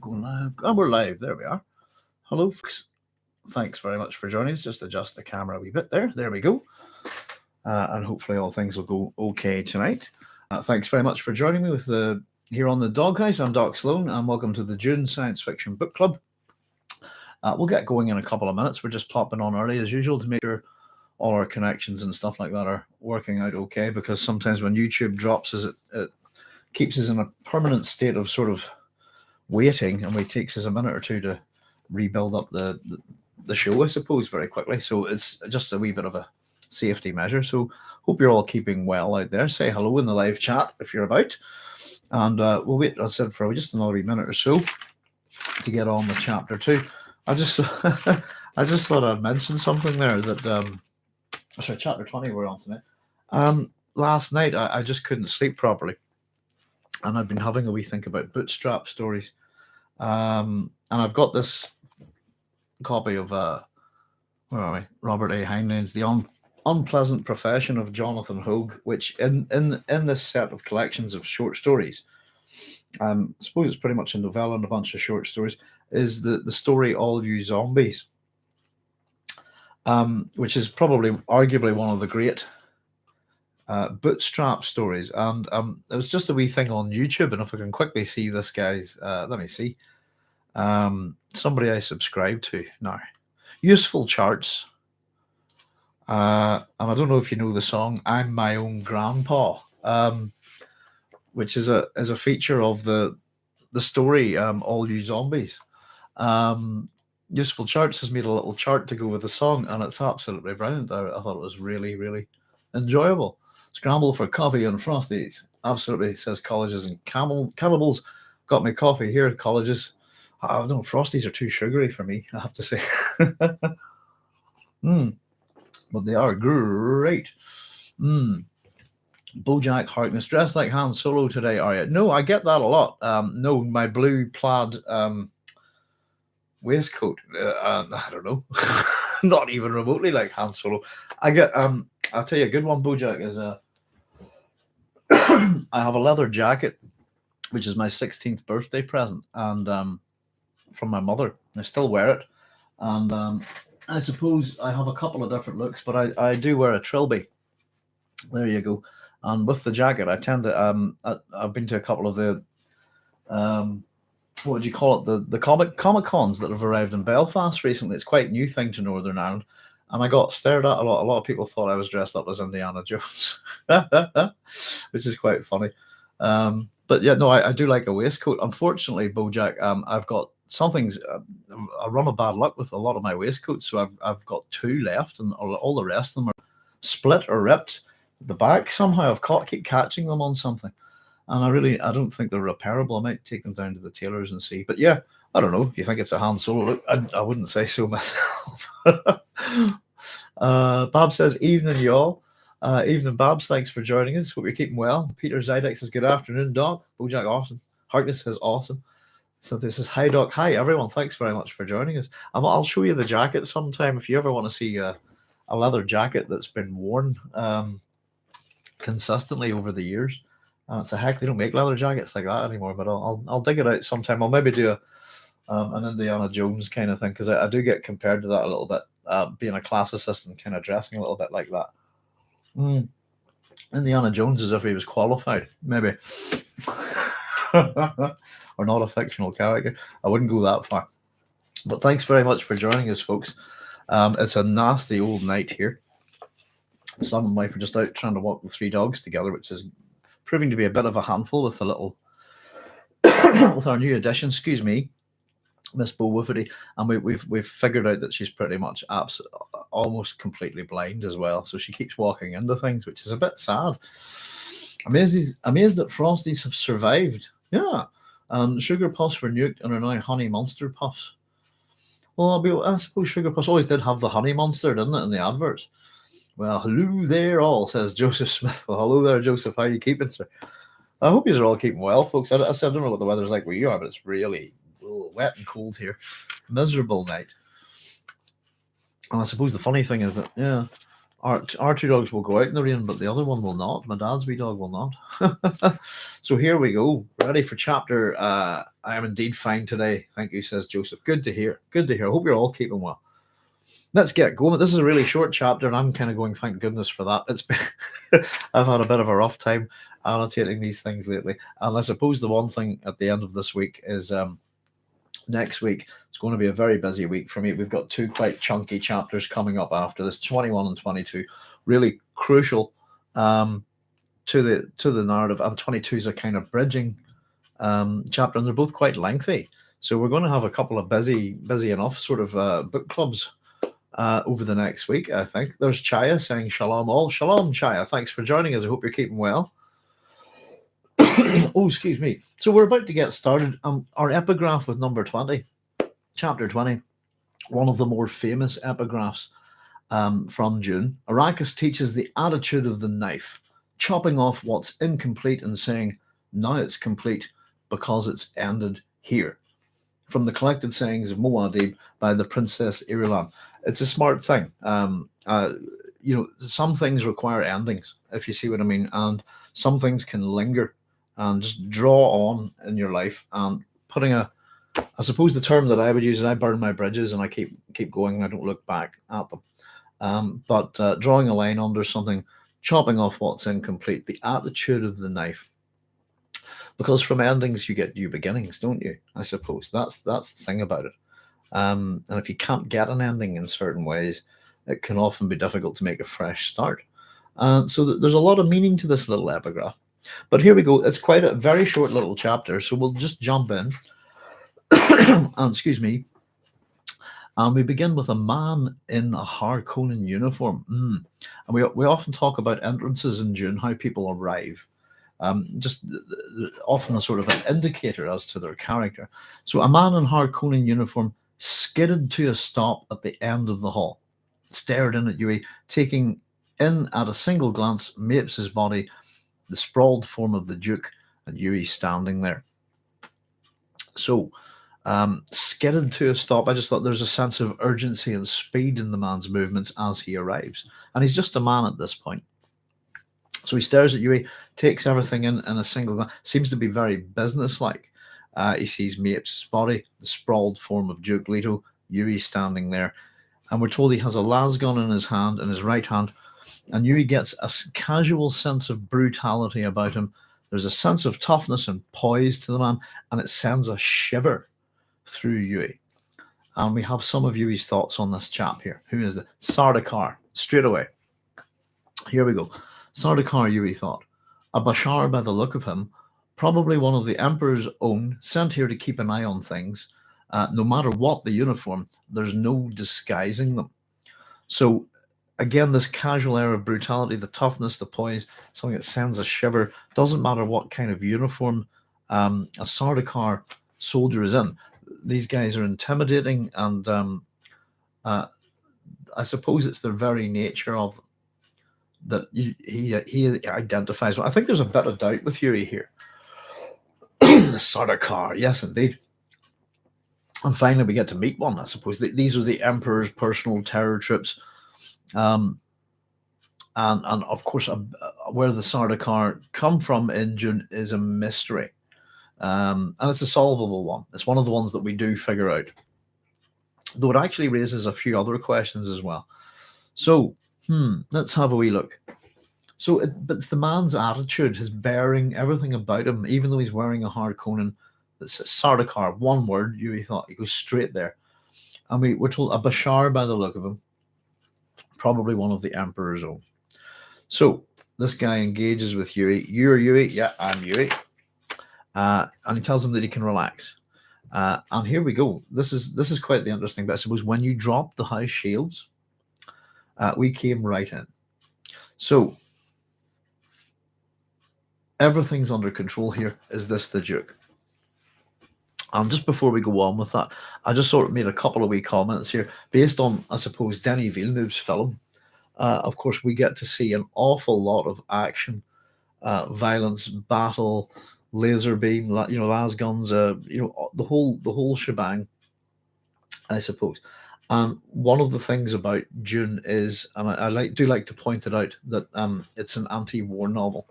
Going live. And we're live. There we are. Hello, folks. Thanks very much for joining us. Just adjust the camera a wee bit there. There we go. And hopefully all things will go okay tonight. Thanks very much for joining me here on the Doghouse. I'm Doc Sloan, and welcome to the Dune Science Fiction Book Club. We'll get going in a couple of minutes. We're just popping on early as usual to make sure all our connections and stuff like that are working out okay, because sometimes when YouTube drops us, it keeps us in a permanent state of sort of waiting, and it takes us a minute or two to rebuild up the show, I suppose, very quickly. So it's just a wee bit of a safety measure. So hope you're all keeping well out there. Say hello in the live chat if you're about. And we'll wait, as I said, for just another wee minute or so to get on with chapter 2. I just thought I'd mention something there that sorry, chapter 20 we're on tonight. Last night I just couldn't sleep properly, and I've been having a wee think about bootstrap stories. And I've got this copy of where are we? Robert A. Heinlein's The Unpleasant Profession of Jonathan Hogue, which in this set of collections of short stories, I suppose it's pretty much a novella and a bunch of short stories, is the story All You Zombies, which is probably arguably one of the great bootstrap stories. And it was just a wee thing on YouTube, and if I can quickly see this guy's let me see, somebody I subscribe to now, Useful Charts, and I don't know if you know the song I'm My Own Grandpa, which is a feature of the story All You Zombies. Useful Charts has made a little chart to go with the song, and it's absolutely brilliant. I thought it was really, really enjoyable. Scramble for coffee and Frosties. Absolutely, says colleges and cannibals. Got me coffee here at colleges. I don't know, Frosties are too sugary for me, I have to say. But they are great. Bojack Harkness, dressed like Han Solo today, are you? No, I get that a lot. No, my blue plaid waistcoat. I don't know. Not even remotely like Han Solo. I get I'll tell you a good one, Bojack, is I have a leather jacket, which is my 16th birthday present, and from my mother. I still wear it, and I suppose I have a couple of different looks, but I do wear a trilby. There you go. And with the jacket, I tend to I've been to a couple of the what would you call it, the comic cons that have arrived in Belfast recently. It's quite a new thing to Northern Ireland, and I got stared at a lot. A lot of people thought I was dressed up as Indiana Jones, which is quite funny. But yeah, no, I do like a waistcoat. Unfortunately, Bojack, I've got something's I run a bad luck with a lot of my waistcoats, so I've got 2 left, and all the rest of them are split or ripped at the back. Somehow keep catching them on something, and I don't think they're repairable. I might take them down to the tailors and see. But yeah, I don't know if you think it's a Han Solo look. I wouldn't say so myself. Bob says, evening, y'all. Evening, Babs. Thanks for joining us. Hope you're keeping well. Peter Zydex says, good afternoon, Doc. Bojack, awesome. Harkness says, awesome. So this is hi, Doc. Hi, everyone. Thanks very much for joining us. I'll show you the jacket sometime if you ever want to see a leather jacket that's been worn consistently over the years. It's a heck, they don't make leather jackets like that anymore, but I'll dig it out sometime. I'll maybe do an Indiana Jones kind of thing, because I do get compared to that a little bit, being a class assistant, kind of dressing a little bit like that. Indiana Jones as if he was qualified, maybe. Or not a fictional character. I wouldn't go that far. But thanks very much for joining us, folks. It's a nasty old night here. Son and wife are just out trying to walk the 3 dogs together, which is proving to be a bit of a handful with the little with our new addition, excuse me, Miss Bo Woofity, and we've figured out that she's pretty much almost completely blind as well. So she keeps walking into things, which is a bit sad. Amazed that Frosties have survived. Yeah. Sugar Puffs were nuked and are now Honey Monster Puffs. Well, I suppose Sugar Puffs always did have the Honey Monster, didn't it, in the adverts? Well, hello there all, says Joseph Smith. Well, hello there, Joseph. How are you keeping, sir? I hope you're all keeping well, folks. I don't know what the weather's like where you are, but it's really wet and cold here. Miserable night. And I suppose the funny thing is that, yeah, Our two dogs will go out in the rain, but the other one will not. My dad's wee dog will not. So here we go. Ready for chapter. I am indeed fine today. Thank you, says Joseph. Good to hear. Good to hear. I hope you're all keeping well. Let's get going. This is a really short chapter, and I'm kind of going, thank goodness for that. It's been I've had a bit of a rough time annotating these things lately. And I suppose the one thing at the end of this week is next week it's going to be a very busy week for me. We've got two quite chunky chapters coming up after this, 21 and 22, really crucial to the narrative, and 22 is a kind of bridging chapter, and they're both quite lengthy. So we're going to have a couple of busy enough sort of book clubs over the next week, I think. There's Chaya saying shalom all. Shalom, Chaya. Thanks for joining us. I hope you're keeping well. Oh, excuse me. So we're about to get started. Our epigraph with number 20, chapter 20, one of the more famous epigraphs from Dune. Arrakis teaches the attitude of the knife, chopping off what's incomplete and saying, now it's complete because it's ended here. From the collected sayings of Muad'Dib by the Princess Irulan. It's a smart thing. Some things require endings, if you see what I mean, and some things can linger and just draw on in your life. And putting I suppose the term that I would use is I burn my bridges and I keep going and I don't look back at them. But drawing a line under something, chopping off what's incomplete, the attitude of the knife. Because from endings you get new beginnings, don't you? I suppose that's the thing about it. And if you can't get an ending in certain ways, it can often be difficult to make a fresh start. So there's a lot of meaning to this little epigraph. But here we go. It's quite a very short little chapter, so we'll just jump in. And excuse me. And we begin with a man in a Harkonnen uniform. And we often talk about entrances in Dune, how people arrive. Just often a sort of an indicator as to their character. So a man in Harkonnen uniform skidded to a stop at the end of the hall, stared in at Yueh, taking in at a single glance Mapes' body, the sprawled form of the Duke, and Yueh standing there. So skidded to a stop. I just thought there's a sense of urgency and speed in the man's movements as he arrives. And he's just a man at this point. So he stares at Yueh, takes everything in a single glance, seems to be very businesslike. He sees Mapes' body, the sprawled form of Duke Leto, Yueh standing there. And we're told he has a lasgun in his hand, in his right hand. And Yueh gets a casual sense of brutality about him. There's a sense of toughness and poise to the man, and it sends a shiver through Yueh. And we have some of Yueh's thoughts on this chap here. Who is it? Sardaukar, straight away. Here we go. Sardaukar, Yueh thought. A Bashar by the look of him, probably one of the Emperor's own, sent here to keep an eye on things. No matter what the uniform, there's no disguising them. So, again, this casual air of brutality, the toughness, the poise, something that sends a shiver. Doesn't matter what kind of uniform a Sardaukar soldier is in. These guys are intimidating, and I suppose it's their very nature of them that he identifies. Well, I think there's a bit of doubt with Yueh here. The Sardaukar, yes, indeed. And finally, we get to meet one, I suppose. These are the Emperor's personal terror troops. And of course, where the Sardaukar come from in Dune is a mystery. And it's a solvable one. It's one of the ones that we do figure out. Though it actually raises a few other questions as well. So, let's have a wee look. So, but it's the man's attitude, his bearing, everything about him, even though he's wearing a Harkonnen that says Sardaukar, one word, Yueh thought, he goes straight there. And we're told a Bashar by the look of him, probably one of the Emperor's own. So, this guy engages with Yueh. You're Yueh? Yeah, I'm Yueh. And he tells him that he can relax. And here we go. This is quite the interesting bit. I suppose when you drop the house shields, we came right in. So everything's under control here. Is this the Duke? And just before we go on with that, I just sort of made a couple of wee comments here based on, I suppose, Denis Villeneuve's film. Of course, we get to see an awful lot of action, violence, battle, laser beam, las guns, the whole shebang, I suppose. And one of the things about Dune is, and do like to point it out, that it's an anti-war novel.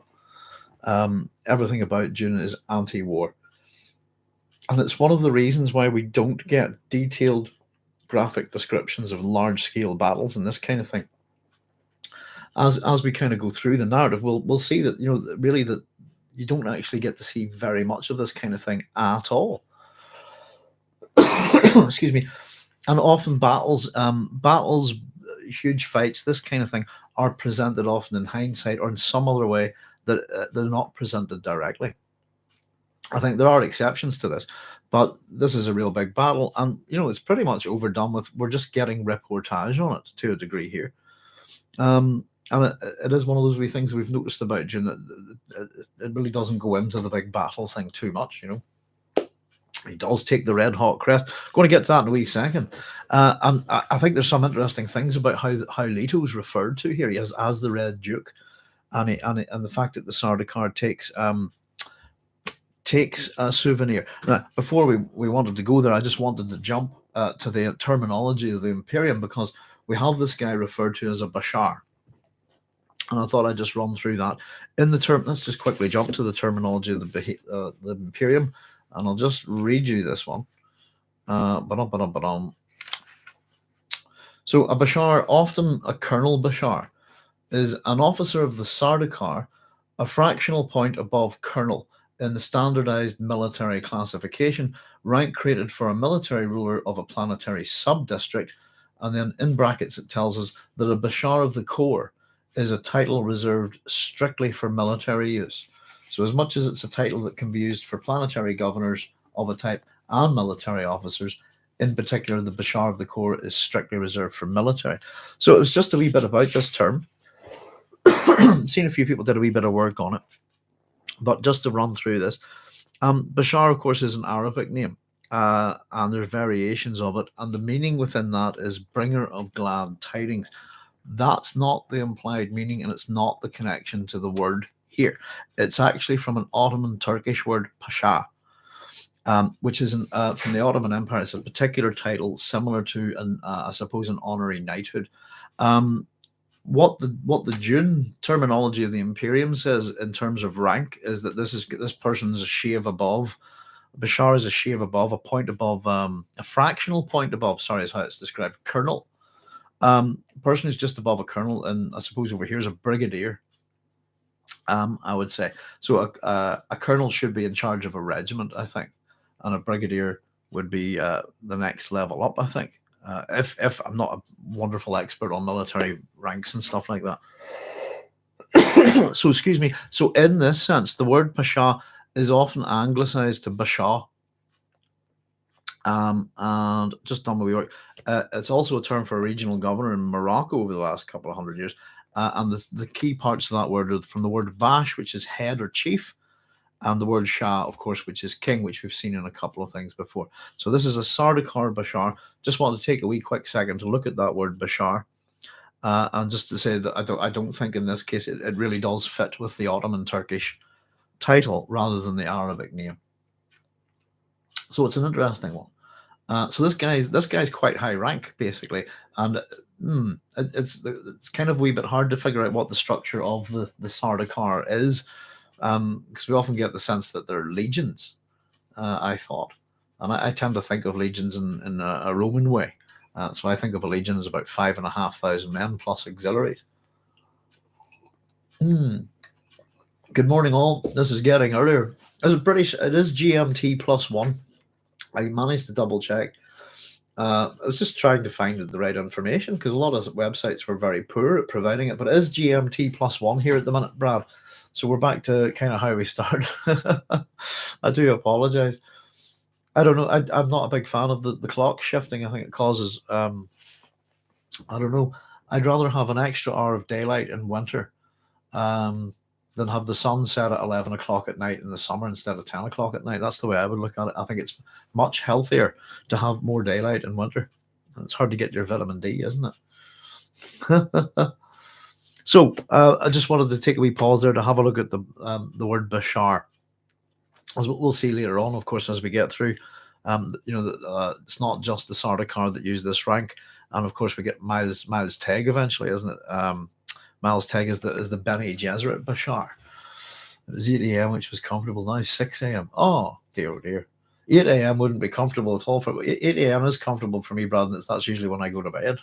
Everything about Dune is anti-war, and it's one of the reasons why we don't get detailed graphic descriptions of large-scale battles and this kind of thing. As we kind of go through the narrative, we'll see that really that you don't actually get to see very much of this kind of thing at all. Excuse me. And often battles, huge fights, this kind of thing are presented often in hindsight or in some other way that they're not presented directly. I think there are exceptions to this, but this is a real big battle, and it's pretty much overdone with. We're just getting reportage on it to a degree here. And it is one of those wee things we've noticed about Dune. It really doesn't go into the big battle thing too much, He does take the red hot crest. Going to get to that in a wee second. And I think there's some interesting things about how Leto's referred to here. He as the Red Duke, and the fact that the Sardaukar takes a souvenir. Now, before we wanted to go there, I just wanted to jump to the terminology of the Imperium, because we have this guy referred to as a Bashar. And I thought I'd just run through that. Let's just quickly jump to the terminology of the Imperium, and I'll just read you this one. So a Bashar, often a Colonel Bashar, is an officer of the Sardaukar, a fractional point above Colonel in the standardized military classification, rank created for a military ruler of a planetary sub-district. And then in brackets it tells us that a Bashar of the Corps is a title reserved strictly for military use. So as much as it's a title that can be used for planetary governors of a type and military officers, in particular the Bashar of the Corps is strictly reserved for military. So it was just a wee bit about this term. Seen a few people did a wee bit of work on it, but just to run through this, Bashar, of course, is an Arabic name, and there's variations of it, and the meaning within that is bringer of glad tidings. That's not the implied meaning, and it's not the connection to the word here. It's actually from an Ottoman Turkish word, pasha, which is from the Ottoman Empire. It's a particular title similar to, I suppose, an honorary knighthood. What the Dune terminology of the Imperium says in terms of rank is that this person is a shave above. Bashar is a shave above, a point above, a fractional point above. Sorry, is how it's described. Colonel. Person who's just above a colonel, and I suppose over here is a brigadier. I would say so. A colonel should be in charge of a regiment, I think, and a brigadier would be the next level up, I think. If I'm not a wonderful expert on military ranks and stuff like that. So excuse me. So in this sense, the word pasha is often anglicized to basha. And just done with work. It's also a term for a regional governor in Morocco over the last couple of hundred years. And the key parts of that word are from the word bash, which is head or chief, and the word shah, of course, which is king, which we've seen in a couple of things before. So this is a Sardaukar Bashar. Just want to take a wee quick second to look at that word Bashar, and just to say that I don't think in this case it really does fit with the Ottoman Turkish title rather than the Arabic name. So it's an interesting one. So this guy's quite high rank, basically, and it's kind of a wee bit hard to figure out what the structure of the Sardaukar is, because we often get the sense that they're legions. I thought, and I tend to think of legions in a Roman way. So I think of a legion as about 5,500 men plus auxiliaries. Good morning, all. This is getting earlier. Is it British? It is GMT +1. I managed to double check. I was just trying to find the right information because a lot of websites were very poor at providing it. But it is GMT +1 here at the minute, Brad. So we're back to kind of how we started. I do apologize. I don't know. I'm not a big fan of the clock shifting. I think it causes, I don't know. I'd rather have an extra hour of daylight in winter than have the sun set at 11 o'clock at night in the summer instead of 10 o'clock at night. That's the way I would look at it. I think it's much healthier to have more daylight in winter. It's hard to get your vitamin D, isn't it? So I just wanted to take a wee pause there to have a look at the word Bashar. As we'll see later on, of course, as we get through. It's not just the Sardaukar that use this rank, and of course we get Miles Teg eventually, isn't it? Miles Teg is the Bene Gesserit Bashar. It was 8 a.m., which was comfortable. Now 6 a.m. Oh dear. 8 a.m. wouldn't be comfortable at all. For 8 a.m. is comfortable for me, Brad. That's usually when I go to bed.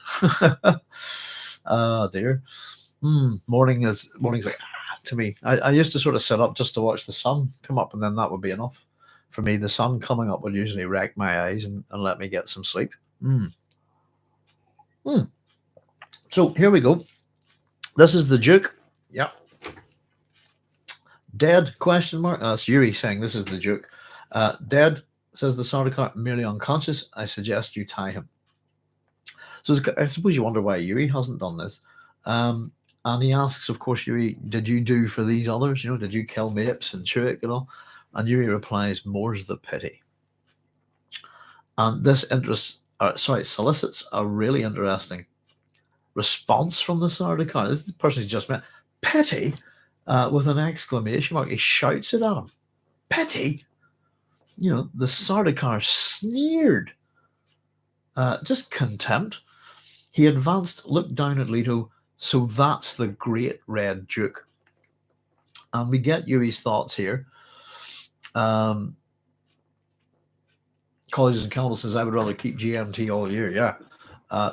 Dear. Morning's like to me. I used to sort of sit up just to watch the sun come up, and then that would be enough for me. The sun coming up would usually wreck my eyes and let me get some sleep. So here we go. This is the Duke. Yep. Dead? Question mark. That's Yueh saying this is the Duke. Dead, says the Sardaukar, merely unconscious. I suggest you tie him. So I suppose you wonder why Yueh hasn't done this. And he asks, of course, Yueh, did you do for these others? Did you kill Mapes and Chewik and all? And Yueh replies, more's the pity. And this solicits a really interesting response from the Sardaukar. This is the person who's just met. Pity? With an exclamation mark. He shouts it at him. Pity? The Sardaukar sneered. Just contempt. He advanced, looked down at Leto. So that's the great Red Duke. And we get Yueh's thoughts here. Colleges and Campbell says, I would rather keep GMT all year. Yeah.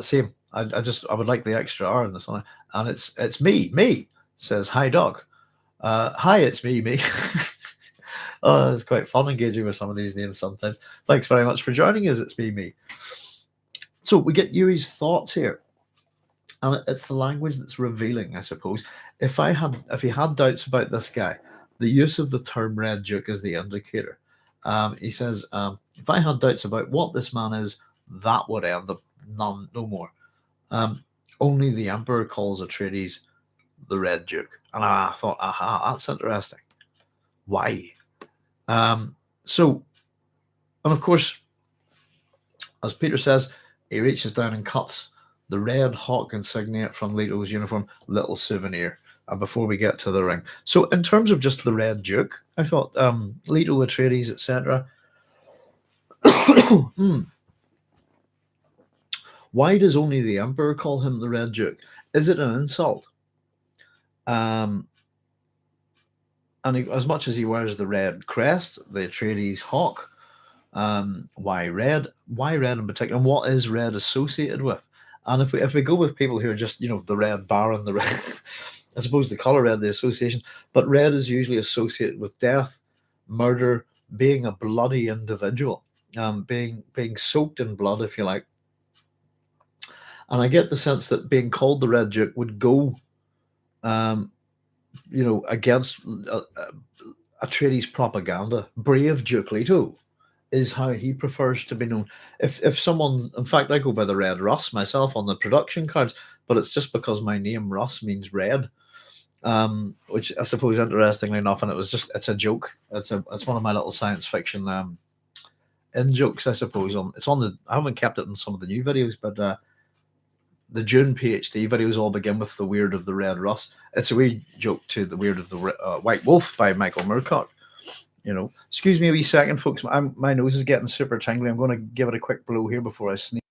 Same. I would like the extra R in this one. And it's me, says, hi, Doc. Hi, it's me. Oh, it's quite fun engaging with some of these names sometimes. Thanks very much for joining us. It's me. So we get Yueh's thoughts here. And it's the language that's revealing, I suppose. If he had doubts about this guy, the use of the term Red Duke is the indicator. He says, if I had doubts about what this man is, that would end them. None, no more. Only the Emperor calls Atreides the Red Duke. And I thought, aha, that's interesting. Why? And of course, as Peter says, he reaches down and cuts the red hawk insignia from Leto's uniform, little souvenir, before we get to the ring. So in terms of just the Red Duke, I thought Leto, Atreides, etc. Why does only the Emperor call him the Red Duke? Is it an insult? And as much as he wears the red crest, the Atreides hawk, why red? Why red in particular? And what is red associated with? And if we go with people who are just, the Red Baron, the red, I suppose the color red, the association, but red is usually associated with death, murder, being a bloody individual, being soaked in blood, if you like. And I get the sense that being called the Red Duke would go, against Atreides' propaganda. Brave Duke Leto is how he prefers to be known. If someone, in fact, I go by the Red Russ myself on the production cards, but it's just because my name Russ means red, which I suppose, interestingly enough, and it's a joke. It's one of my little science fiction in jokes, I suppose. I haven't kept it in some of the new videos, but the Dune PhD videos all begin with the Weird of the Red Russ. It's a wee joke to the Weird of the White Wolf by Michael Moorcock. Excuse me a wee second, folks. My nose is getting super tingly. I'm going to give it a quick blow here before I sneeze.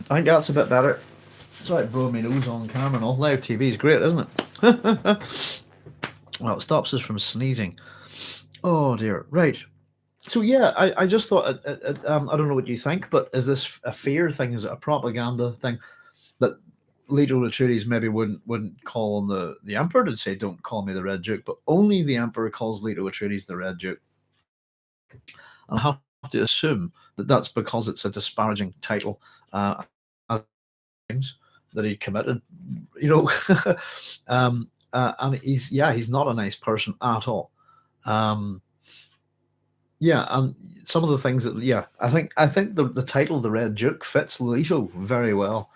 I think that's a bit better. Sorry, I blowing my nose on camera and all. Live TV is great, isn't it? Well, it stops us from sneezing. Oh dear. Right. So yeah, I just thought, I don't know what you think, but is this a fear thing? Is it a propaganda thing that Leto Atreides maybe wouldn't call on the Emperor to say, don't call me the Red Duke, but only the Emperor calls Leto Atreides the Red Duke? And I have to assume that that's because it's a disparaging title that he committed, and he's not a nice person at all. And some of the things that I think the title the Red Duke fits Leto very well,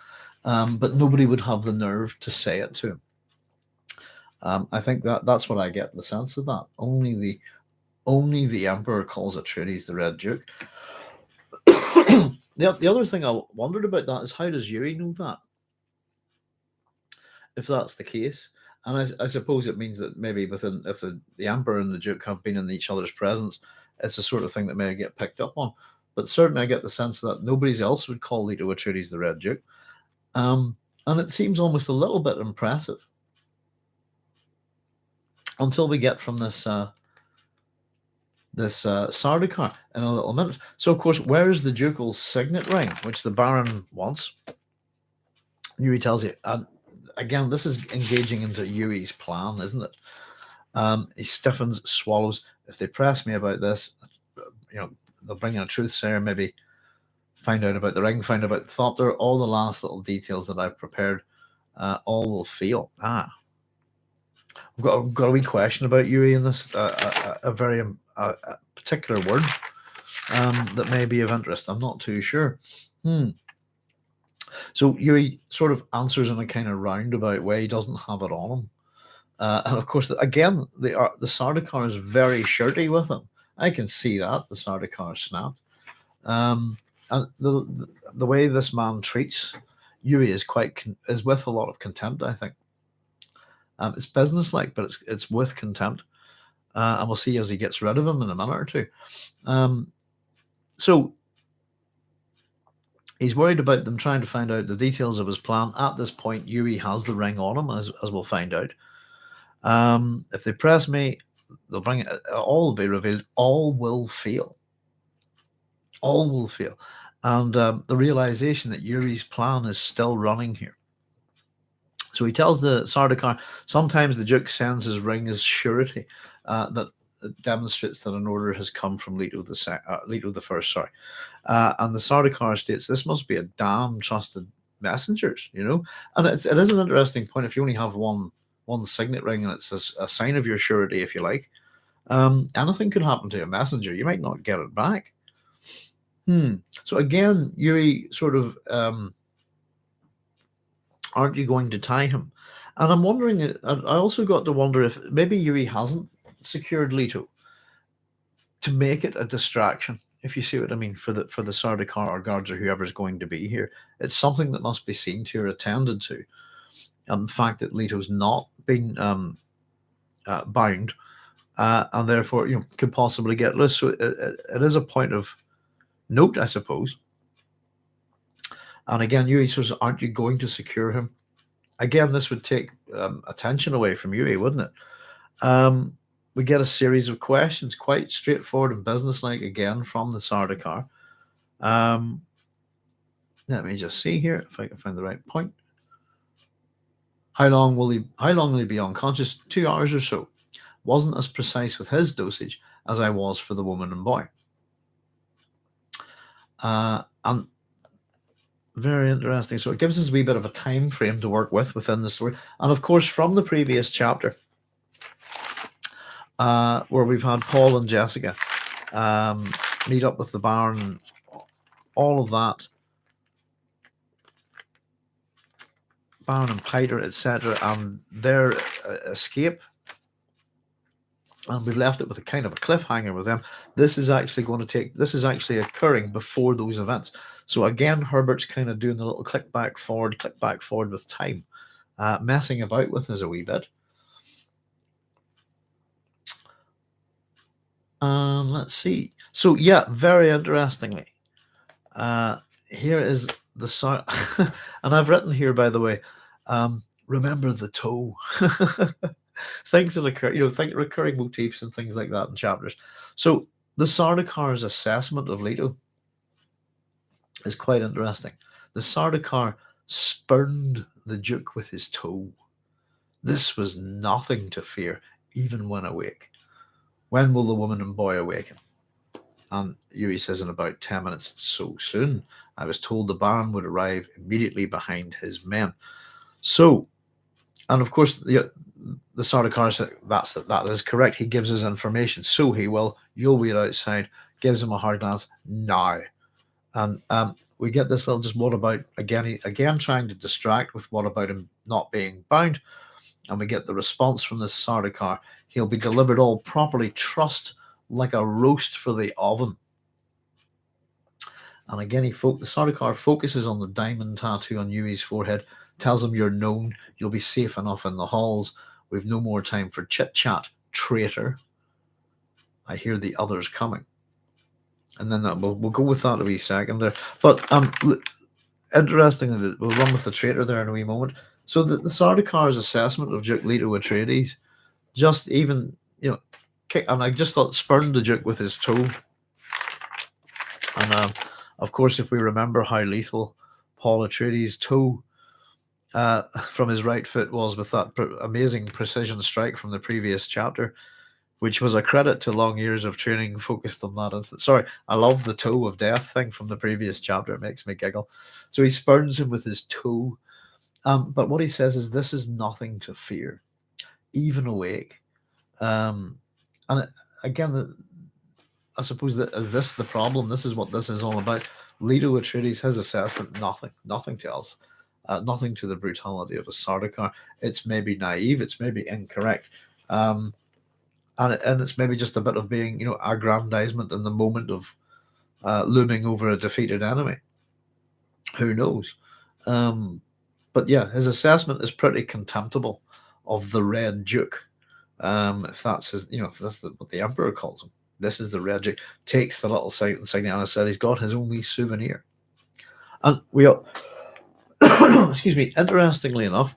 but nobody would have the nerve to say it to him. I think that's what I get the sense of that. Only the Emperor calls Atreides the Red Duke. The other thing I wondered about that is, how does Yueh know that? If that's the case, and I suppose it means that maybe within, if the Emperor and the Duke have been in each other's presence, it's the sort of thing that may get picked up on. But certainly, I get the sense that nobody else would call Leto Atreides the Red Duke, and it seems almost a little bit impressive until we get from this Sardaukar in a little minute. So, of course, where is the ducal signet ring, which the Baron wants? Yueh tells you, and again, this is engaging into Yueh's plan, isn't it? He stiffens, swallows. If they press me about this, they'll bring in a truth sayer, maybe find out about the ring, find out about the Thopter, all the last little details that I've prepared, all will fail. We've got a wee question about Yueh in this, a very particular word that may be of interest. I'm not too sure. So Yueh sort of answers in a kind of roundabout way. He doesn't have it on him. And of course, again, the Sardaukar is very shirty with him. I can see that, the Sardaukar snapped. And the way this man treats Yueh is with a lot of contempt, I think. It's businesslike, but it's with contempt. And we'll see as he gets rid of him in a minute or two. So he's worried about them trying to find out the details of his plan. At this point, Yueh has the ring on him, as we'll find out. If they press me, they'll bring it. All will be revealed. All will fail. All will fail. And the realization that Yueh's plan is still running here. So he tells the Sardaukar, sometimes the Duke sends his ring as surety that demonstrates that an order has come from Leto the First. And the Sardaukar states, this must be a damn trusted messengers, And it is an interesting point. If you only have one signet ring and it's a sign of your surety, if you like, anything could happen to a messenger. You might not get it back. So again, Yueh sort of, aren't you going to tie him? And I'm wondering, I also got to wonder if maybe Yueh hasn't secured Leto to make it a distraction, if you see what I mean, for the Sardaukar or guards or whoever's going to be here. It's something that must be seen to or attended to. And the fact that Leto's not been bound, and therefore could possibly get loose. So it is a point of note, I suppose. And again, Yueh says, aren't you going to secure him? Again, this would take attention away from Yueh, wouldn't it? We get a series of questions, quite straightforward and businesslike, again, from the Sardaukar. Let me just see here if I can find the right point. How long will he be unconscious? 2 hours or so. Wasn't as precise with his dosage as I was for the woman and boy. And very interesting. So it gives us a wee bit of a time frame to work with within the story. And of course, from the previous chapter, where we've had Paul and Jessica meet up with the Baron, all of that, Baron and Piter, etc., and their escape, and we've left it with a kind of a cliffhanger with them. This is actually occurring before those events. So again, Herbert's kind of doing the little click back forward with time, messing about with us a wee bit. Let's see. So yeah, very interestingly, here is the and I've written here, by the way, remember the toe. Things that occur, think recurring motifs and things like that in chapters. So the Sardaukar's assessment of Leto is quite interesting. The Sardaukar spurned the Duke with his toe. This was nothing to fear, even when awake. When will the woman and boy awaken? And Yueh says, in about 10 minutes. So soon. I was told the Baron would arrive immediately behind his men. So, and of course, the Sardaukar said, that is correct. He gives us information. So he will. You'll wait outside. Gives him a hard glance. Now. And we get this little just what about, again trying to distract with what about him not being bound. And we get the response from this Sardaukar. He'll be delivered all properly. Trust like a roast for the oven. And again, the Sardaukar focuses on the diamond tattoo on Yueh's forehead, tells him you're known, you'll be safe enough in the halls. We've no more time for chit-chat, traitor. I hear the others coming. And then we'll go with that a wee second there. But interestingly, we'll run with the traitor there in a wee moment. So the Sardaukar's assessment of Duke Leto Atreides, just even, and I just thought spurned the Duke with his toe. And of course, if we remember how lethal Paul Atreides' toe from his right foot was with that amazing precision strike from the previous chapter, which was a credit to long years of training focused on that instance. Sorry, I love the toe of death thing from the previous chapter. It makes me giggle. So he spurns him with his toe. But what he says is, this is nothing to fear, even awake. And again, I suppose that is this the problem? This is what this is all about. Leto Atreides, his assessment, nothing to us. Nothing to the brutality of a Sardaukar. It's maybe naive, it's maybe incorrect. And it's maybe just a bit of being, aggrandizement in the moment of looming over a defeated enemy. Who knows? But yeah, his assessment is pretty contemptible of the Red Duke. If that's his, if that's what the Emperor calls him. This is the Red Duke. Takes the little insignia and said he's got his own wee souvenir. And excuse me, interestingly enough,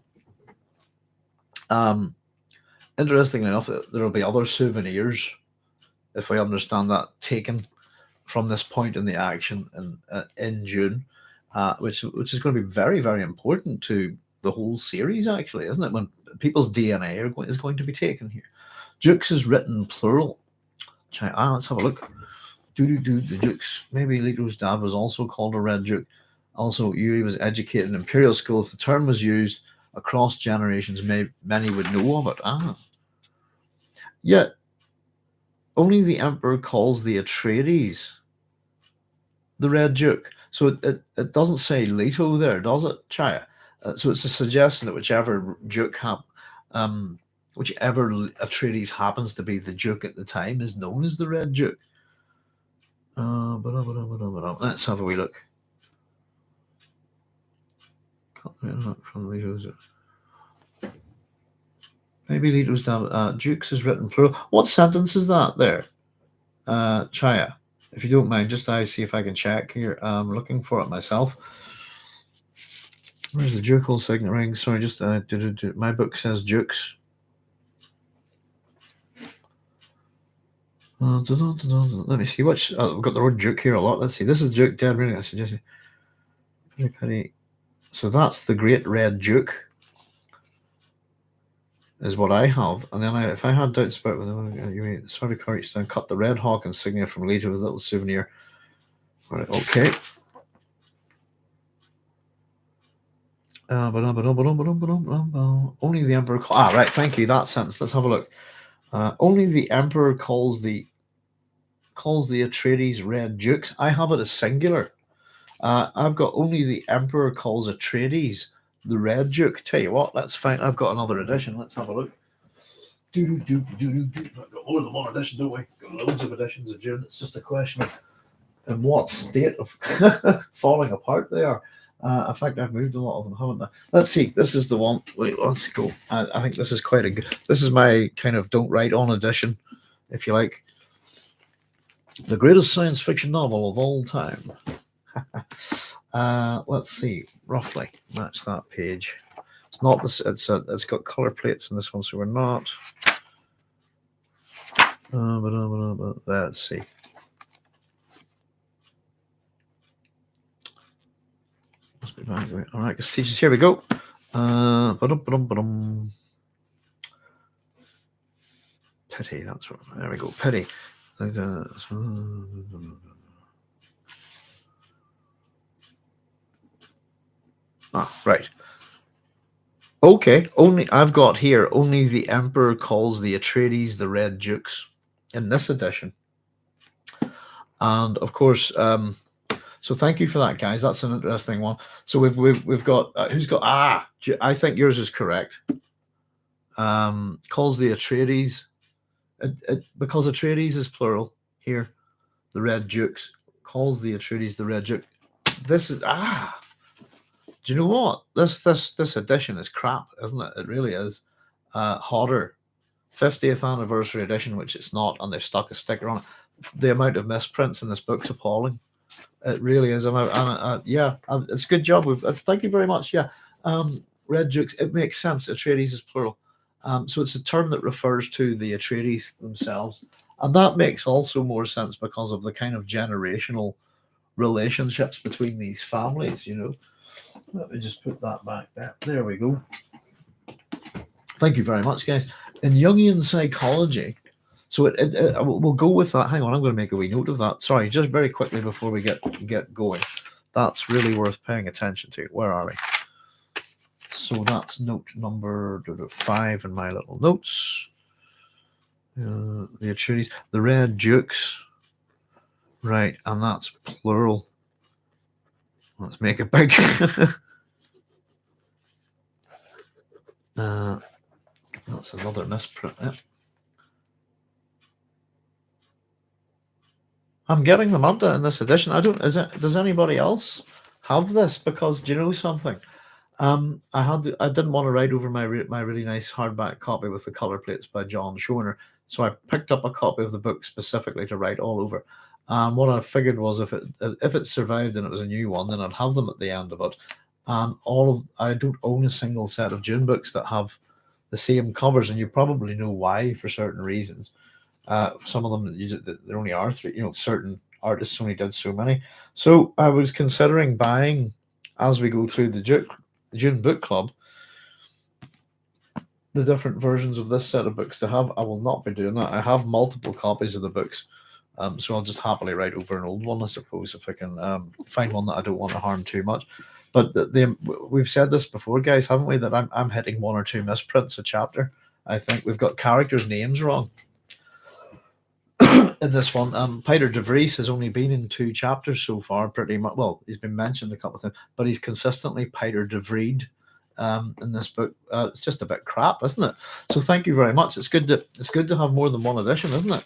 there will be other souvenirs, if I understand that, taken from this point in the action in Dune, which is going to be very, very important to the whole series, actually, isn't it? When people's DNA is going to be taken here. Dukes is written plural. Let's have a look. The Dukes. Maybe Leto's dad was also called a Red Duke. Also, Yueh was educated in Imperial school. If the term was used across generations, many would know of it. Yet, only the Emperor calls the Atreides the Red Duke. So it doesn't say Leto there, does it, Chaya? So it's a suggestion that whichever Atreides happens to be the Duke at the time is known as the Red Duke. Let's have a wee look. From Leto's. Maybe Leto's down. Dukes is written plural. What sentence is that there, Chaya? If you don't mind, just see if I can check here. I'm looking for it myself. Where's the ducal signet ring? Sorry, just my book says Dukes. Let me see which. We've got the word Duke here a lot. Let's see. This is Duke dead ring. I suggest. Pretty. So that's the Great Red Duke, is what I have. And then if I had doubts about whether you sorry, courage down, cut the Red Hawk insignia from Leto with a little souvenir. All right, okay. Only the Emperor. Right. Thank you. That sentence. Let's have a look. Only the Emperor calls the Atreides Red Dukes. I have it as singular. I've got only the Emperor calls Atreides the Red Duke. Tell you what, let's find. I've got another edition. Let's have a look. We've got more than one edition, don't we? Got loads of editions of Dune. It's just a question of in what state of falling apart they are. In fact, I've moved a lot of them, haven't I? Let's see. This is the one. Wait, let's go. I think this is quite a good. This is my kind of don't write on edition, if you like. The greatest science fiction novel of all time. Let's see. Roughly match that page. It's not this. It's got color plates in this one, so we're not. Let's see. Must be back. All right, teachers. Here we go. Pity. That's right. There we go. Pity. Right. Okay. I've got here. Only the Emperor calls the Atreides the Red Dukes in this edition, and of course. So thank you for that, guys. That's an interesting one. So we've got who's got I think yours is correct. calls the Atreides, because Atreides is plural here, the Red Dukes, calls the Atreides the Red Duke. This is, do you know what? This edition is crap, isn't it? It really is. Hodder, 50th anniversary edition, which it's not, and they've stuck a sticker on it. The amount of misprints in this book's appalling. It really is. It's a good job. Thank you very much. Yeah, Red Dukes. It makes sense. Atreides is plural, so it's a term that refers to the Atreides themselves, and that makes also more sense because of the kind of generational relationships between these families. Let me just put that back there. There we go. Thank you very much, guys. In Jungian psychology, so we'll go with that. Hang on, I'm going to make a wee note of that. Sorry, just very quickly before we get going. That's really worth paying attention to. Where are we? So that's note number 5 in my little notes. The Atreides, the Red Dukes, right, and that's plural. Let's make it big. That's another misprint. Yeah. I'm getting them under in this edition. Does anybody else have this? Because do you know something? I didn't want to write over my really nice hardback copy with the color plates by John Schoner, so I picked up a copy of the book specifically to write all over. And what I figured was if it survived and it was a new one, then I'd have them at the end of it. And I don't own a single set of Dune books that have the same covers, and you probably know why for certain reasons. Some of them there only are 3. Certain artists only did so many. So I was considering buying, as we go through the Dune book club, the different versions of this set of books to have. I will not be doing that. I have multiple copies of the books, so I'll just happily write over an old one, I suppose, if I can find one that I don't want to harm too much. But we've said this before, guys, haven't we? That I'm hitting 1 or 2 misprints a chapter. I think we've got characters' names wrong in this one. Peter de Vries has only been in 2 chapters so far, pretty much. Well, he's been mentioned a couple of times, but he's consistently Peter de Vried in this book. It's just a bit crap, isn't it? So thank you very much. It's good to have more than one edition, isn't it?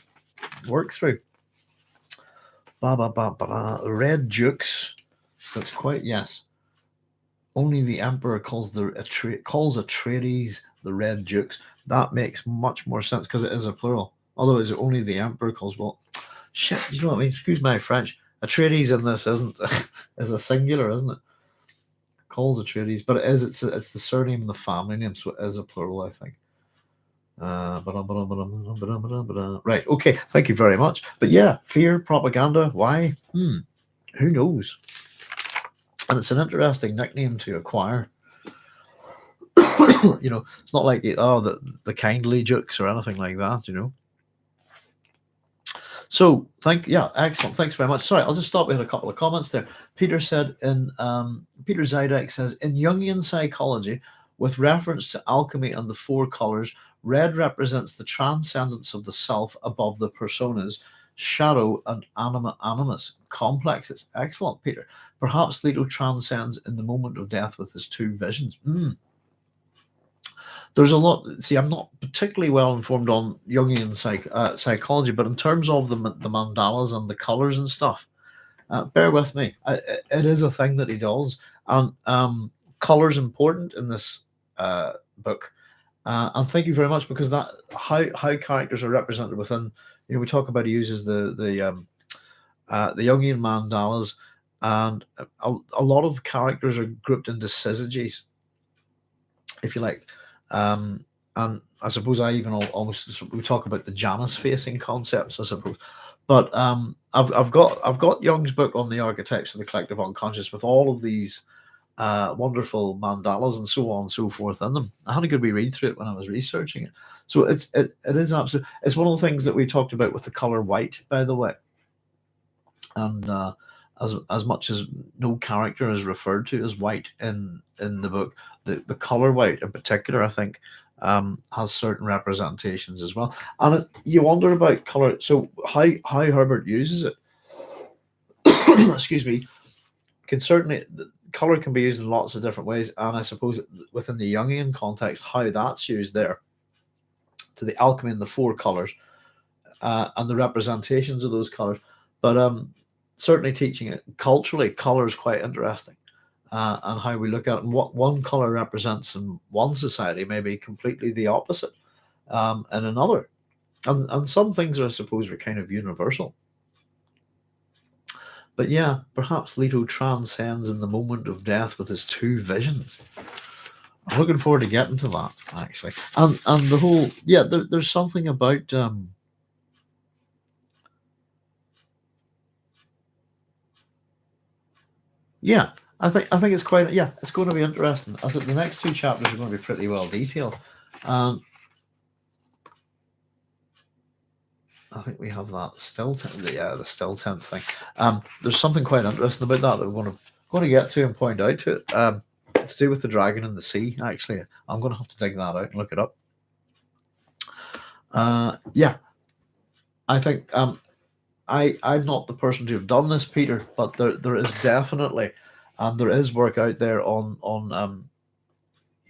Work through. Red Dukes. That's quite, yes. Only the Emperor calls Atreides the Red Dukes. That makes much more sense because it is a plural. Otherwise, only the Emperor calls. Well, shit. You know what I mean? Excuse my French. Atreides in this is a singular, isn't it? Calls Atreides, but it is. It's the surname and the family name, so it is a plural, I think. Right. Okay. Thank you very much. But yeah, fear, propaganda. Why? Who knows? And it's an interesting nickname to acquire. It's not like the kindly jokes or anything like that. So excellent. Thanks very much. Sorry, I'll just stop with a couple of comments there. Peter said Peter Zydek says in Jungian psychology, with reference to alchemy and the 4 colors, red represents the transcendence of the self above the personas, shadow and animus complexes. Excellent, Peter. Perhaps Leto transcends in the moment of death with his 2 visions. There's a lot. See, I'm not particularly well informed on Jungian psychology, but in terms of the mandalas and the colors and stuff, bear with me. It is a thing that he does, and colors important in this book. And thank you very much, because that how characters are represented within. We talk about he uses the Jungian mandalas, and a lot of characters are grouped into syzygies, if you like. And I suppose I even almost we talk about the Janus facing concepts, I suppose. But I've got Jung's book on the archetypes of the collective unconscious with all of these wonderful mandalas and so on and so forth in them. I had a good wee read through it when I was researching it. So it is absolutely, it's one of the things that we talked about with the color white, by the way. And as much as no character is referred to as white in the book, the color white in particular, I think, has certain representations as well. And you wonder about color. So how Herbert uses it, excuse me, the color can be used in lots of different ways. And I suppose within the Jungian context, how that's used there to the alchemy and the four colours, and the representations of those colours. But certainly teaching it culturally, colour is quite interesting, and how we look at it, and what one colour represents in one society may be completely the opposite in another. And some things, I suppose, are kind of universal. But yeah, perhaps Leto transcends in the moment of death with his two visions. I'm looking forward to getting to that, actually. And the whole, yeah, there's something about yeah, I think it's quite, yeah, it's going to be interesting. As the next two chapters are going to be pretty well detailed. I think we have that still the still tent thing. There's something quite interesting about that we're going to get to and point out to it. To do with the dragon in the sea. Actually, I'm going to have to dig that out and look it up. Yeah, I think I'm not the person to have done this, Peter, but there is definitely, and there is work out there on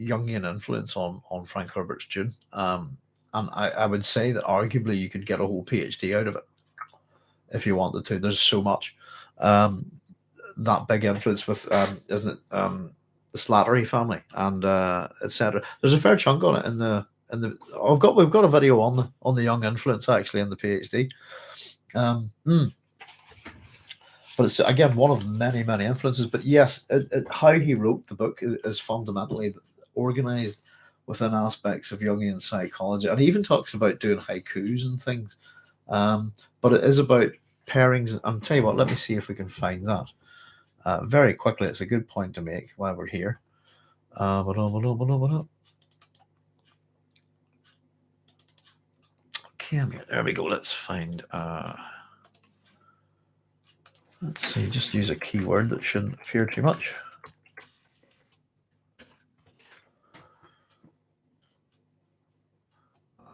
Jungian influence on Frank Herbert's Dune. And I would say that arguably you could get a whole PhD out of it if you wanted to. There's so much that big influence with, isn't it, the Slattery family and etc. There's a fair chunk on it in the we've got a video on the Jung influence actually in the PhD. But it's again one of many influences. But yes, how he wrote the book is fundamentally organized within aspects of Jungian psychology, and he even talks about doing haikus and things. But it is about pairings. And tell you what, let me see if we can find that very quickly. It's a good point to make while we're here. Okay, there we go. Let's find. Let's see. Just use a keyword that shouldn't appear too much.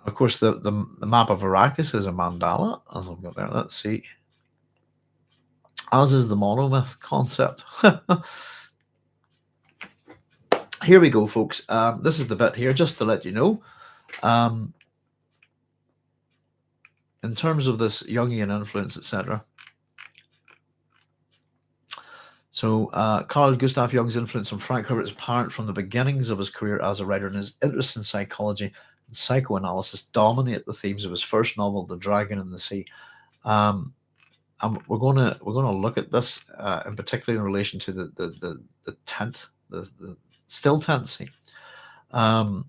Of course, the map of Arrakis is a mandala, as I've got there. Let's see. As is the monomyth concept. Here we go, folks. This is the bit here, just to let you know. In terms of this Jungian influence, etc. So, Carl Gustav Jung's influence on Frank Herbert is apparent from the beginnings of his career as a writer, and his interest in psychology and psychoanalysis dominate the themes of his first novel, The Dragon in the Sea. And we're going to look at this in particular in relation to the tent, the still tent scene. No,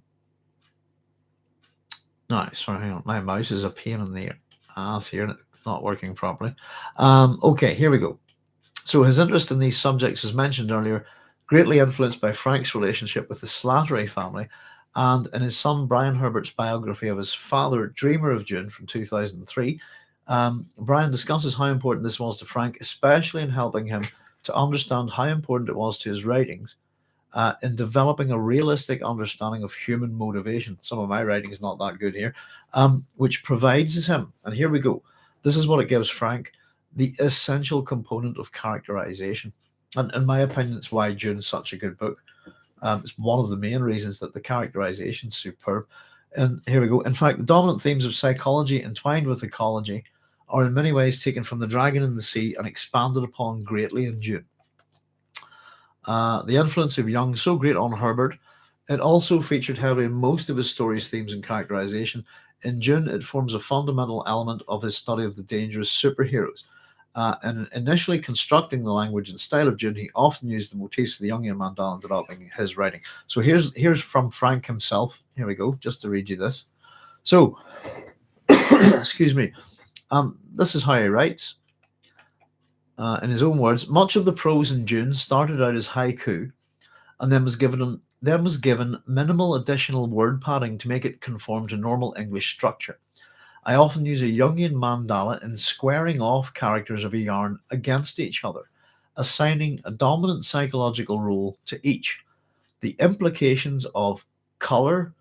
sorry, hang on. My mouse is a pain in the ass here, and it's not working properly. Okay, here we go. So his interest in these subjects, as mentioned earlier, greatly influenced by Frank's relationship with the Slattery family, and in his son Brian Herbert's biography of his father, Dreamer of Dune, from 2003, Brian discusses how important this was to Frank, especially in helping him to understand how important it was to his writings in developing a realistic understanding of human motivation. Some of my writing is not that good here, which provides him, and here we go, this is what it gives Frank, the essential component of characterization. And in my opinion, it's why Dune's such a good book. It's one of the main reasons that the characterization is superb. And here we go. In fact, the dominant themes of psychology entwined with ecology are in many ways taken from The Dragon in the Sea and expanded upon greatly in Dune. The influence of Jung, so great on Herbert, it also featured heavily in most of his stories, themes, and characterization. In Dune, it forms a fundamental element of his study of the dangerous superheroes. And initially constructing the language and style of Dune, he often used the motifs of the Jungian mandala in developing his writing. So here's from Frank himself. Here we go, just to read you this. So, excuse me. This is how he writes. In his own words, much of the prose in Dune started out as haiku, and then was given minimal additional word padding to make it conform to normal English structure. I often use a Jungian mandala in squaring off characters of a yarn against each other, assigning a dominant psychological role to each. The implications of color,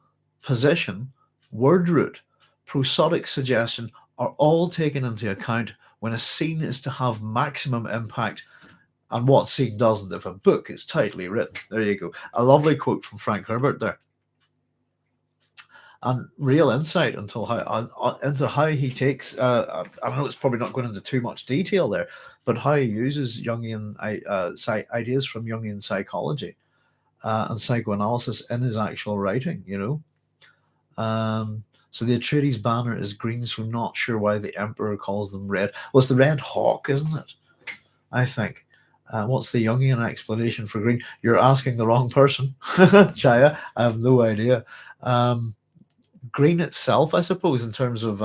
position, word root, prosodic suggestion are all taken into account when a scene is to have maximum impact, and what scene doesn't if a book is tightly written. There you go. A lovely quote from Frank Herbert there. and real insight into how he takes. I know it's probably not going into too much detail there, but how he uses Jungian ideas from Jungian psychology and psychoanalysis in his actual writing. So the Atreides banner is green, so I'm not sure why the Emperor calls them red. Well, it's the Red Hawk, isn't it? I think. What's the Jungian explanation for green? You're asking the wrong person, Chaya. I have no idea. Green itself, I suppose, in terms of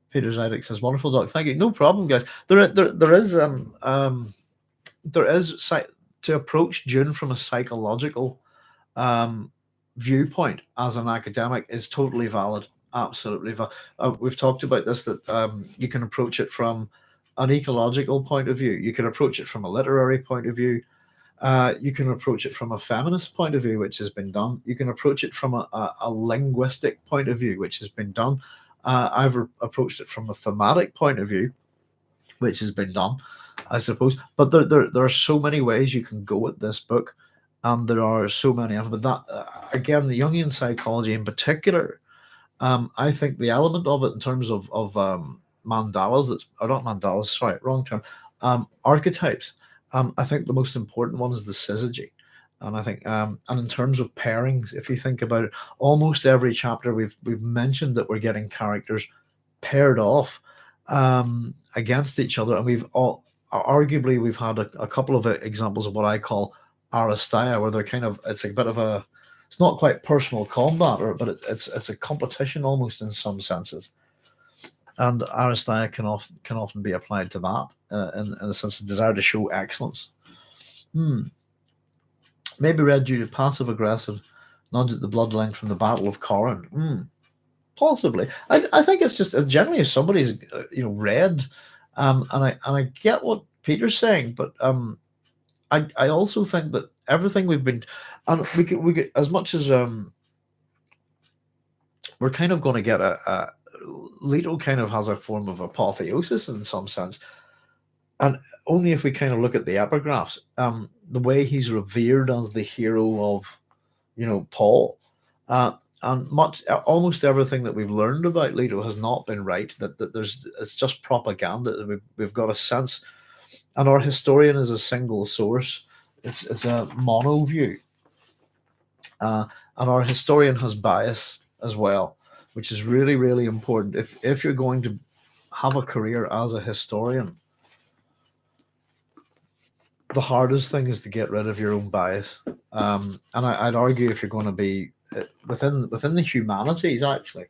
Peter Zidek says, "Wonderful doc, thank you." No problem, guys. There is to approach Dune from a psychological viewpoint as an academic is totally valid, absolutely valid. We've talked about this, that you can approach it from an ecological point of view, you can approach it from a literary point of view, you can approach it from a feminist point of view, which has been done. You can approach it from a linguistic point of view, which has been done. I've approached it from a thematic point of view, which has been done, I suppose. But there are so many ways you can go at this book, and there are so many of them. But that, again, the Jungian psychology in particular, I think the element of it in terms of mandalas, or not mandalas, sorry, wrong term, archetypes. I think the most important one is the syzygy. And I think, and in terms of pairings, if you think about it, almost every chapter we've mentioned that we're getting characters paired off against each other, and arguably we've had a couple of examples of what I call Aristaya, where they're kind of, it's a bit of a, it's not quite personal combat, but it's a competition almost in some senses. And Aristaya can often be applied to that in a sense of desire to show excellence. Maybe read due to passive aggressive nudge at the bloodline from the Battle of Corran. Possibly. I think it's just generally if somebody's read, and I get what Peter's saying, but I also think that everything we've been, and we get as much as we're kind of going to get a Leto kind of has a form of apotheosis in some sense, and only if we kind of look at the epigraphs, the way he's revered as the hero of, Paul, and almost everything that we've learned about Leto has not been right. That it's just propaganda. That we've got a sense, and our historian is a single source. It's a mono view, and our historian has bias as well, which is really, really important. If you're going to have a career as a historian, the hardest thing is to get rid of your own bias. And I'd argue if you're going to be within the humanities, actually,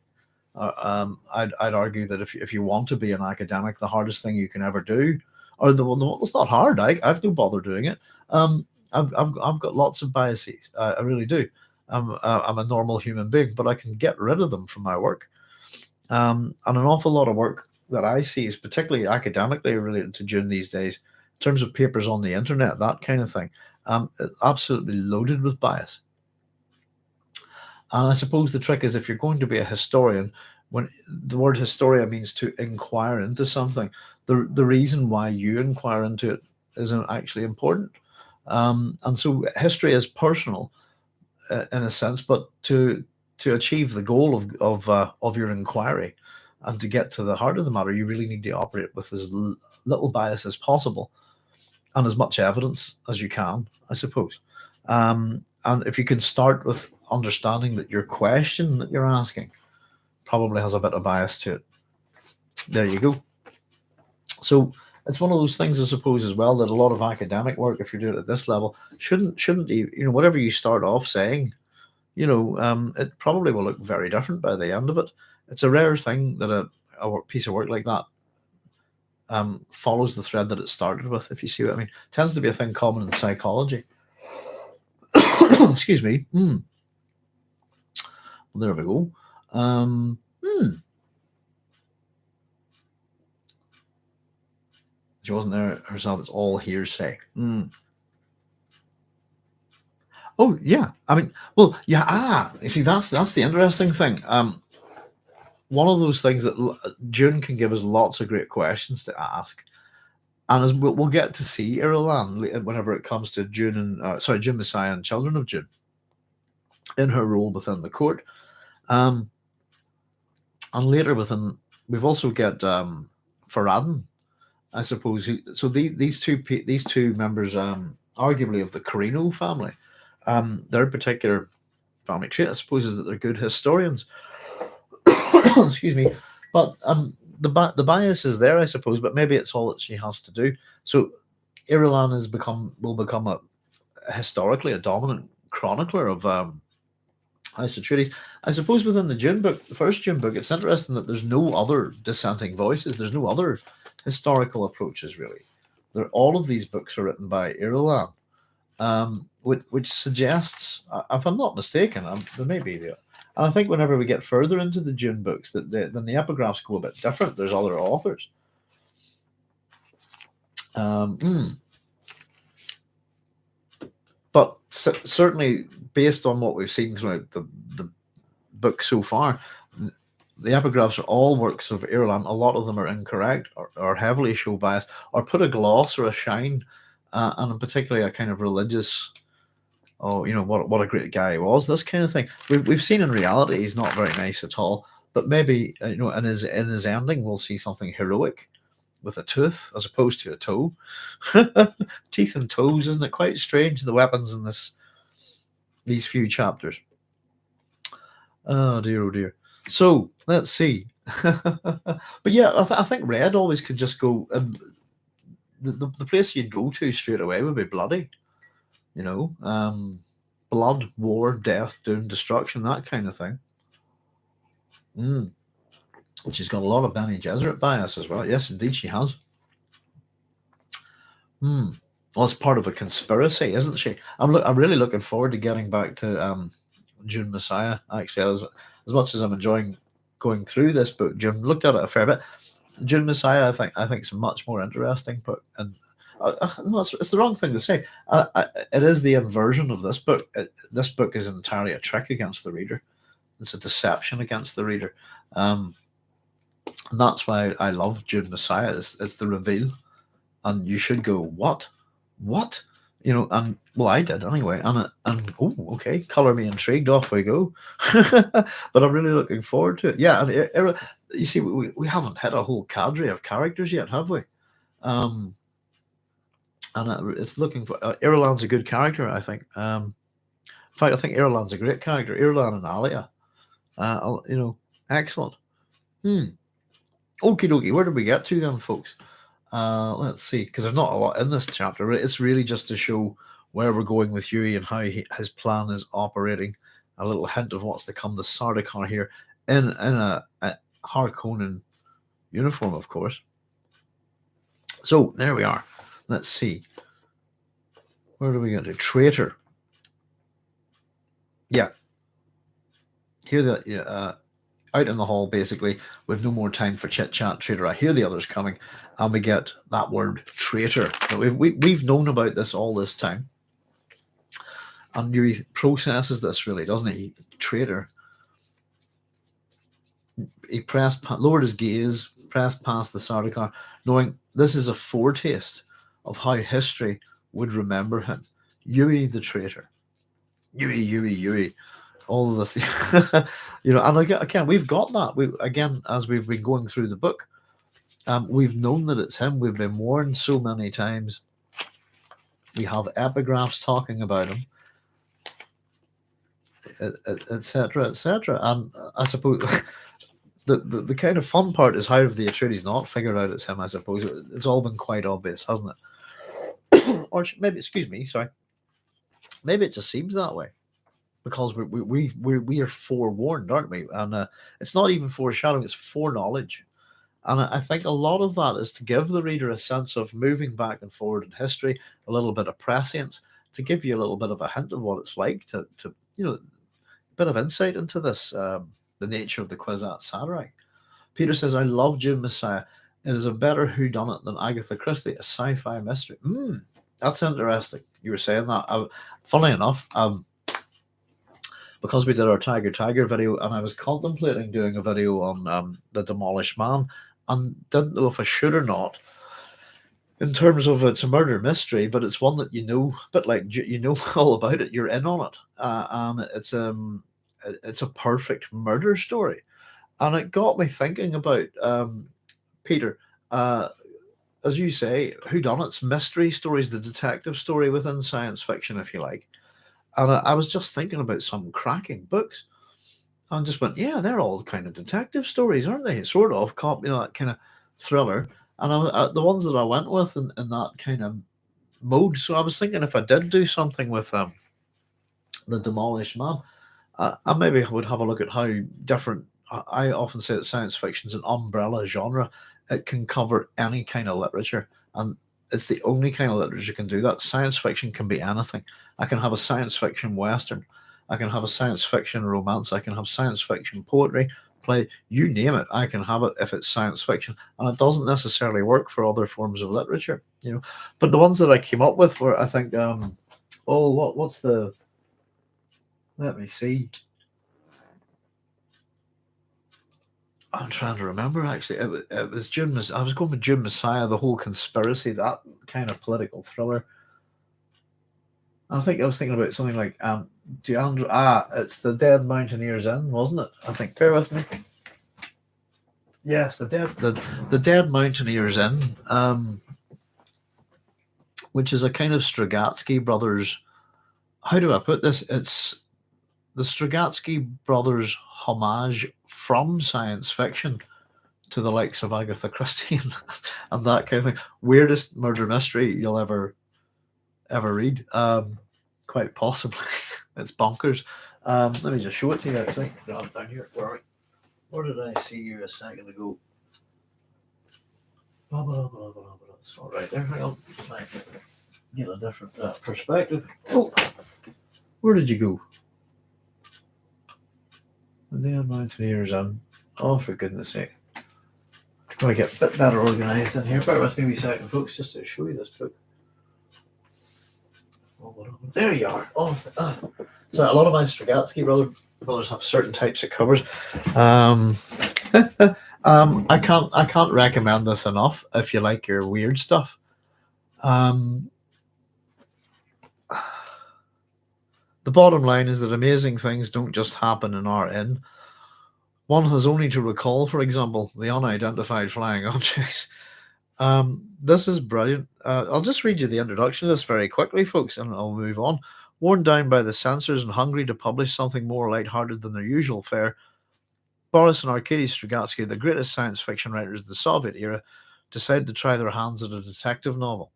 I'd argue that if you want to be an academic, the hardest thing you can ever do, or it's not hard. I've no bother doing it. I've got lots of biases. I really do. I'm a normal human being, but I can get rid of them from my work. And an awful lot of work that I see is particularly academically related to Dune these days, in terms of papers on the internet, that kind of thing. It's absolutely loaded with bias. And I suppose the trick is, if you're going to be a historian, when the word historia means to inquire into something, the reason why you inquire into it isn't actually important. And so history is personal in a sense, but to achieve the goal of your inquiry and to get to the heart of the matter, you really need to operate with as little bias as possible and as much evidence as you can, I suppose. And if you can start with understanding that your question that you're asking probably has a bit of bias to it, there you go. So it's one of those things, I suppose, as well, that a lot of academic work, if you're doing it at this level, shouldn't whatever you start off saying, it probably will look very different by the end of it. It's a rare thing that a piece of work like that follows the thread that it started with, if you see what I mean. It tends to be a thing common in psychology. Excuse me. Well, there we go. She wasn't there herself. It's all hearsay. Oh yeah. I mean, well, yeah. You see, that's the interesting thing. One of those things that Dune can give us lots of great questions to ask, and as we'll get to see Irulan whenever it comes to Dune and Dune Messiah and Children of Dune, in her role within the court. Um, and later within, we've also got Farad'n, I suppose. So these two members, arguably of the Carino family, their particular family trait, I suppose, is that they're good historians. Excuse me, but the bias is there, I suppose. But maybe it's all that she has to do. So Irulan will become historically a dominant chronicler of House Atreides. I suppose within the Dune book, the first Dune book, it's interesting that there's no other dissenting voices. There's no other historical approaches really. All of these books are written by Irulan, which suggests, if I'm not mistaken, there may be the. And I think whenever we get further into the Dune books, then the epigraphs go a bit different. There's other authors. But certainly, based on what we've seen throughout the book so far, the epigraphs are all works of Irulan. A lot of them are incorrect or heavily show bias or put a gloss or a shine, and in particularly a kind of religious, oh, what a great guy he was, this kind of thing. We've seen in reality he's not very nice at all. But maybe in his ending we'll see something heroic with a tooth as opposed to a toe. Teeth and toes, isn't it quite strange? The weapons in these few chapters. Oh dear. So let's see. But yeah, I think Red always could just go. The place you'd go to straight away would be bloody. Blood, war, death, doom, destruction, that kind of thing. She's got a lot of Bene Gesserit bias as well. Yes, indeed, she has. Well, it's part of a conspiracy, isn't she? I'm really looking forward to getting back to Dune Messiah. Actually, as much as I'm enjoying going through this book, Dune, looked at it a fair bit. Dune Messiah, I think, is a much more interesting book, and no, it's the wrong thing to say. It is the inversion of this book. This book is entirely a trick against the reader. It's a deception against the reader. And that's why I love Dune Messiah. It's the reveal, and you should go, what, and well, I did anyway. And oh, okay, color me intrigued. Off we go. But I'm really looking forward to it. Yeah, and you see, we haven't hit a whole cadre of characters yet, have we? And it's looking for Irulan's a good character, I think. In fact, I think Irulan's a great character. Irulan and Alia, excellent. Okie dokie. Where did we get to then, folks? Let's see, because there's not a lot in this chapter. It's really just to show where we're going with Yueh and how his plan is operating. A little hint of what's to come. The Sardaukar here in a Harkonnen uniform, of course. So there we are. Let's see. Where do we get to? Traitor. Yeah. Here out in the hall, basically, with no more time for chit chat. Traitor. I hear the others coming, and we get that word traitor. We've known about this all this time, and Yueh processes this really, doesn't he? Traitor. He lowered his gaze, pressed past the Sardaukar, knowing this is a foretaste of how history would remember him. Yueh the traitor. Yueh. All of this, and again, we've got that. As we've been going through the book, we've known that it's him. We've been warned so many times. We have epigraphs talking about him, etc., etc. And I suppose the kind of fun part is how have the Atreides not figured out it's him? I suppose it's all been quite obvious, hasn't it? Or maybe, excuse me, sorry. Maybe it just seems that way. Because we are forewarned, aren't we? And it's not even foreshadowing; it's foreknowledge. And I think a lot of that is to give the reader a sense of moving back and forward in history, a little bit of prescience, to give you a little bit of a hint of what it's like to a bit of insight into this, the nature of the Kwisatz Haderach. Peter says, "I love Dune Messiah. It is a better whodunit than Agatha Christie, a sci-fi mystery." That's interesting. You were saying that. Funnily enough, because we did our Tiger video, and I was contemplating doing a video on the Demolish Man, and didn't know if I should or not. In terms of it's a murder mystery, but it's one that a bit like all about it. You're in on it, and it's a perfect murder story. And it got me thinking about Peter, as you say, whodunits, mystery stories, the detective story within science fiction, if you like. And I was just thinking about some cracking books. And just went, yeah, they're all kind of detective stories, aren't they? Sort of, that kind of thriller. And the ones that I went with in that kind of mode. So I was thinking if I did do something with the Demolish Man, I maybe would have a look at how different. I often say that science fiction is an umbrella genre. It can cover any kind of literature, and it's the only kind of literature can do that. Science fiction can be anything. I can have a science fiction western. I can have a science fiction romance. I can have science fiction poetry, play, you name it. I can have it if it's science fiction, and it doesn't necessarily work for other forms of literature, But the ones that I came up with were, I think, what's the? Let me see. I'm trying to remember. Actually, it was Dune. I was going with Dune Messiah, the whole conspiracy, that kind of political thriller. I think I was thinking about something like it's the Dead Mountaineers Inn, wasn't it? I think. Bear with me. Yes, the Dead Mountaineers Inn, which is a kind of Strugatsky brothers. How do I put this? It's the Strugatsky brothers homage from science fiction to the likes of Agatha Christie and that kind of thing. Weirdest murder mystery you'll ever read. Quite possibly. It's bonkers. Let me just show it to you actually. Down here. Where did I see you a second ago? It's not right there. Hang on. Get a different perspective. Oh, where did you go? The Dead Mountaineers Inn. Oh, for goodness sake. I'm going to get a bit better organised in here. Bear with me a second, folks, just to show you this book. There you are. Oh, so a lot of my Strugatsky brothers have certain types of covers. I can't recommend this enough if you like your weird stuff. The bottom line is that amazing things don't just happen in our inn. One has only to recall, for example, the unidentified flying objects. This is brilliant. I'll just read you the introduction to this very quickly, folks, and I'll move on. Worn down by the censors and hungry to publish something more lighthearted than their usual fare, Boris and Arkady Strugatsky, the greatest science fiction writers of the Soviet era, decided to try their hands at a detective novel.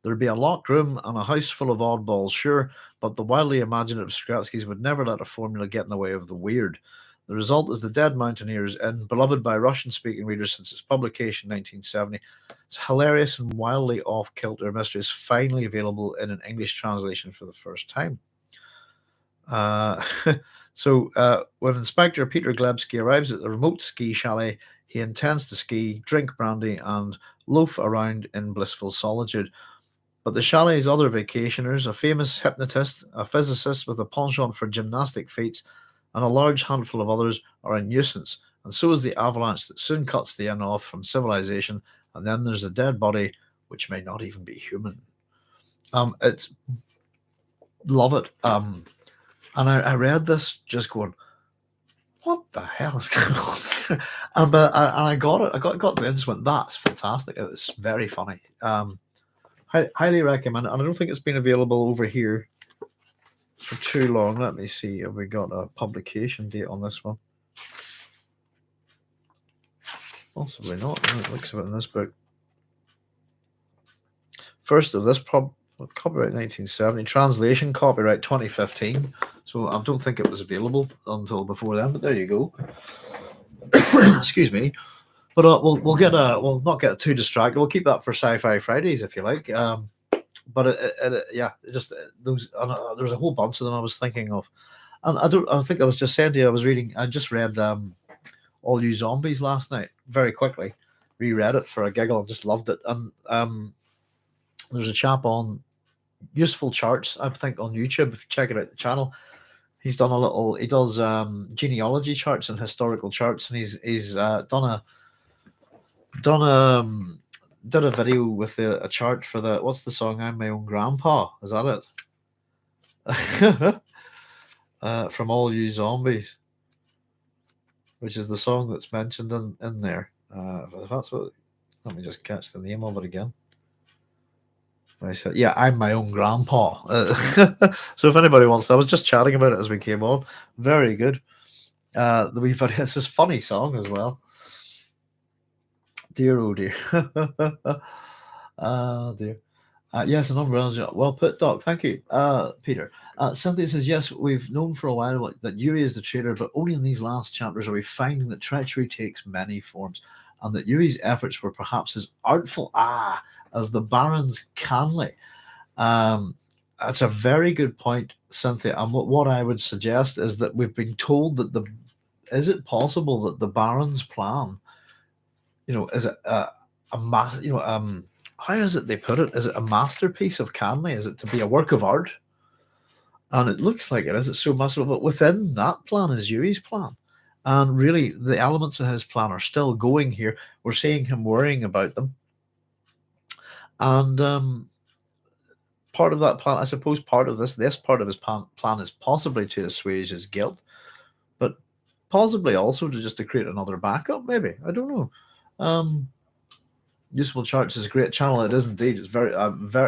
There'd be a locked room and a house full of oddballs, sure, but the wildly imaginative Strugatskys would never let a formula get in the way of the weird. The result is the Dead Mountaineers Inn, beloved by Russian-speaking readers since its publication in 1970. It's hilarious and wildly off-kilter mystery is finally available in an English translation for the first time. So when Inspector Peter Glebsky arrives at the remote ski chalet, he intends to ski, drink brandy, and loaf around in blissful solitude. But the chalet's other vacationers, a famous hypnotist, a physicist with a penchant for gymnastic feats, and a large handful of others are a nuisance, and so is the avalanche that soon cuts the inn off from civilization, and then there's a dead body, which may not even be human. It's love it. And I read this just going, what the hell is going on? and I got it. I got the end, just went, that's fantastic. It was very funny. Highly recommend it. And I don't think it's been available over here for too long. Let me see. Have we got a publication date on this one? Possibly not. It looks of it in this book. First of this copyright 1970, translation copyright 2015. So I don't think it was available until before then. But there you go. Excuse me. But we'll not get too distracted. We'll keep that for Sci-Fi Fridays if you like. But those. There's a whole bunch of them I was thinking of, and I think I was just saying to you, I just read All You Zombies last night very quickly, reread it for a giggle, just loved it. And there's a chap on Useful Charts, I think, on YouTube. If you check it out, the channel, he does genealogy charts and historical charts, and he's did a video with a chart for what's the song, I'm My Own Grandpa, is that it? from All You Zombies, which is the song that's mentioned in there. If that's what. Let me just catch the name of it again. I said, yeah, I'm my own grandpa. So if anybody wants, I was just chatting about it as we came on. Very good. It's this funny song as well. Dear, oh dear. Dear. Yes, an umbrella job. Well put, Doc. Thank you, Peter. Cynthia says, yes, we've known for a while that Yueh is the traitor, but only in these last chapters are we finding that treachery takes many forms, and that Yueh's efforts were perhaps as artful as the Baron's canly. That's a very good point, Cynthia. And what I would suggest is that we've been told that is it possible that the Baron's plan, is it how is it they put it? Is it a masterpiece of Canley? Is it to be a work of art? And it looks like it is. It's so masterful. But within that plan is Yueh's plan. And really, the elements of his plan are still going here. We're seeing him worrying about them. And part of that plan, I suppose, part of this part of his plan is possibly to assuage his guilt, but possibly also to create another backup, maybe. I don't know. Useful Charts is a great channel. It is indeed. It's very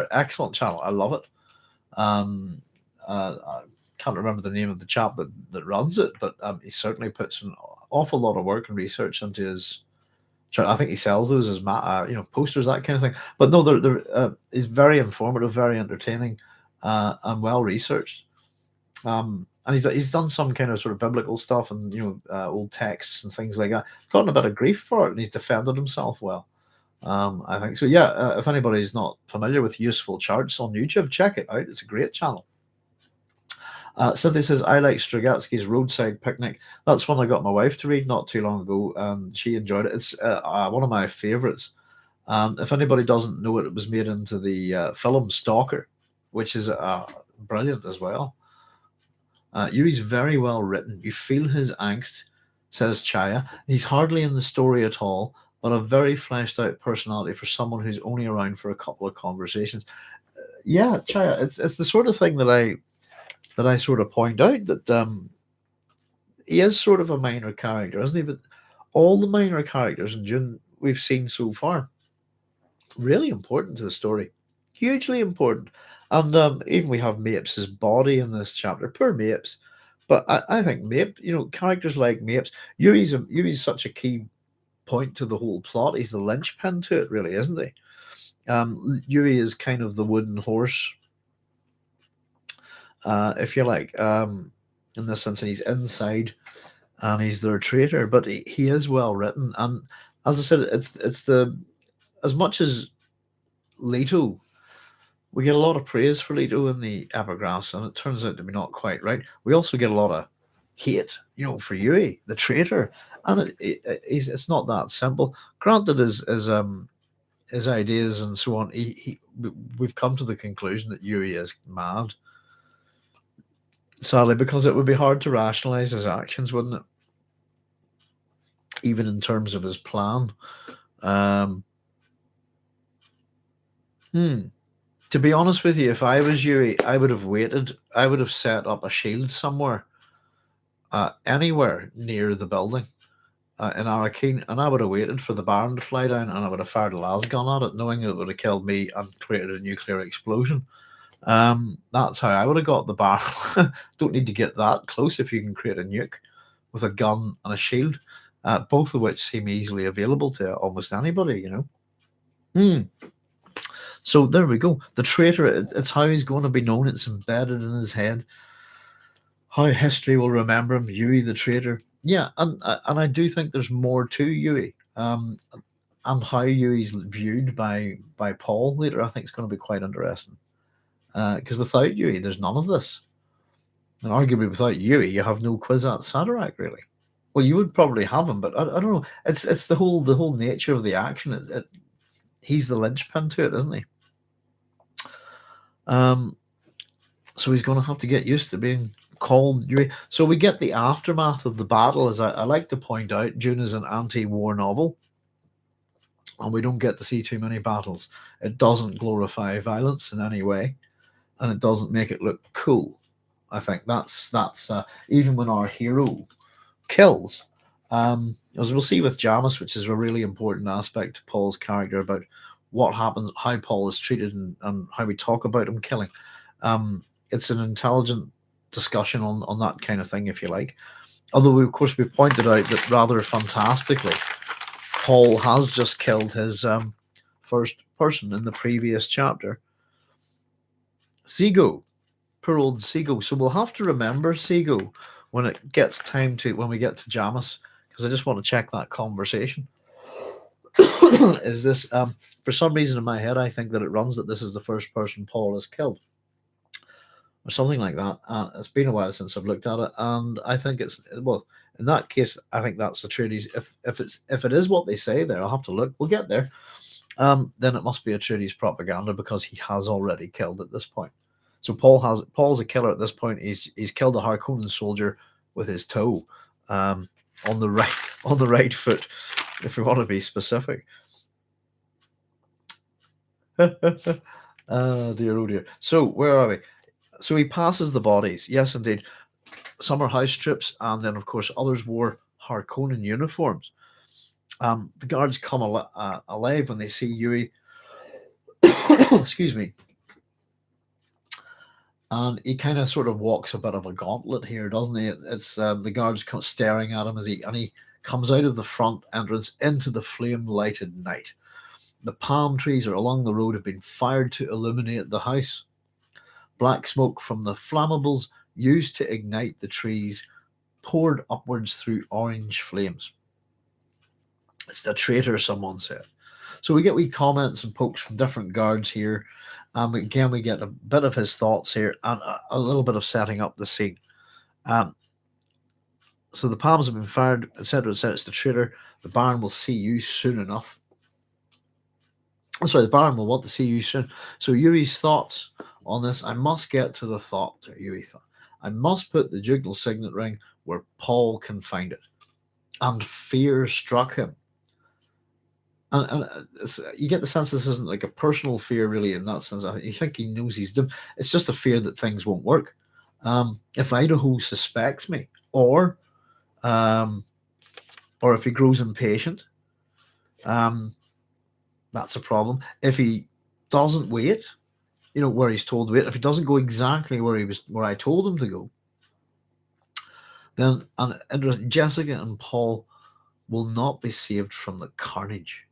excellent channel. I love it. I can't remember the name of the chap that runs it, but he certainly puts an awful lot of work and research into his. I think he sells those as posters, that kind of thing. But no, they're he's very informative, very entertaining, and well researched. And he's done some kind of sort of biblical stuff and old texts and things like that. Gotten a bit of grief for it, and he's defended himself well. I think so. Yeah, if anybody's not familiar with Useful Charts on YouTube, check it out. It's a great channel. Cynthia says, I like Strugatsky's Roadside Picnic. That's one I got my wife to read not too long ago, and she enjoyed it. It's one of my favorites. If anybody doesn't know it, it was made into the film Stalker, which is brilliant as well. Yueh's very well written. You feel his angst, says Chaya. He's hardly in the story at all, but a very fleshed out personality for someone who's only around for a couple of conversations. Yeah, Chaya, it's the sort of thing that I sort of point out, that he is sort of a minor character, isn't he? But all the minor characters in Dune we've seen so far, really important to the story, hugely important. And even we have Mapes' body in this chapter. Poor Mapes. But I think Mape, characters like Mapes, Yueh's such a key point to the whole plot. He's the linchpin to it, really, isn't he? Yueh is kind of the wooden horse, if you like, in this sense, and he's inside and he's their traitor, but he is well written. And as I said, it's as much as Leto, we get a lot of praise for Leto in the epigraphs, and it turns out to be not quite right. We also get a lot of hate, for Yueh, the traitor, and it's not that simple. Granted, his ideas and so on, we've come to the conclusion that Yueh is mad, sadly, because it would be hard to rationalize his actions, wouldn't it? Even in terms of his plan. To be honest with you, if I was Yueh, I would have waited. I would have set up a shield somewhere, anywhere near the building in Arakeen, and I would have waited for the Baron to fly down, and I would have fired a lasgun at it, knowing it would have killed me and created a nuclear explosion. That's how I would have got the Baron. Don't need to get that close if you can create a nuke with a gun and a shield, both of which seem easily available to almost anybody, So there we go. The traitor, it's how he's going to be known. It's embedded in his head. How history will remember him, Yueh the traitor. Yeah, and I do think there's more to Yueh, and how Yueh's viewed by Paul later. I think it's going to be quite interesting. Because without Yueh, there's none of this. And arguably without Yueh, you have no Kwisatz Haderach, really. Well, you would probably have him, but I don't know. It's the whole nature of the action. He's the linchpin to it, isn't he? So he's going to have to get used to being called Yueh. So we get the aftermath of the battle. As I like to point out, Dune is an anti-war novel, and we don't get to see too many battles. It doesn't glorify violence in any way, and it doesn't make it look cool. I think that's even when our hero kills, as we'll see with Jamis, which is a really important aspect to Paul's character about what happens, how Paul is treated, and how we talk about him killing. It's an intelligent discussion on that kind of thing, if you like. Although, we pointed out that rather fantastically, Paul has just killed his first person in the previous chapter. Seago. Poor old Seago. So we'll have to remember Seago when it gets time to, when we get to Jamis, because I just want to check that conversation. Is this, for some reason in my head, I think that it runs that this is the first person Paul has killed, or something like that. It's been a while since I've looked at it, and I think it's, well, in that case, I think that's Atreides. If it is what they say there, I'll have to look. We'll get there. Then it must be Atreides propaganda, because he has already killed at this point. So Paul's a killer at this point. He's killed a Harkonnen soldier with his toe, on the right foot, if we want to be specific. Oh dear. So where are we? So he passes the bodies. Yes, indeed. Some are house troops, and then of course others wore Harkonnen uniforms. The guards come alive when they see Yueh. Excuse me. And he kind of sort of walks a bit of a gauntlet here, doesn't he? It's the guards staring at him as he comes out of the front entrance into the flame-lighted night. The palm trees are along the road have been fired to illuminate the house. Black smoke from the flammables used to ignite the trees poured upwards through orange flames. It's the traitor, someone said. So we get wee comments and pokes from different guards here. Again, we get a bit of his thoughts here and a little bit of setting up the scene. So the palms have been fired, etc., etc. It's the traitor. The Baron will see you soon enough. Oh, sorry, the Baron will want to see you soon. So Yueh's thoughts on this. I must get to the thought. Yueh thought. I must put the ducal signet ring where Paul can find it. And fear struck him. And you get the sense this isn't like a personal fear, really, in that sense. You think he knows he's done. It's just a fear that things won't work. If Idaho suspects me, or if he grows impatient, that's a problem. If he doesn't wait, where he's told to wait, if he doesn't go exactly where I told him to go, then Jessica and Paul will not be saved from the carnage.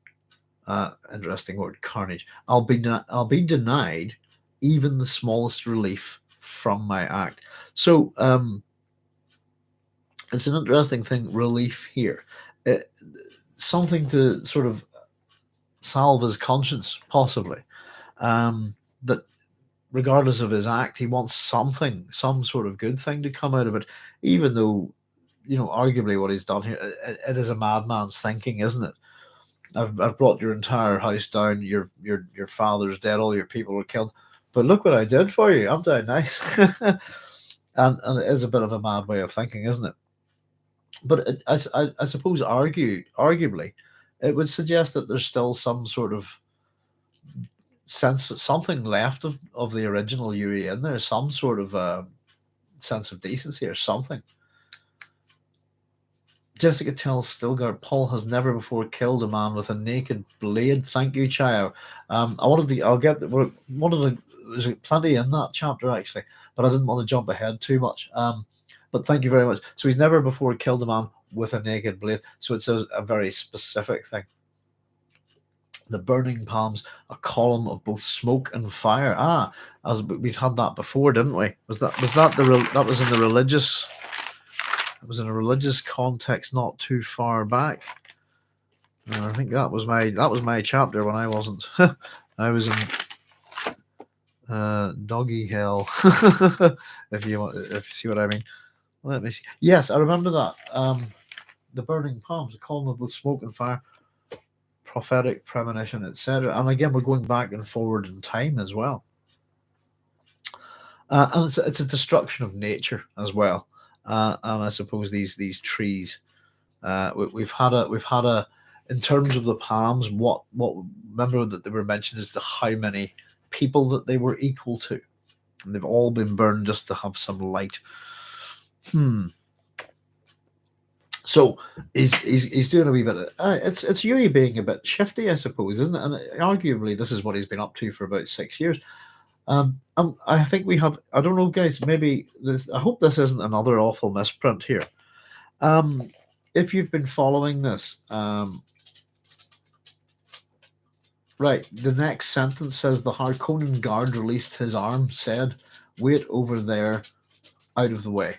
Interesting word, carnage. I'll be denied even the smallest relief from my act. So it's an interesting thing, relief here. Something to sort of salve his conscience, possibly. That regardless of his act, he wants some sort of good thing to come out of it, even though, arguably what he's done here, it is a madman's thinking, isn't it? I've brought your entire house down. Your father's dead. All your people were killed. But look what I did for you. I'm down nice. and it is a bit of a mad way of thinking, isn't it? But I suppose arguably, it would suggest that there's still some sort of sense, something left of the original Yueh in there. Some sort of sense of decency or something. Jessica tells Stilgar Paul has never before killed a man with a naked blade. Thank you, Chio. There's plenty in that chapter actually, but I didn't want to jump ahead too much. But thank you very much. So he's never before killed a man with a naked blade. So it's a very specific thing. The burning palms, a column of both smoke and fire. As we'd had that before, didn't we? That was in the religious. It was in a religious context not too far back. I think that was my chapter when I wasn't. I was in doggy hell. if you see what I mean. Let me see. Yes, I remember that. The burning palms, a column of both smoke and fire, prophetic premonition, etc. And again, we're going back and forward in time as well. And it's a destruction of nature as well. And I suppose these trees, we've had a in terms of the palms, what remember that they were mentioned is how many people that they were equal to. They've all been burned just to have some light. So he's doing a wee bit. It's Yueh being a bit shifty, I suppose, isn't it? And arguably, this is what he's been up to for about 6 years. I think we have. I don't know, guys. Maybe this. I hope this isn't another awful misprint here. If you've been following this, right. The next sentence says the Harkonnen guard released his arm. Said, "Wait over there, out of the way."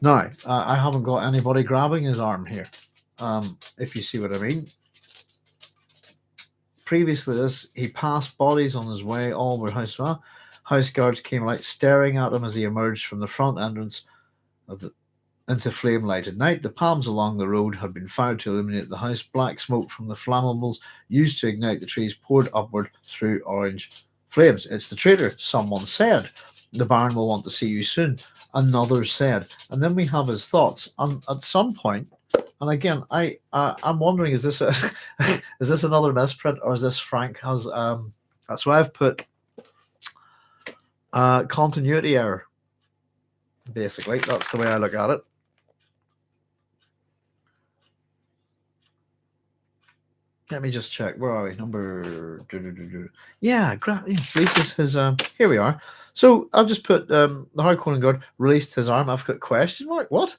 Now, I haven't got anybody grabbing his arm here, if you see what I mean. Previously, he passed bodies on his way. All were house guards came out, staring at him as he emerged from the front entrance into flame-lighted night. The palms along the road had been fired to illuminate the house. Black smoke from the flammables used to ignite the trees poured upward through orange flames. "It's the traitor," someone said. "The Baron will want to see you soon," another said. And then we have his thoughts. At some point, and again, I'm wondering, is this is this another misprint, or is this Frank has? That's why I've put continuity error. Basically, that's the way I look at it. Let me just check. Where are we? Number. Yeah, releases his. Here we are. So I've just put the Harkonnen guard released his arm. I've got question mark. What?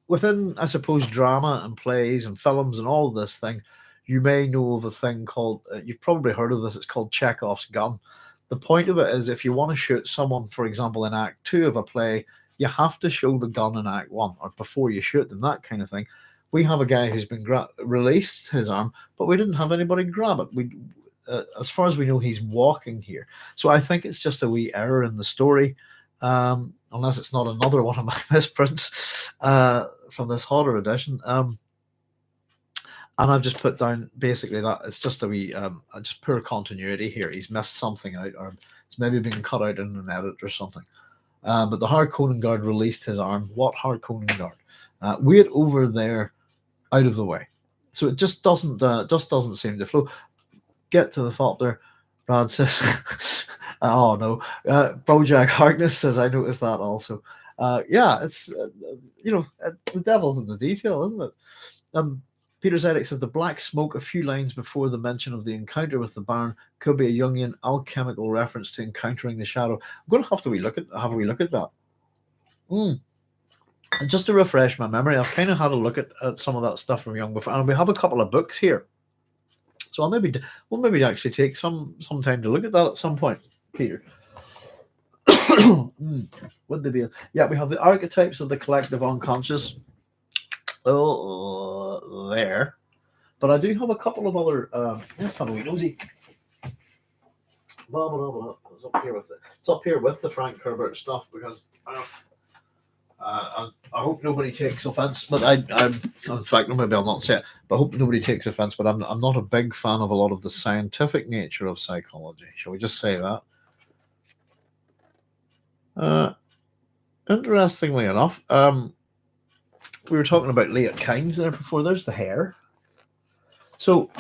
Within, I suppose, drama and plays and films and all of this thing, you may know of a thing called. You've probably heard of this. It's called Chekhov's gun. The point of it is, if you want to shoot someone, for example, in Act 2 of a play, you have to show the gun in Act 1 or before you shoot them. That kind of thing. We have a guy who's been released his arm, but we didn't have anybody grab it. As far as we know, he's walking here. So I think it's just a wee error in the story, unless it's not another one of my misprints from this Hodder edition. And I've just put down basically that it's just a wee, just poor continuity here. He's missed something out, or it's maybe been cut out in an edit or something. But the Harkonnen guard released his arm. What Harkonnen guard? Wait over there, out of the way. So it just doesn't seem to flow. Get to the thought there. Brad says, "Oh no." Bojack Harkness says, "I noticed that also." Yeah, it's the devil's in the detail, isn't it? Peter Zedek says the black smoke a few lines before the mention of the encounter with the Baron could be a Jungian alchemical reference to encountering the shadow. I'm going to have a wee look at that. And just to refresh my memory, I've kind of had a look at some of that stuff from Jung before, and we have a couple of books here. So we'll maybe actually take some time to look at that at some point, Peter. Would they be? Yeah, we have the archetypes of the collective unconscious. Oh, there. But I do have a couple of other. Let's have a wee nosy. It's up here with the Frank Herbert stuff, because I hope nobody takes offense, but I'm in fact, maybe I'll not say it, but I hope nobody takes offense, but I'm not a big fan of a lot of the scientific nature of psychology. Shall we just say that? Interestingly enough, we were talking about Leah Kynes there before. There's the hair. So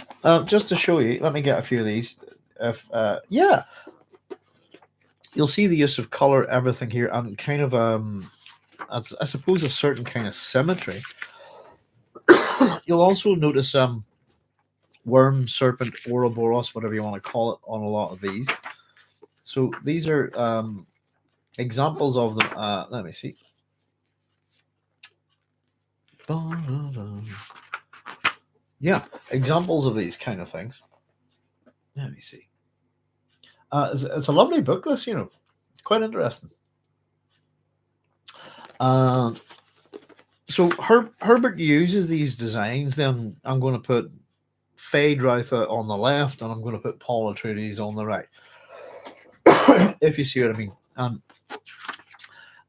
just to show you, let me get a few of these. Yeah, you'll see the use of color, everything here, and kind of I suppose a certain kind of symmetry. You'll also notice worm, serpent, Ouroboros, whatever you want to call it, on a lot of these. So these are examples of them. Let me see. Yeah, examples of these kind of things. Let me see. It's a lovely book, this, quite interesting. So Herbert uses these designs. Then I'm going to put Fade Routha on the left, and I'm going to put Paul Atreides on the right. If you see what I mean.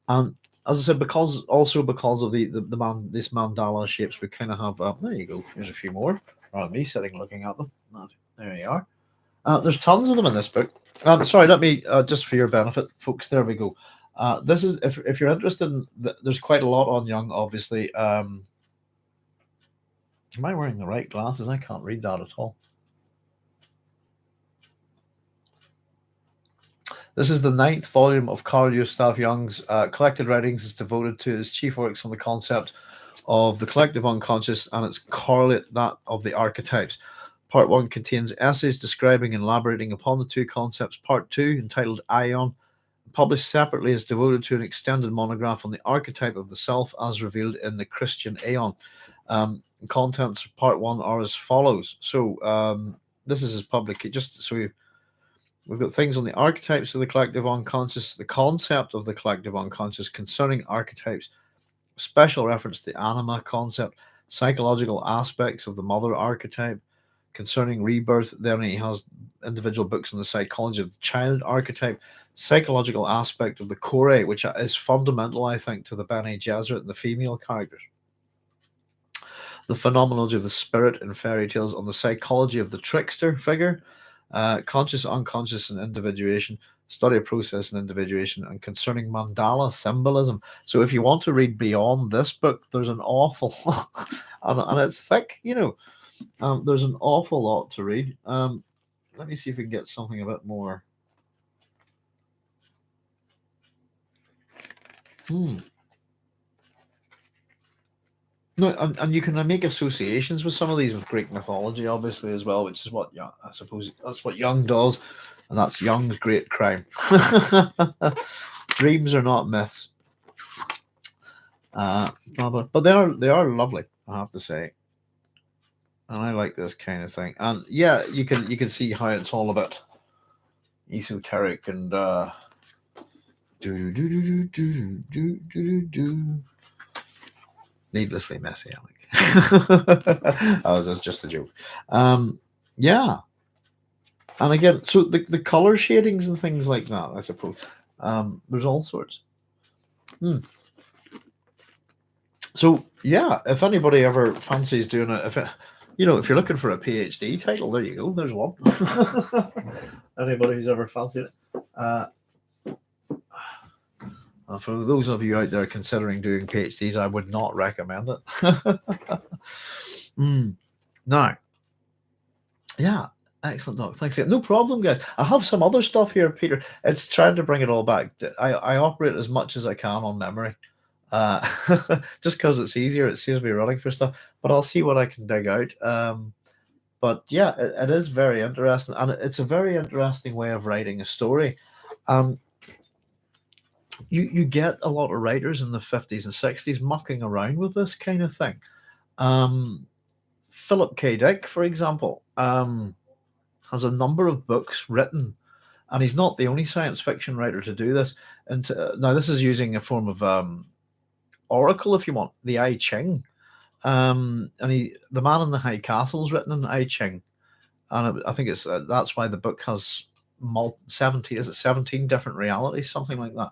And as I said, because of this mandala shapes, we kind of have. There you go. Here's a few more. Rather than me sitting looking at them. There you are. There's tons of them in this book. Sorry, let me just for your benefit, folks. There we go. This is if you're interested in. There's quite a lot on Jung, obviously. Am I wearing the right glasses? I can't read that at all. This is the 9th volume of Carl Gustav Jung's collected writings. Is devoted to his chief works on the concept of the collective unconscious and its correlate, that of the archetypes. Part 1 contains essays describing and elaborating upon the two concepts. Part 2, entitled Ion, published separately, is devoted to an extended monograph on the archetype of the self as revealed in the Christian Aeon. Contents of Part 1 are as follows. So this is his public, just so we've got things on the archetypes of the collective unconscious, the concept of the collective unconscious, concerning archetypes, special reference to the anima concept, psychological aspects of the mother archetype, concerning rebirth. Then he has individual books on the psychology of the child archetype, psychological aspect of the Kore, which is fundamental, I think, to the Bene Gesserit and the female characters, the phenomenology of the spirit in fairy tales, on the psychology of the trickster figure, conscious, unconscious, and individuation, study of process and individuation, and concerning mandala symbolism. So if you want to read beyond this book, there's an awful and it's thick, there's an awful lot to read. Let me see if we can get something a bit more. No, and you can make associations with some of these with Greek mythology, obviously, as well, which is what I suppose that's what Jung does, and that's Jung's great crime. Dreams are not myths, but they are lovely, I have to say, and I like this kind of thing. And yeah, you can see how it's all a bit esoteric and needlessly messianic. Oh, that's just a joke. Yeah. And again, so the color shadings and things like that, I suppose. There's all sorts. So yeah, if anybody ever fancies doing it, if you're looking for a PhD title, there you go. There's one. Anybody who's ever fancied it. For those of you out there considering doing PhDs, I would not recommend it. Now, yeah, excellent, Doc. Thanks. No problem, guys. I have some other stuff here, Peter. It's trying to bring it all back. I operate as much as I can on memory, just because it's easier. It saves me running for stuff, but I'll see what I can dig out. But yeah, it is very interesting, and it's a very interesting way of writing a story. You get a lot of writers in the 50s and 60s mucking around with this kind of thing. Philip K. Dick, for example, has a number of books written, and he's not the only science fiction writer to do this. And now this is using a form of oracle, if you want, the I Ching. And the Man in the High Castle is written in I Ching, and I think it's that's why the book has 17 different realities, something like that.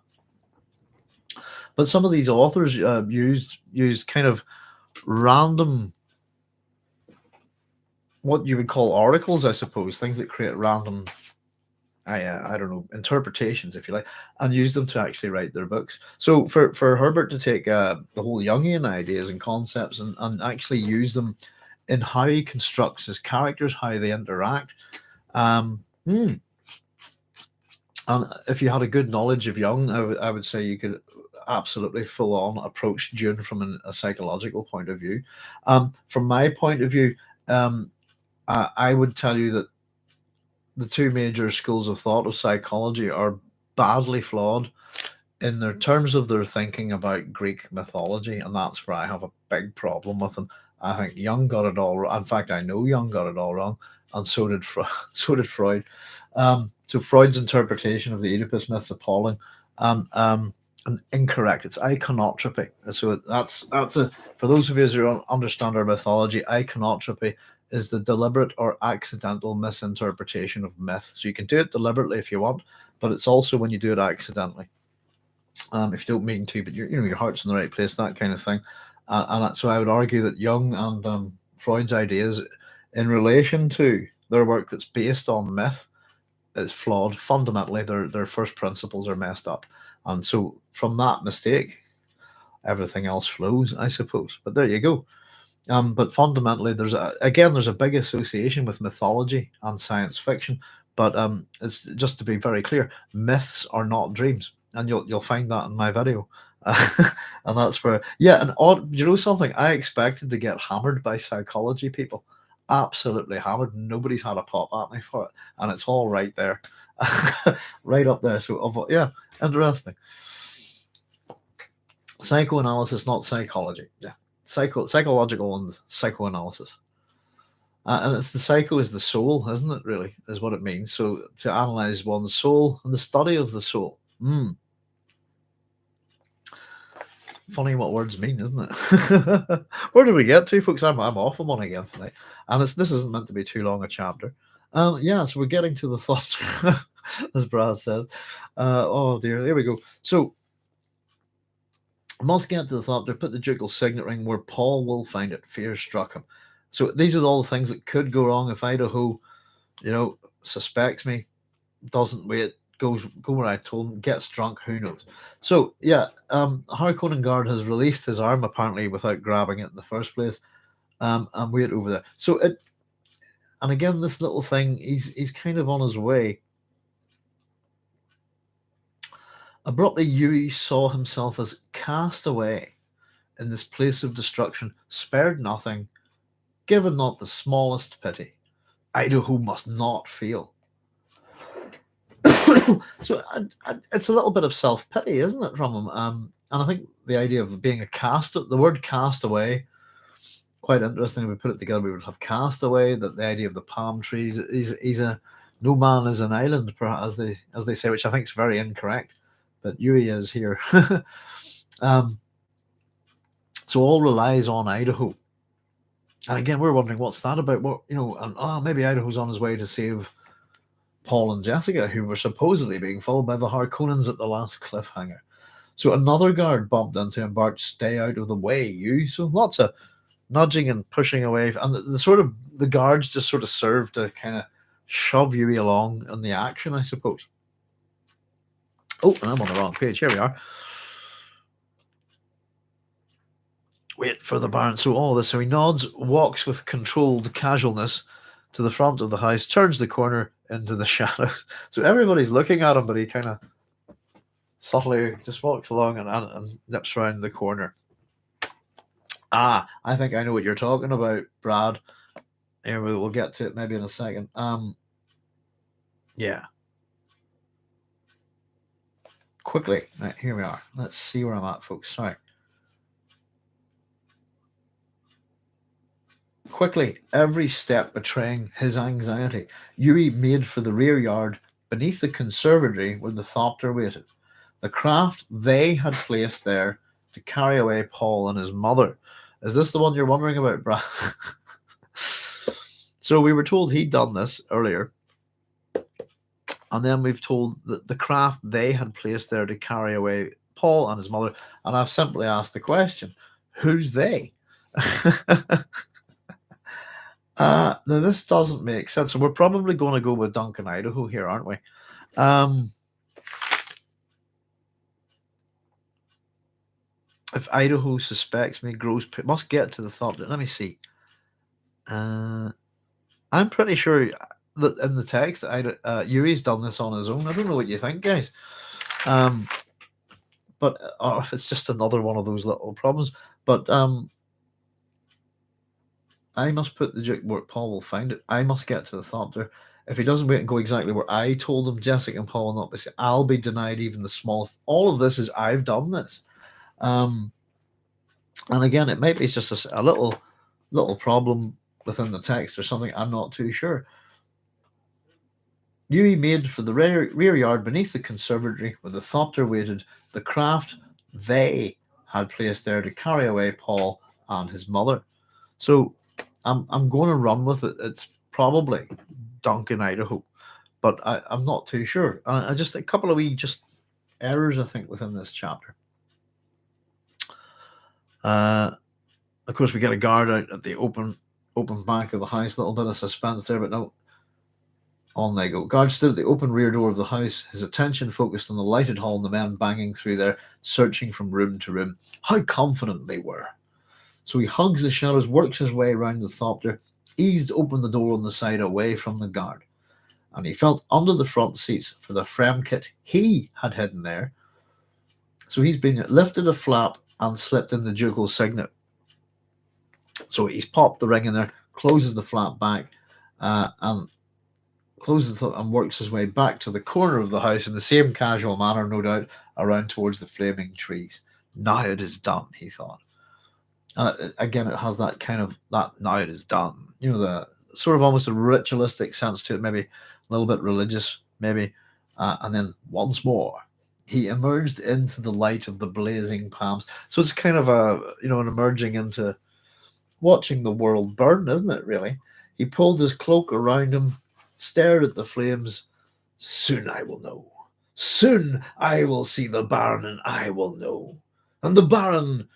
But some of these authors used kind of random, what you would call oracles, I suppose, things that create random, I don't know, interpretations, if you like, and use them to actually write their books. So for Herbert to take the whole Jungian ideas and concepts and actually use them in how he constructs his characters, how they interact. And if you had a good knowledge of Jung, I would say you could absolutely full on approach Dune from a psychological point of view. From my point of view, I would tell you that the two major schools of thought of psychology are badly flawed in their terms of their thinking about Greek mythology, and that's where I have a big problem with them. I think Jung got it all wrong. In fact, I know Jung got it all wrong, and so did Freud. So Freud's interpretation of the Oedipus myth's appalling and incorrect. It's iconotropy. So that's for those of you who don't understand our mythology, iconotropy is the deliberate or accidental misinterpretation of myth. So you can do it deliberately if you want, but it's also when you do it accidentally. If you don't mean to, but your heart's in the right place, that kind of thing. And so I would argue that Jung and Freud's ideas in relation to their work that's based on myth is flawed. Fundamentally, their first principles are messed up. And so from that mistake, everything else flows, I suppose. But there you go. But fundamentally, there's a big association with mythology and science fiction, But it's just to be very clear, myths are not dreams, and you'll find that in my video. And that's where, yeah, and odd, you know something? I expected to get hammered by psychology people. Absolutely hammered. Nobody's had a pop at me for it, and it's all right there, right up there. So, yeah, interesting. Psychoanalysis, not psychology. Yeah, psychological and psychoanalysis. And it's the psycho is the soul, isn't it? Really, is what it means. So to analyze one's soul and the study of the soul. Funny what words mean, isn't it? Where do we get to, folks? I'm off on one again tonight, and this isn't meant to be too long a chapter. Yeah, so we're getting to the thought, as Brad says. Oh dear, here we go. So must get to the thought. They put the ducal signet ring where Paul will find it. Fear struck him. So these are all the things that could go wrong if Idaho, suspects me, doesn't wait, go where I told him, gets drunk, who knows. So yeah, Harkonnen guard has released his arm apparently without grabbing it in the first place, and wait over there. So and again, this little thing, he's kind of on his way. Abruptly, Yueh saw himself as cast away in this place of destruction, spared nothing, given not the smallest pity. Idaho must not feel. So it's a little bit of self-pity, isn't it, from him? And I think the idea of being the word cast away, quite interesting. If we put it together, we would have cast away, that the idea of the palm trees. He's a no man is an island, as they say, which I think is very incorrect. But Yueh is here. So all relies on Idaho. And again, we're wondering what's that about? What, and maybe Idaho's on his way to save Paul and Jessica, who were supposedly being followed by the Harkonnens at the last cliffhanger. So another guard bumped into him, barked, "Stay out of the way, you." So lots of nudging and pushing away, and the guards just sort of serve to kind of shove Yueh along in the action, I suppose. Oh, and I'm on the wrong page. Here we are. Wait for the Baron. So all this. So he nods, walks with controlled casualness to the front of the house, turns the corner into the shadows. So everybody's looking at him, but he kind of subtly just walks along and nips around the corner. I think I know what you're talking about, Brad. Here, we'll get to it maybe in a second. Yeah. Quickly. Right, here we are. Let's see where I'm at, folks. Sorry. Quickly, every step betraying his anxiety. Yueh made for the rear yard beneath the conservatory where the Thopter waited. The craft they had placed there to carry away Paul and his mother. Is this the one you're wondering about, Brad? So we were told he'd done this earlier. And then we've told that the craft they had placed there to carry away Paul and his mother. And I've simply asked the question, who's they? Now this doesn't make sense. So we're probably going to go with Duncan, Idaho here, aren't we? If Idaho suspects me, must get to the thought. Let me see. I'm pretty sure that in the text, Yueh's done this on his own. I don't know what you think, guys. But or if it's just another one of those little problems. But I must put the where Paul will find it. I must get to the Thopter. If he doesn't wait and go exactly where I told him, Jessica and Paul will not be seen. I'll be denied even the smallest. All of this is I've done this. And again, it might be just a little problem within the text or something. I'm not too sure. Yueh made for the rear yard beneath the conservatory where the Thopter waited. The craft they had placed there to carry away Paul and his mother. So I'm going to run with it. It's probably Duncan, Idaho, but I'm not too sure. I just a couple of wee errors, I think, within this chapter. Of course, we get a guard out at the open back of the house. A little bit of suspense there, but no. On they go. Guard stood at the open rear door of the house, his attention focused on the lighted hall and the men banging through there, searching from room to room. How confident they were. So he hugs the shadows, works his way around the Thopter, eased open the door on the side away from the guard. and he felt under the front seats for the frame kit he had hidden there. So he's been lifted a flap and slipped in the ducal signet. So he's popped the ring in there, closes the flap back, and closes the and works his way back to the corner of the house in the same casual manner, no doubt, around towards the flaming trees. Now it is done, he thought. Again, it has that kind of, that now it is done. You know, the sort of almost a ritualistic sense to it, maybe a little bit religious, maybe. And then once more, he emerged into the light of the blazing palms. So it's kind of an emerging into watching the world burn, isn't it, really? He pulled his cloak around him, stared at the flames. Soon I will know. Soon I will see the Baron, and I will know. And the Baron,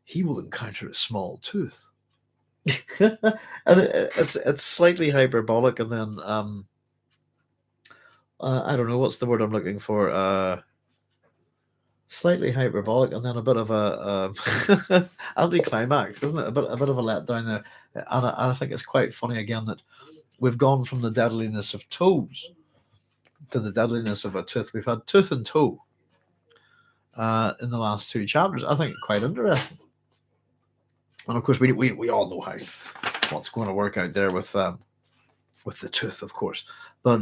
he will encounter a small tooth. And it's slightly hyperbolic, and then I don't know what's the word I'm looking for. Slightly hyperbolic, and then a bit of a anticlimax, isn't it? A bit of a letdown there, and I think it's quite funny again that we've gone from the deadliness of toes to the deadliness of a tooth. We've had tooth and toe in the last two chapters. I think quite interesting, and of course we all know how what's going to work out there with the tooth, of course, but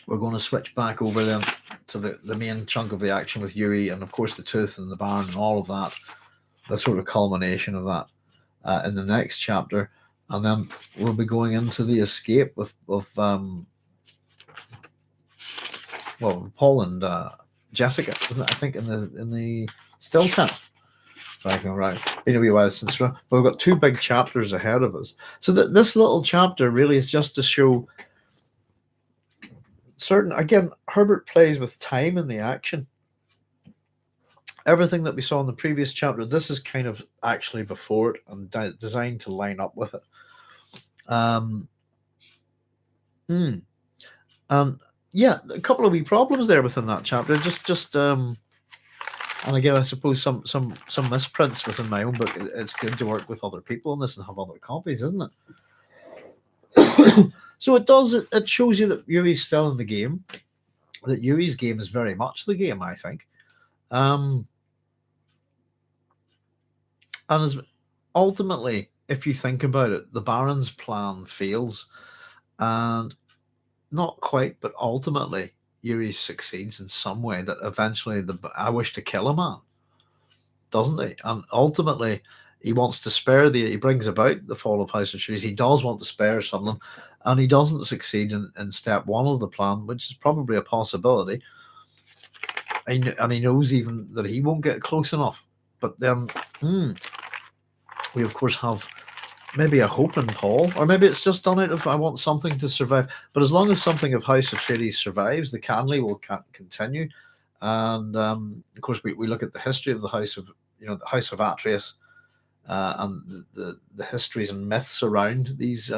we're going to switch back over then to the main chunk of the action with Yueh, and of course the tooth and the Baron and all of that, the sort of culmination of that in the next chapter. And then we'll be going into the escape with Paul and Jessica, isn't it? I think in the still tent. Right. Been a wee while since, but we've got two big chapters ahead of us. So this little chapter really is just to show certain, again, Herbert plays with time in the action. Everything that we saw in the previous chapter, this is kind of actually before it and designed to line up with it. And yeah, a couple of wee problems there within that chapter. Just and again, I suppose some misprints within my own book. It's good to work with other people on this and have other copies, isn't it? So it does. It shows you that Yueh's still in the game. That Yueh's game is very much the game, I think. And as ultimately, if you think about it, the Baron's plan fails, and not quite, but ultimately, Yueh succeeds in some way. That eventually, I wish to kill a man, doesn't he? And ultimately, he wants to spare he brings about the fall of House Atreides. He does want to spare some of them, and he doesn't succeed in step one of the plan, which is probably a possibility. And he knows even that he won't get close enough. But then, we of course have maybe a hope in Paul, or maybe it's just done out of I want something to survive. But as long as something of House Atreides survives, the Canley will continue. And of course, we look at the history of the House of the House of Atreides. And the histories and myths around these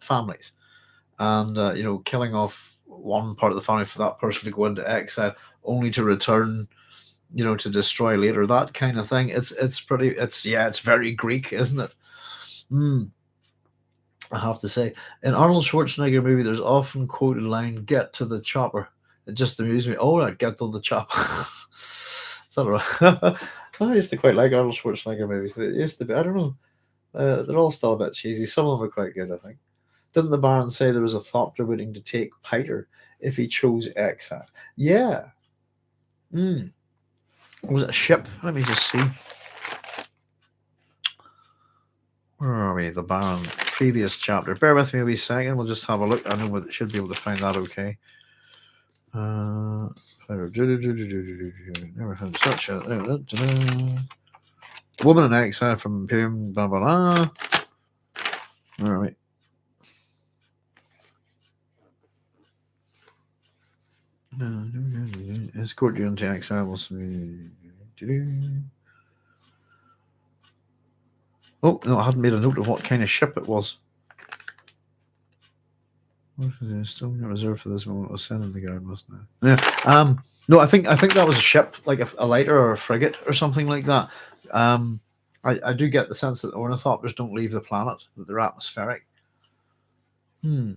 families, and killing off one part of the family for that person to go into exile, only to return, to destroy later. That kind of thing. It's very Greek, isn't it? I have to say, in Arnold Schwarzenegger movie, there's often quoted line, "Get to the chopper." It just amused me. Oh, right, get to the chopper. Is that right? I used to quite like Arnold Schwarzenegger movies. They used to be, I don't know, they're all still a bit cheesy. Some of them are quite good, I think. Didn't the Baron say there was a thopter waiting to take Piter if he chose exile? Yeah. Was it a ship? Let me just see. Where are we? The Baron. Previous chapter. Bear with me a wee second. We'll just have a look. I know we should be able to find that okay. Never had such a woman in exile from Imperium. Blah blah blah. All right. Escort you into exile. Oh no, I hadn't made a note of what kind of ship it was. Still reserved for this moment. Was sent in the guard, wasn't it? Yeah. No, I think that was a ship, like a lighter or a frigate or something like that. I do get the sense that the ornithopters don't leave the planet; that they're atmospheric. Let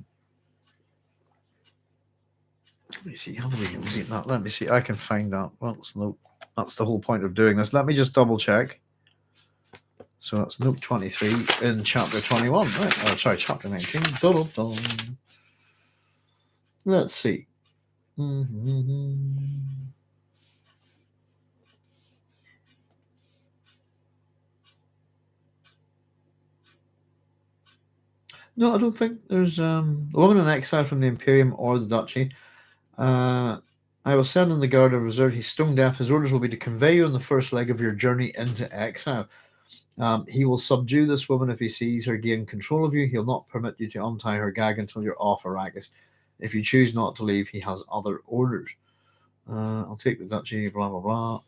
me see. How many was it that? Let me see. I can find that. Well, that's the whole point of doing this. Let me just double check. So that's note 23 in chapter 21. Right. Oh, sorry, chapter 19. Dun-dun-dun. Let's see. Mm-hmm. No, I don't think there's a woman in exile from the Imperium or the Duchy. I will send in the guard of reserve. He's stone deaf. His orders will be to convey you on the first leg of your journey into exile. He will subdue this woman if he sees her gain control of you. He'll not permit you to untie her gag until you're off Arrakis. If you choose not to leave, he has other orders. I'll take the duchy, blah, blah, blah.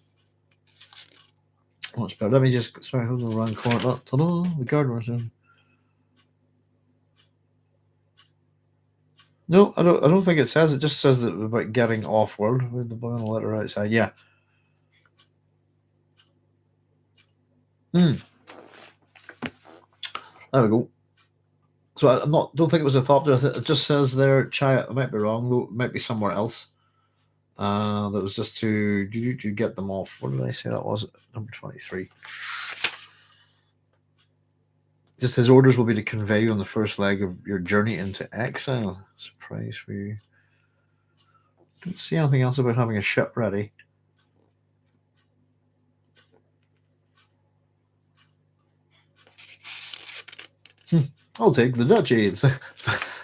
Much better. Let me just, sorry, hold on the wrong corner. Ta-da, the guard reserve. No, I don't think it says. It just says that about getting off world with the boy on the letter outside. Yeah. There we go. So I don't think it was a thought. It just says there. I might be wrong though. It might be somewhere else. That was just to get them off. What did I say that was? Number 23. Just his orders will be to convey you on the first leg of your journey into exile. Surprise for you. Don't see anything else about having a ship ready. I'll take the duchy. It's a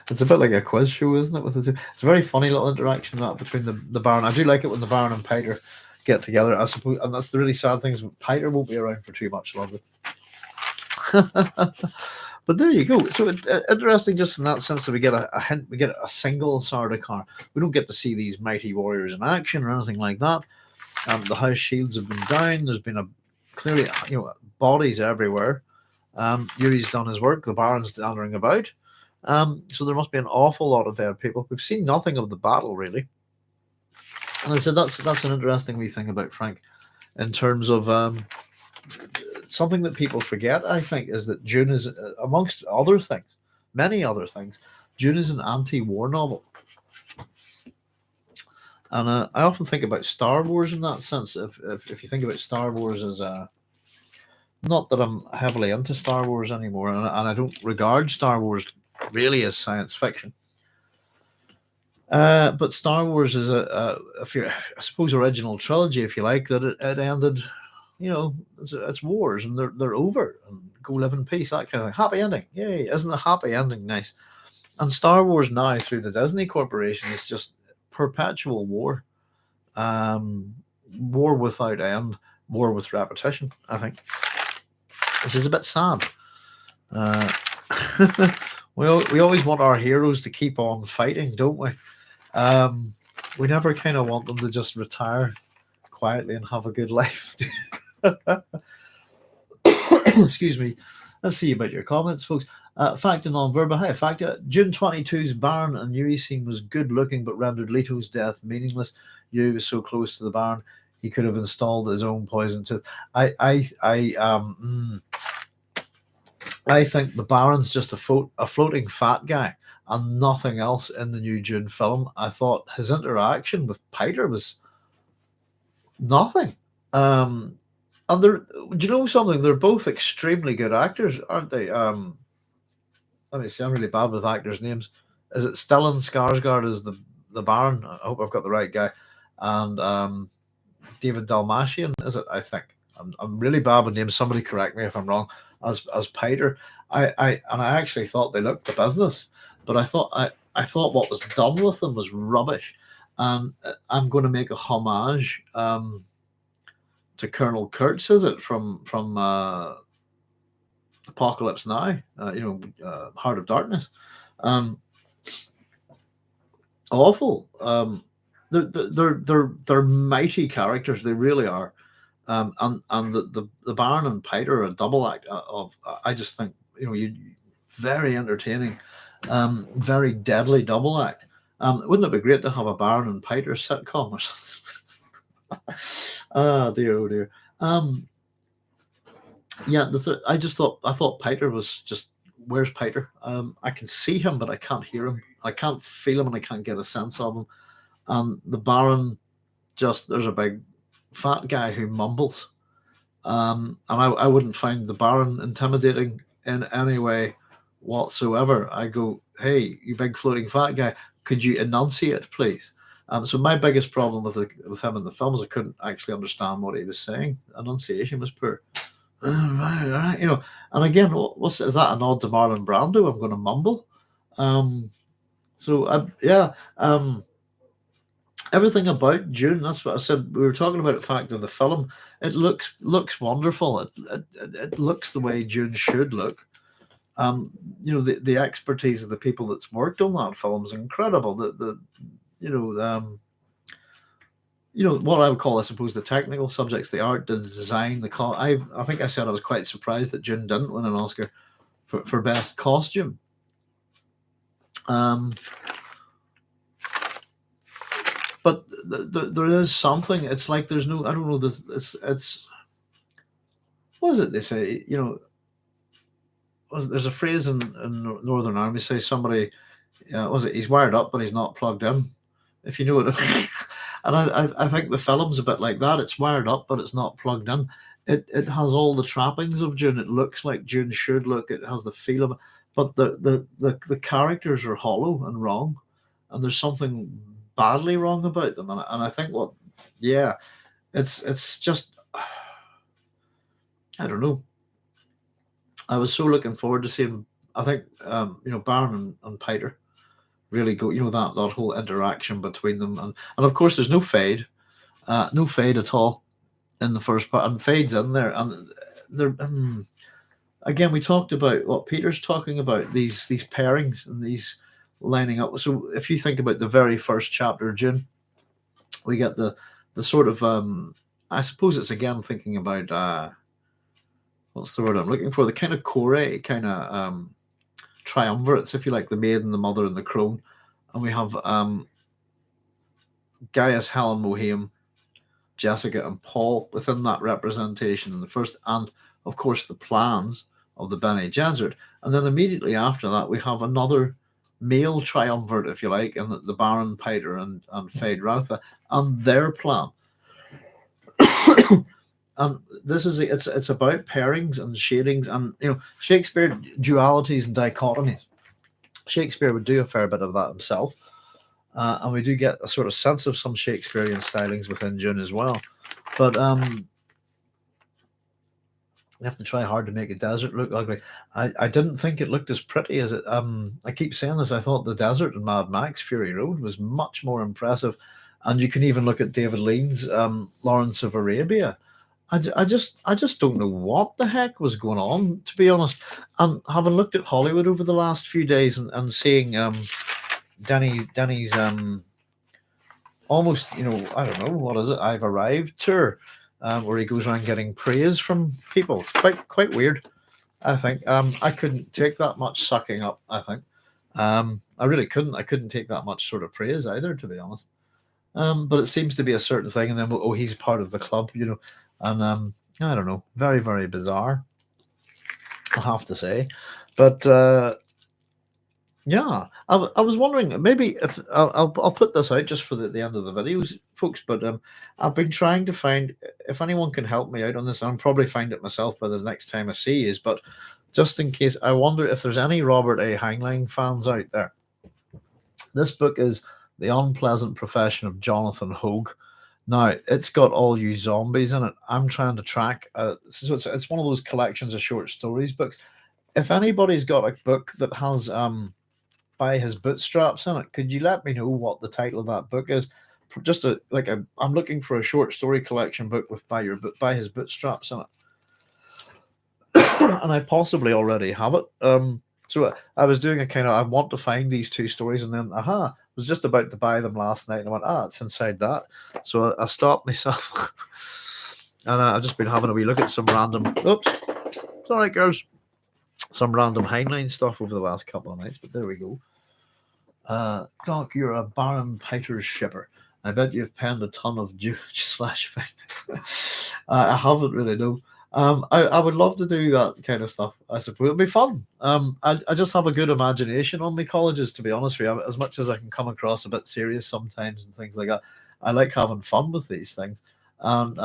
bit like a quiz show, isn't it? With the two, it's a very funny little interaction that between the Baron. I do like it when the Baron and Piter get together. I suppose, and that's the really sad thing is Piter won't be around for too much longer. But there you go. So interesting, just in that sense that we get a hint. We get a single Sardaukar. We don't get to see these mighty warriors in action or anything like that. The house shields have been down. There's been clearly bodies everywhere. Yueh's done his work. The Baron's wandering about. So there must be an awful lot of dead people. We've seen nothing of the battle really. And I said that's an interesting wee thing about Frank, in terms of something that people forget. I think is that Dune is, amongst other things, many other things, Dune is an anti-war novel. And I often think about Star Wars in that sense. If you think about Star Wars as not that I'm heavily into Star Wars anymore, and I don't regard Star Wars really as science fiction. But Star Wars is I suppose, original trilogy, if you like, that it ended. It's wars and they're over and go live in peace, that kind of thing. Happy ending, yay! Isn't a happy ending nice? And Star Wars now through the Disney Corporation is just perpetual war, war without end, war with repetition. I think, which is a bit sad. We always want our heroes to keep on fighting, don't we? We never kind of want them to just retire quietly and have a good life. Excuse me. Let's see about your comments, folks. Fact and non-verbal. Hi, fact. June 22's Baron and Yueh scene was good looking, but rendered Leto's death meaningless. Yueh was so close to the Baron, he could have installed his own poison tooth. I think the Baron's just a floating fat guy and nothing else in the new Dune film. I thought his interaction with Piter was nothing. And do you know something? They're both extremely good actors, aren't they? Let me see. I'm really bad with actors' names. Is it Stellan Skarsgård as the Baron? I hope I've got the right guy. And David Dalmatian, is it? I think I'm really bad with names. Somebody correct me if I'm wrong. As Piter, I actually thought they looked the business, but I thought what was done with them was rubbish. And I'm going to make a homage to Colonel Kurtz, is it from Apocalypse Now? Heart of Darkness. Awful. They're mighty characters. They really are. And the Baron and Piter are a double act of. I just think very entertaining, very deadly double act. Wouldn't it be great to have a Baron and Piter sitcom or something? Oh dear. Yeah, I thought Piter was just where's Peter? I can see him, but I can't hear him. I can't feel him, and I can't get a sense of him. And the Baron, there's a big fat guy who mumbles. And I wouldn't find the Baron intimidating in any way whatsoever. I go, hey, you big floating fat guy, could you enunciate, please? So my biggest problem with him in the film is I couldn't actually understand what he was saying. Enunciation was poor. Right, you know. And again, is that a nod to Marlon Brando? I'm going to mumble. Yeah. Everything about Dune, that's what I said. We were talking about the fact of the film. It looks wonderful. It looks the way Dune should look. You know, the expertise of the people that's worked on that film is incredible. You know what I would call, I suppose, the technical subjects, the art, the design, I think I said I was quite surprised that Dune didn't win an Oscar for best costume. But there is something. It's like there's no. I don't know. It's what is it they say? You know, there's a phrase in Northern Army say somebody. Was it? He's wired up, but he's not plugged in. If you know what I mean. And I think the film's a bit like that. It's wired up, but it's not plugged in. It has all the trappings of Dune. It looks like Dune should look. It has the feel of it, but the characters are hollow and wrong, and there's something badly wrong about them. And I think it's just, I don't know. I was so looking forward to seeing. I think you know, Baron and Peter really go. You know, that whole interaction between them, and of course there's no fade at all in the first part, and Fade's in there, and there. Again, we talked about what Peter's talking about, these pairings and these lining up. So if you think about the very first chapter of Dune, we get the sort of I suppose it's again thinking about what's the word I'm looking for? The kind of core kind of triumvirates, if you like, the maiden, the mother, and the crone. And we have Gaius, Helen, Mohiam, Jessica, and Paul within that representation in the first, and of course the plans of the Bene Gesserit. And then immediately after that, we have another male triumvirate, if you like, and the Baron, Peter, and Fade Rautha, and their plan. And this is it's about pairings and shadings, and you know, Shakespeare, dualities and dichotomies. Shakespeare would do a fair bit of that himself, and we do get a sort of sense of some Shakespearean stylings within Dune as well. But you have to try hard to make a desert look ugly. I didn't think it looked as pretty as it. I keep saying this. I thought the desert in Mad Max Fury Road was much more impressive, and you can even look at David Lean's Lawrence of Arabia. I just don't know what the heck was going on, to be honest. And having looked at Hollywood over the last few days and seeing Denny's almost, you know, I don't know, what is it? I've arrived tour, where he goes around getting praise from people. It's quite weird, I think. I couldn't take that much sucking up, I think. I really couldn't. I couldn't take that much sort of praise either, to be honest. But it seems to be a certain thing, and then he's part of the club, you know. And I don't know, very, very bizarre, I have to say. But yeah, I was wondering, maybe if I'll put this out just for the end of the videos, folks. But I've been trying to find, if anyone can help me out on this. I'll probably find it myself by the next time I see you. But just in case, I wonder if there's any Robert A. Heinlein fans out there. This book is The Unpleasant Profession of Jonathan Hogue. Now, it's got all you zombies in it. I'm trying to track. So it's one of those collections of short stories books. If anybody's got a book that has By His Bootstraps in it, could you let me know what the title of that book is? Just I'm looking for a short story collection book with By His Bootstraps in it. And I possibly already have it. So I was doing a kind of, I want to find these two stories, and then I was just about to buy them last night, and I went, it's inside that. So I stopped myself, and I've just been having a wee look at some random. Oops, it's all right, girls. Some random Heinlein stuff over the last couple of nights, but there we go. Doc, you're a Baron Peter's shipper. I bet you've penned a ton of Jewish / I haven't really, no. I would love to do that kind of stuff. I suppose it'd be fun. I just have a good imagination on my colleges, to be honest with you. As much as I can come across a bit serious sometimes and things like that, I like having fun with these things. And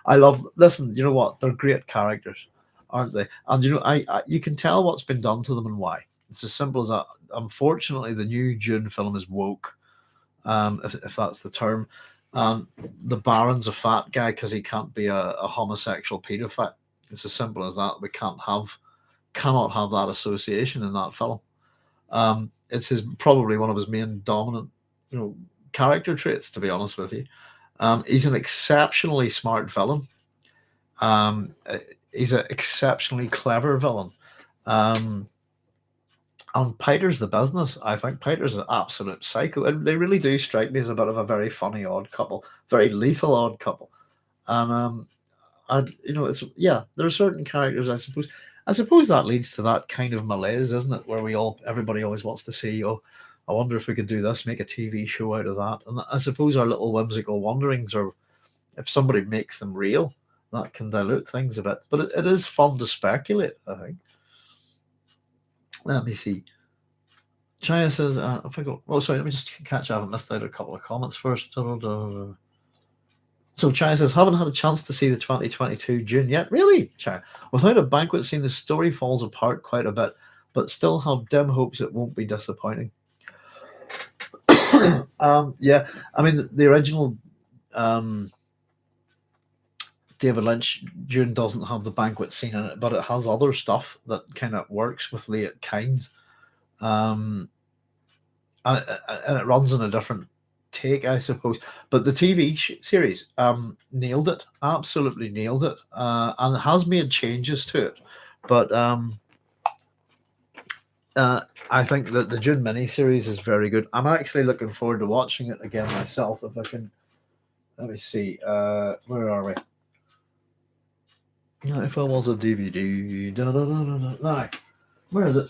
I love. Listen, you know what? They're great characters, aren't they? And you can tell what's been done to them and why. It's as simple as that. Unfortunately, the new Dune film is woke, if that's the term. The Baron's a fat guy because he can't be a homosexual paedophile. It's as simple as that. We cannot have that association in that film. It's his probably one of his main dominant, character traits. To be honest with you, he's an exceptionally smart villain. He's an exceptionally clever villain. Um, and Peter's the business. I think Peter's an absolute psycho. And they really do strike me as a bit of a very funny odd couple, very lethal odd couple. And it's there are certain characters. I suppose that leads to that kind of malaise, isn't it? Where everybody always wants to see. Oh, I wonder if we could do this, make a TV show out of that. And I suppose our little whimsical wanderings, or if somebody makes them real, that can dilute things a bit. But it is fun to speculate, I think. Let me see. Chaya says, if I go, oh, sorry, let me just catch up. I missed out a couple of comments first. So Chaya says, haven't had a chance to see the 2022 Dune yet. Really, Chaya? Without a banquet scene, the story falls apart quite a bit, but still have dim hopes it won't be disappointing. Yeah, I mean, the original David Lynch Dune doesn't have the banquet scene in it, but it has other stuff that kind of works with Late Kynes. And it runs on a different take, I suppose. But the TV series nailed it, absolutely nailed it, and it has made changes to it. But I think that the Dune miniseries is very good. I'm actually looking forward to watching it again myself. If I can, let me see. Where are we? If I was a DVD, no, where is it?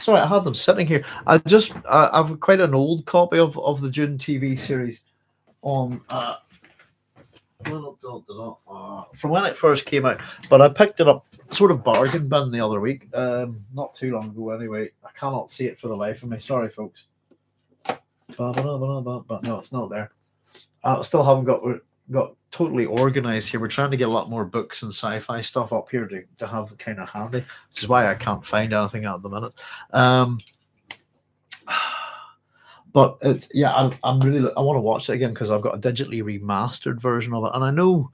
Sorry, I have them sitting here. I've quite an old copy of the Dune TV series on from when it first came out, but I picked it up sort of bargain bin the other week, not too long ago anyway. I cannot see it for the life of me. Sorry, folks. But no, it's not there. I still haven't got totally organized here. We're trying to get a lot more books and sci-fi stuff up here to have kind of handy, which is why I can't find anything at the minute. But it's I'm really I want to watch it again because I've got a digitally remastered version of it, and I know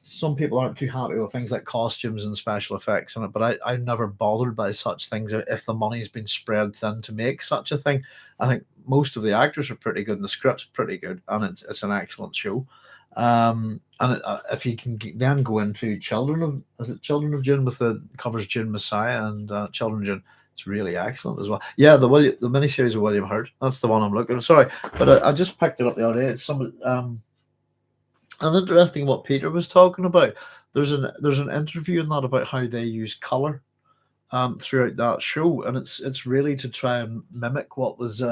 some people aren't too happy with things like costumes and special effects in it, but I'm never bothered by such things if the money's been spread thin to make such a thing. I think most of the actors are pretty good and the script's pretty good, and it's an excellent show. If you can then go into Children of Dune with the covers Dune Messiah and Children of Dune, it's really excellent as well. Yeah, the miniseries of William Hurt, that's the one I'm looking at. Sorry, but I just picked it up the other day. It's some and interesting what Peter was talking about. There's an interview in that about how they use color throughout that show, and it's really to try and mimic what was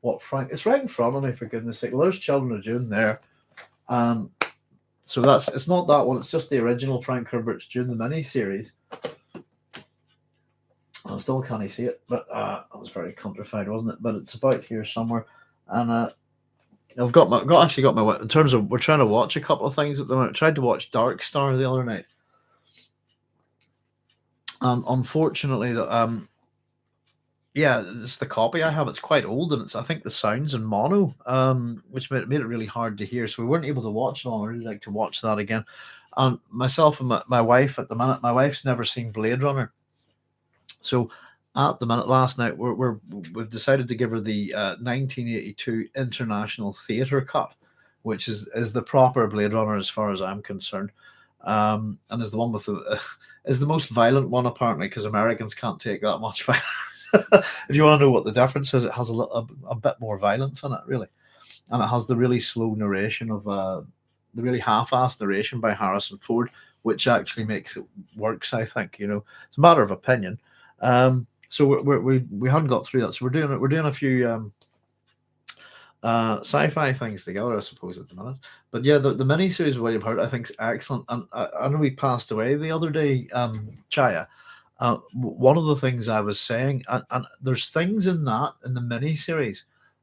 what Frank. It's right in front of me, for goodness sake. Well, there's Children of Dune there. So it's not that one. It's just the original Frank Herbert's Dune, the mini series. I still can't see it, but that was very countrified, wasn't it? But it's about here somewhere, and I've got my in terms of we're trying to watch a couple of things at the moment. I tried to watch Dark Star the other night, and unfortunately, it's the copy I have. It's quite old, and I think the sound's in mono, which made it really hard to hear. So we weren't able to watch it all. I'd really like to watch that again. And myself and my wife at the minute, my wife's never seen Blade Runner, so at the minute, last night we've decided to give her the 1982 International Theatre cut, which is the proper Blade Runner as far as I'm concerned, and is the one with is the most violent one apparently, because Americans can't take that much violence. If you want to know what the difference is, it has a bit more violence in it, really, and it has the really slow narration of the really half-assed narration by Harrison Ford, which actually makes it works. I think it's a matter of opinion. So we hadn't got through that. So we're doing a few sci-fi things together, I suppose, at the minute. But yeah, the miniseries of William Hurt I think is excellent. And I know he passed away the other day, Chaya. One of the things I was saying, and there's things in the miniseries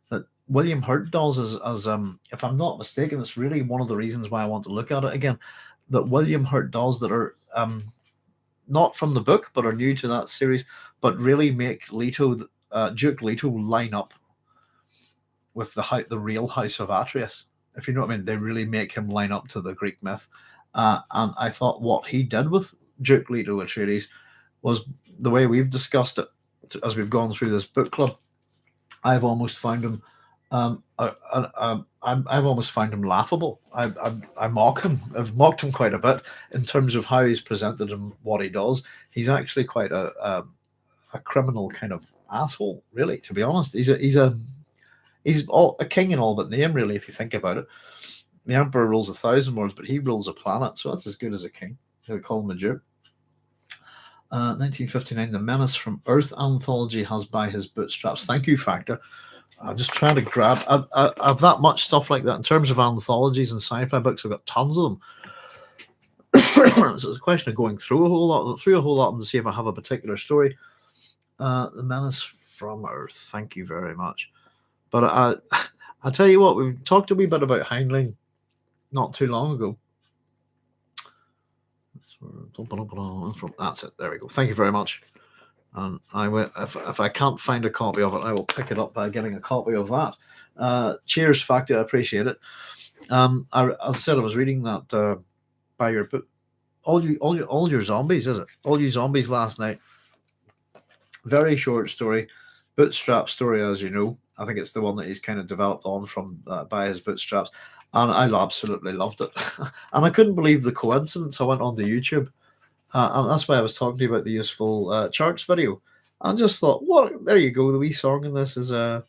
that William Hurt does as if I'm not mistaken, it's really one of the reasons why I want to look at it again. That William Hurt does that are not from the book, but are new to that series, but really make Duke Leto line up with the real House of Atreides. If you know what I mean, they really make him line up to the Greek myth. And I thought what he did with Duke Leto Atreides was the way we've discussed it as we've gone through this book club. I've almost found him. I've almost found him laughable. I mock him. I've mocked him quite a bit in terms of how he's presented and what he does. He's actually quite a criminal kind of asshole, really. To be honest, he's a king in all but name, really. If you think about it, the emperor rules 1,000 worlds, but he rules a planet, so that's as good as a king. They call him a duke. 1959, The Menace from Earth anthology has by his bootstraps. Thank you, Factor. I'm just trying to grab. I've that much stuff like that in terms of anthologies and sci-fi books. I've got tons of them. So it's a question of going through a whole lot and see if I have a particular story. The Menace from Earth. Thank you very much. But I tell you what, we talked a wee bit about Heinlein not too long ago. That's it. There we go. Thank you very much. And I will, if I can't find a copy of it, I will pick it up by getting a copy of that. Cheers, Factor. I appreciate it. As I said, I was reading that by your book. All your zombies, is it? All you zombies last night. Very short story, bootstrap story, as you know. I think it's the one that he's kind of developed on from by his bootstraps. And I absolutely loved it. And I couldn't believe the coincidence. I went on to YouTube. And that's why I was talking to you about the useful charts video. I just thought, what? There you go. The wee song in this is I'm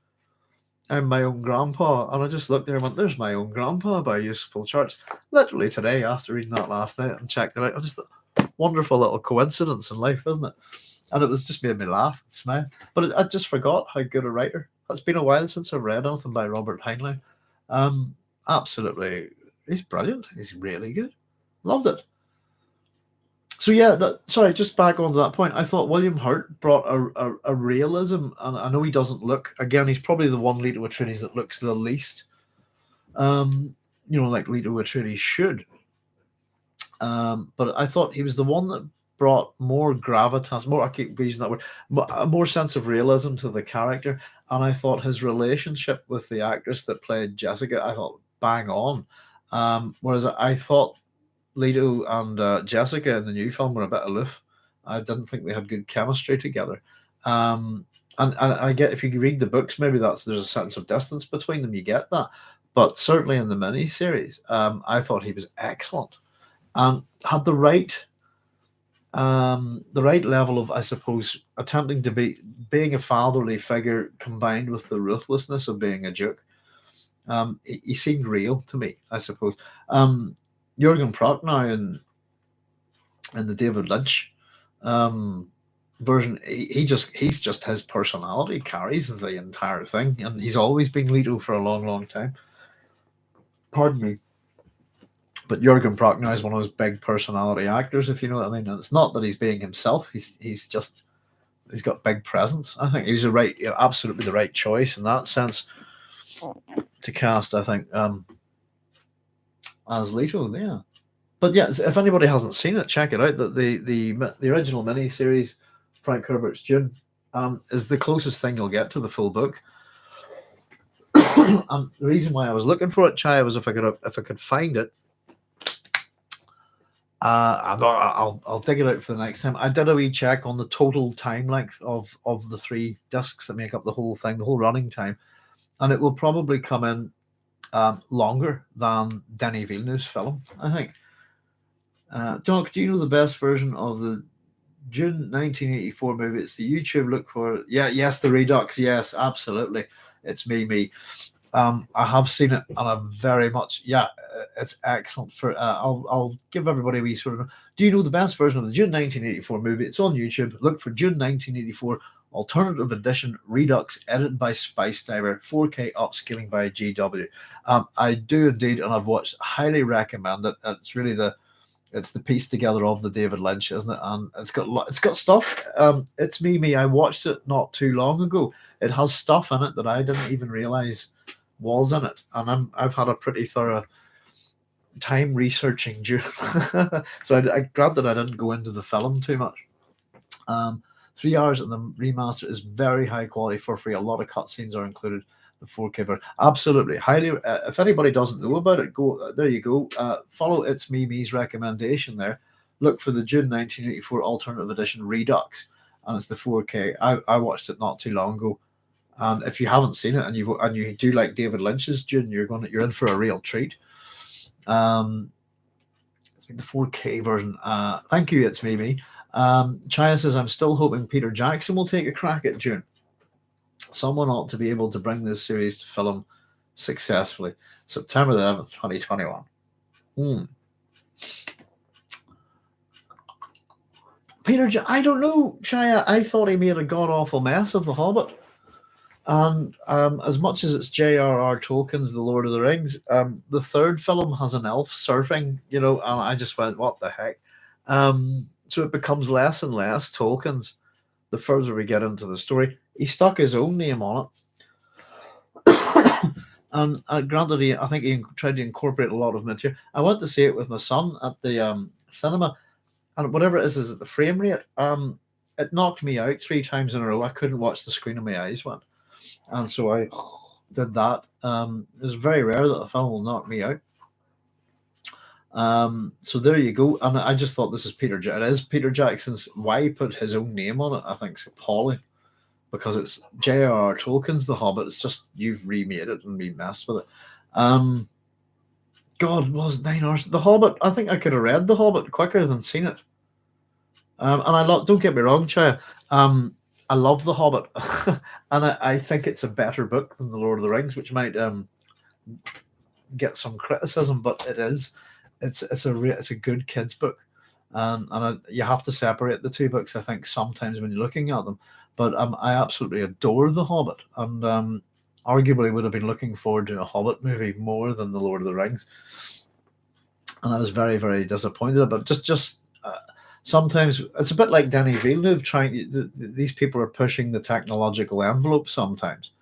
my own grandpa. And I just looked there and went, there's my own grandpa by Useful Charts. Literally today, after reading that last night and checked it out, I just thought, wonderful little coincidence in life, isn't it? And it was just made me laugh and smile. But I just forgot how good a writer. It's been a while since I've read anything by Robert Heinlein. Absolutely, he's brilliant. He's really good. Loved it. So yeah, sorry, just back onto that point. I thought William Hurt brought a realism, and I know he doesn't look. Again, he's probably the one Leto Atreides that looks the least, like Leto Atreides should. But I thought he was the one that brought more gravitas, I keep using that word, a more sense of realism to the character. And I thought his relationship with the actress that played Jessica, I thought bang on. Whereas I thought Leto and Jessica in the new film were a bit aloof. I didn't think they had good chemistry together. And I get, if you read the books, maybe there's a sense of distance between them. You get that. But certainly in the miniseries, I thought he was excellent and had the right level of, I suppose, attempting to being a fatherly figure combined with the ruthlessness of being a duke. He seemed real to me, I suppose. Jürgen Prochnow in the David Lynch version, he's just his personality carries the entire thing, and he's always been Leto for a long, long time. Pardon me. But Jürgen Prochnow is one of those big personality actors, if you know what I mean. And it's not that he's being himself; he's got big presence. I think he was absolutely the right choice in that sense to cast. I think as Leto, yeah. But yeah, if anybody hasn't seen it, check it out. That the original miniseries, Frank Herbert's Dune, is the closest thing you'll get to the full book. And the reason why I was looking for it, Chai, was if I could find it. I'll dig it out for the next time. I did a wee check on the total time length of the 3 discs that make up the whole thing, the whole running time, and it will probably come in longer than Denis Villeneuve's film, I think. Doc, do you know the best version of the Dune 1984 movie? It's the YouTube look for it. Yes, the Redux. Yes, absolutely. It's me. I have seen it, and I'm very much, it's excellent. I'll give everybody a wee sort of. Do you know the best version of the Dune 1984 movie? It's on YouTube. Look for Dune 1984 Alternative Edition Redux, edited by Spice Diver, 4K upscaling by GW. I do indeed, and I've watched. Highly recommend it. It's really it's the piece together of the David Lynch, isn't it? And it's got stuff. It's me. I watched it not too long ago. It has stuff in it that I didn't even realize was in it, and I've had a pretty thorough time researching Dune. So I granted I didn't go into the film too much. 3 hours, and the remaster is very high quality for free. A lot of cutscenes are included. The 4K version, absolutely, highly. If anybody doesn't know about it, go there. You go. Follow It's Me's recommendation there. Look for the June 1984 Alternative Edition Redux, and it's the 4K. I watched it not too long ago, and if you haven't seen it and you do like David Lynch's Dune, you're in for a real treat. It's the 4K version. Thank you, It's Me. Chaya says, I'm still hoping Peter Jackson will take a crack at Dune. Someone ought to be able to bring this series to film successfully. September the 11th, 2021. I don't know, Chaya. I thought he made a god-awful mess of The Hobbit. And as much as it's J.R.R. Tolkien's The Lord of the Rings, the third film has an elf surfing, and I just went, what the heck? So it becomes less and less Tolkien's the further we get into the story. He stuck his own name on it. And granted, I think he tried to incorporate a lot of material. I went to see it with my son at the cinema, and whatever it is at the frame rate, it knocked me out 3 times in a row. I couldn't watch the screen and my eyes went. And so I did that. It's very rare that a film will knock me out. So there you go. And I just thought this is It is Peter Jackson's. Why he put his own name on it, I think, is appalling. Because it's J.R.R. Tolkien's The Hobbit. It's just you've remade it and remessed with it. God, was it 9 hours? The Hobbit, I think I could have read The Hobbit quicker than seen it. And don't get me wrong, Chaya. I love The Hobbit. And I think it's a better book than The Lord of the Rings, which might get some criticism, but it is. It's a good kids book. And you have to separate the two books, I think, sometimes when you're looking at them. But I absolutely adore The Hobbit, and arguably would have been looking forward to a Hobbit movie more than The Lord of the Rings. And I was very, very disappointed. But just sometimes it's a bit like Denis Villeneuve these people are pushing the technological envelope sometimes.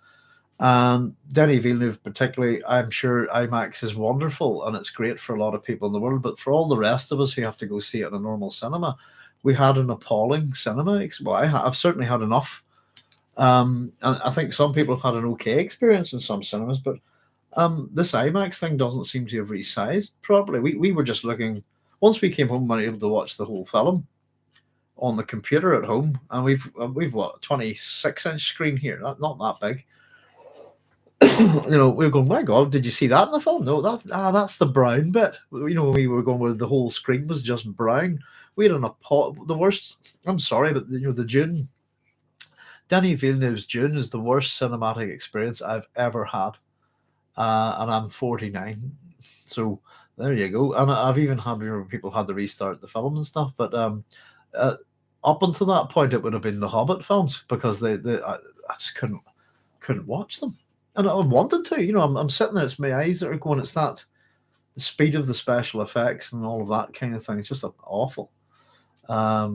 And Denis Villeneuve particularly, I'm sure IMAX is wonderful and it's great for a lot of people in the world, but for all the rest of us who have to go see it in a normal cinema, we had an appalling cinema. Well, I've certainly had enough. And I think some people have had an okay experience in some cinemas, but this IMAX thing doesn't seem to have resized properly. We were just looking, once we came home, we were able to watch the whole film on the computer at home, and we've what, 26-inch screen here, not that big. We were going, my God, did you see that in the film? No, that's the brown bit. We were going where the whole screen was just brown. We had the worst. I'm sorry, but the Dune, Denis Villeneuve's Dune is the worst cinematic experience I've ever had, and I'm 49, so there you go. And I've even had people had to restart the film and stuff, but up until that point, it would have been the Hobbit films because I just couldn't watch them. And I wanted to, I'm sitting there, it's my eyes that are going, it's that, the speed of the special effects and all of that kind of thing. It's just awful. I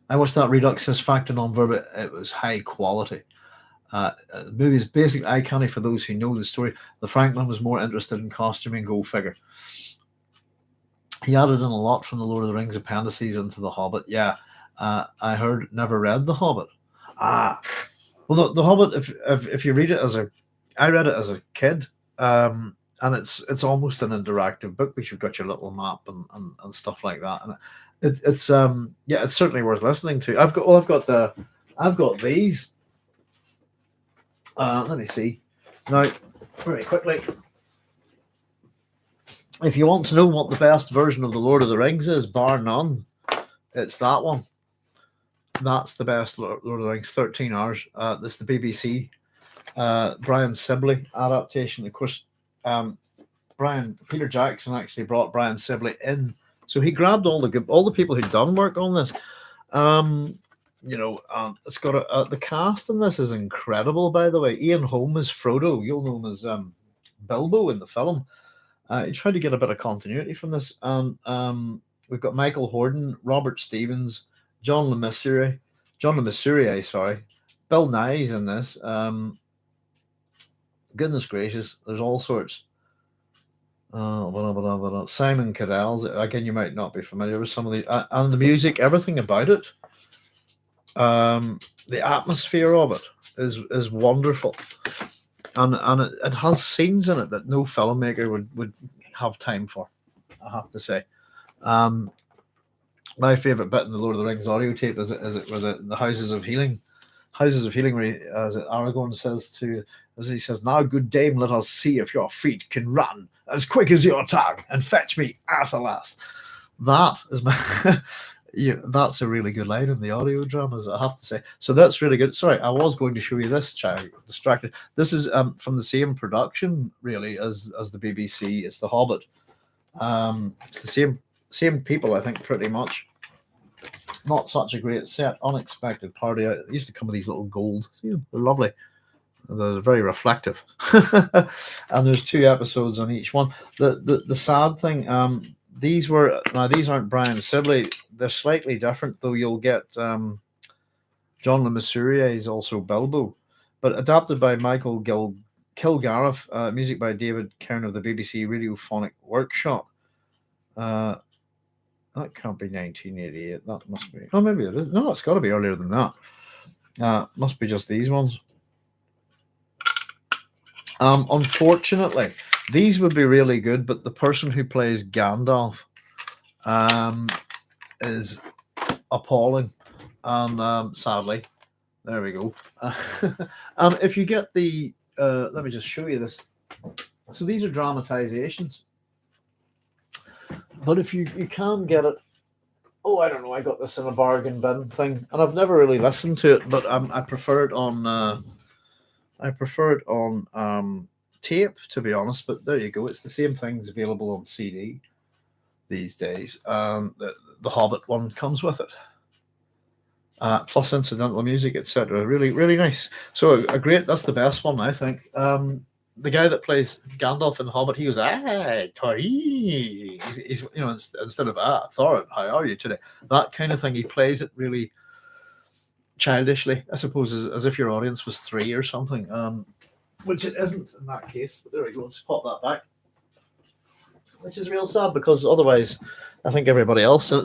watched that Redux, says Fact and Non-Verbal. It was high quality. The movie is basically eye candy for those who know the story. The Franklin was more interested in costuming, go figure. He added in a lot from the Lord of the Rings appendices into The Hobbit. Yeah, I heard, never read The Hobbit. Well, the Hobbit, if you read it I read it as a kid, and it's almost an interactive book because you've got your little map and stuff like that, and it's certainly worth listening to. I've got these. Let me see now very quickly. If you want to know what the best version of the Lord of the Rings is, bar none, it's that one. That's the best Lord of the Rings, 13 hours. This is the BBC Brian Sibley adaptation. Of course, Peter Jackson actually brought Brian Sibley in. So he grabbed all the people who'd done work on this. It's got the cast in this is incredible. By the way, Ian Holm is Frodo. You'll know him as Bilbo in the film. He tried to get a bit of continuity from this, and we've got Michael Horden, Robert Stevens, John Le Mesurier, sorry, Bill Nye's in this. Goodness gracious, there's all sorts. Simon Caddell's again. You might not be familiar with some of the and the music, everything about it. The atmosphere of it is wonderful, and it has scenes in it that no filmmaker would have time for. I have to say, my favorite bit in the Lord of the Rings audio tape is it where the Houses of Healing, where as Aragorn says as he says, "Now, good dame, let us see if your feet can run as quick as your tongue, and fetch me at the last." That is my. That's a really good line in the audio dramas, I have to say. So that's really good. Sorry, I was going to show you this. Distracted. This is from the same production, really, as the BBC. It's The Hobbit. It's the same people, I think, pretty much. Not such a great set. Unexpected Party. It used to come with these little gold. They're lovely. They're very reflective. And there's 2 episodes on each one. The sad thing. These aren't Brian Sibley. They're slightly different, though. You'll get John Le Mesurier is also Bilbo, but adapted by Michael Kilgariff, music by David Kern of the BBC Radiophonic Workshop. That can't be 1988. That must be. Oh, maybe it is. No, it's got to be earlier than that. Must be just these ones. Unfortunately, these would be really good, but the person who plays Gandalf is appalling, and sadly, there we go. If you get the, let me just show you this. So these are dramatizations, but if you can get it, I don't know. I got this in a bargain bin thing, and I've never really listened to it, but I prefer it on. Tape, to be honest, but there you go. It's the same things available on CD these days. The Hobbit one comes with it, plus incidental music, etc. Really, really nice. So that's the best one, I think. The guy that plays Gandalf in The Hobbit, he goes, Tori. He's instead of Thorin, how are you today? That kind of thing. He plays it really childishly, I suppose, as if your audience was 3 or something. Which it isn't in that case, but there we go. Let's pop that back, which is real sad because otherwise, I think everybody else. So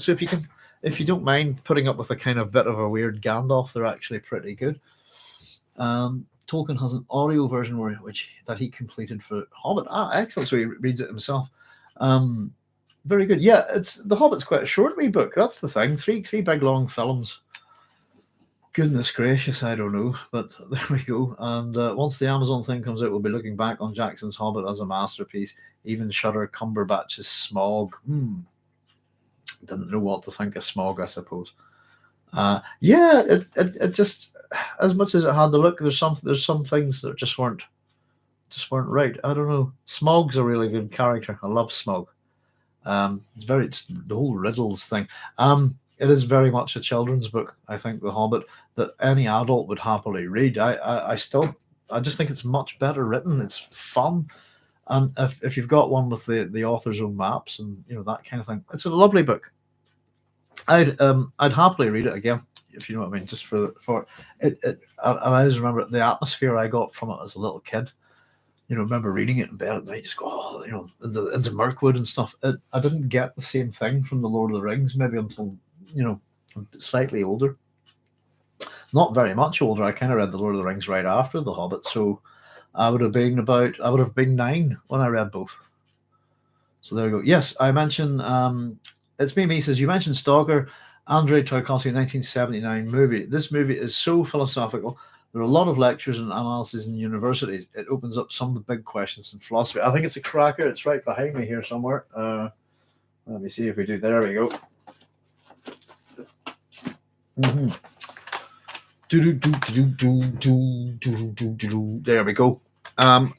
if you don't mind putting up with a kind of bit of a weird Gandalf, they're actually pretty good. Tolkien has an audio version that he completed for Hobbit. Excellent! So he reads it himself. Very good. Yeah, The Hobbit's quite a short wee book. That's the thing. Three big long films. Goodness gracious, I don't know, but there we go. And once the Amazon thing comes out, we'll be looking back on Jackson's Hobbit as a masterpiece. Even Shudder Cumberbatch's Smog. Didn't know what to think of Smog, I suppose. It just, as much as it had the look, there's some things that just weren't right. I don't know. Smog's a really good character. I love Smog. It's the whole riddles thing. It is very much a children's book, I think, The Hobbit, that any adult would happily read. I just think it's much better written. It's fun, and if you've got one with the author's own maps and that kind of thing, it's a lovely book. I'd happily read it again, if you know what I mean, just for it. And I just remember the atmosphere I got from it as a little kid. Remember reading it in bed at night, just go, into Mirkwood and stuff. I didn't get the same thing from the Lord of the Rings, maybe until slightly older. Not very much older. I kind of read the Lord of the Rings right after The Hobbit, so I would have been 9 when I read both. So there we go. Yes, I mentioned it's me says you mentioned Stalker, Andrei Tarkovsky 1979 movie. This movie is so philosophical. There are a lot of lectures and analyses in universities. It opens up some of the big questions in philosophy. I think it's a cracker. It's right behind me here somewhere. Let me see if we do. There we go. There we go.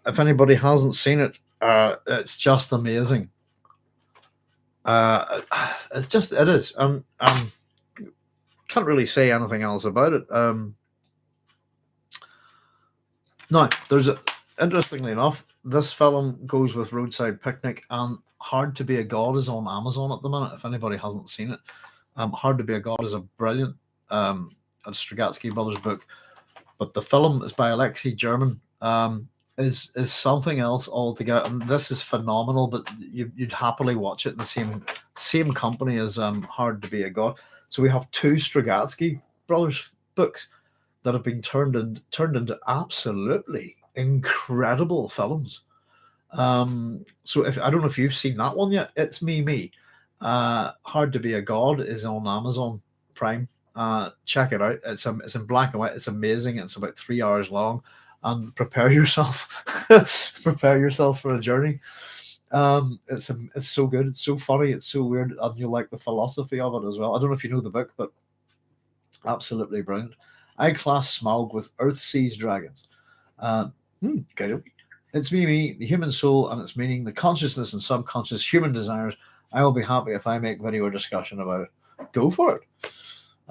If anybody hasn't seen it, it's just amazing. It is. can't really say anything else about it. Now, interestingly enough, this film goes with Roadside Picnic, and Hard to Be a God is on Amazon at the minute. If anybody hasn't seen it, Hard to Be a God is a brilliant a Strugatsky brothers book, but the film is by Alexei German. Is something else altogether, and this is phenomenal. But you'd happily watch it in the same company as Hard to Be a God. So we have two Strugatsky brothers books that have been turned into absolutely incredible films. So I don't know if you've seen that one yet. It's Me. Hard to Be a God is on Amazon Prime. Check it out. It's in black and white. It's amazing. It's about 3 hours long. And prepare yourself, prepare yourself for a journey. It's so good. It's so funny. It's so weird, and you'll like the philosophy of it as well. I don't know if you know the book, but absolutely brilliant. I class Smaug with Earth Seas Dragons. Okay. It's me, the human soul and its meaning, the consciousness and subconscious human desires. I will be happy if I make video or discussion about it. Go for it.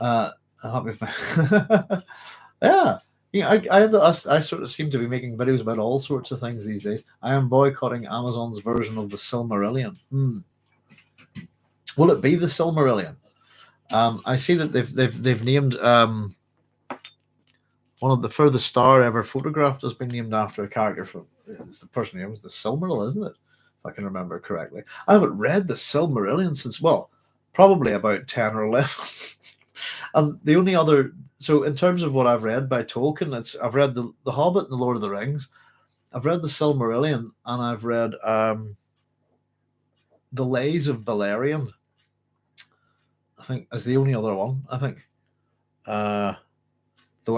Happy if my yeah. Yeah, I sort of seem to be making videos about all sorts of things these days. I am boycotting Amazon's version of the Silmarillion. Will it be the Silmarillion? I see that they've named one of the furthest star ever photographed has been named after a character from. It's the person who owns the Silmaril, isn't it? If I can remember correctly. I haven't read the Silmarillion since, well, probably about 10 or 11. And the only other, so in terms of what I've read by Tolkien, I've read the Hobbit and the Lord of the Rings, I've read the Silmarillion, and I've read the Lays of Beleriand. I think as the only other one. I think, though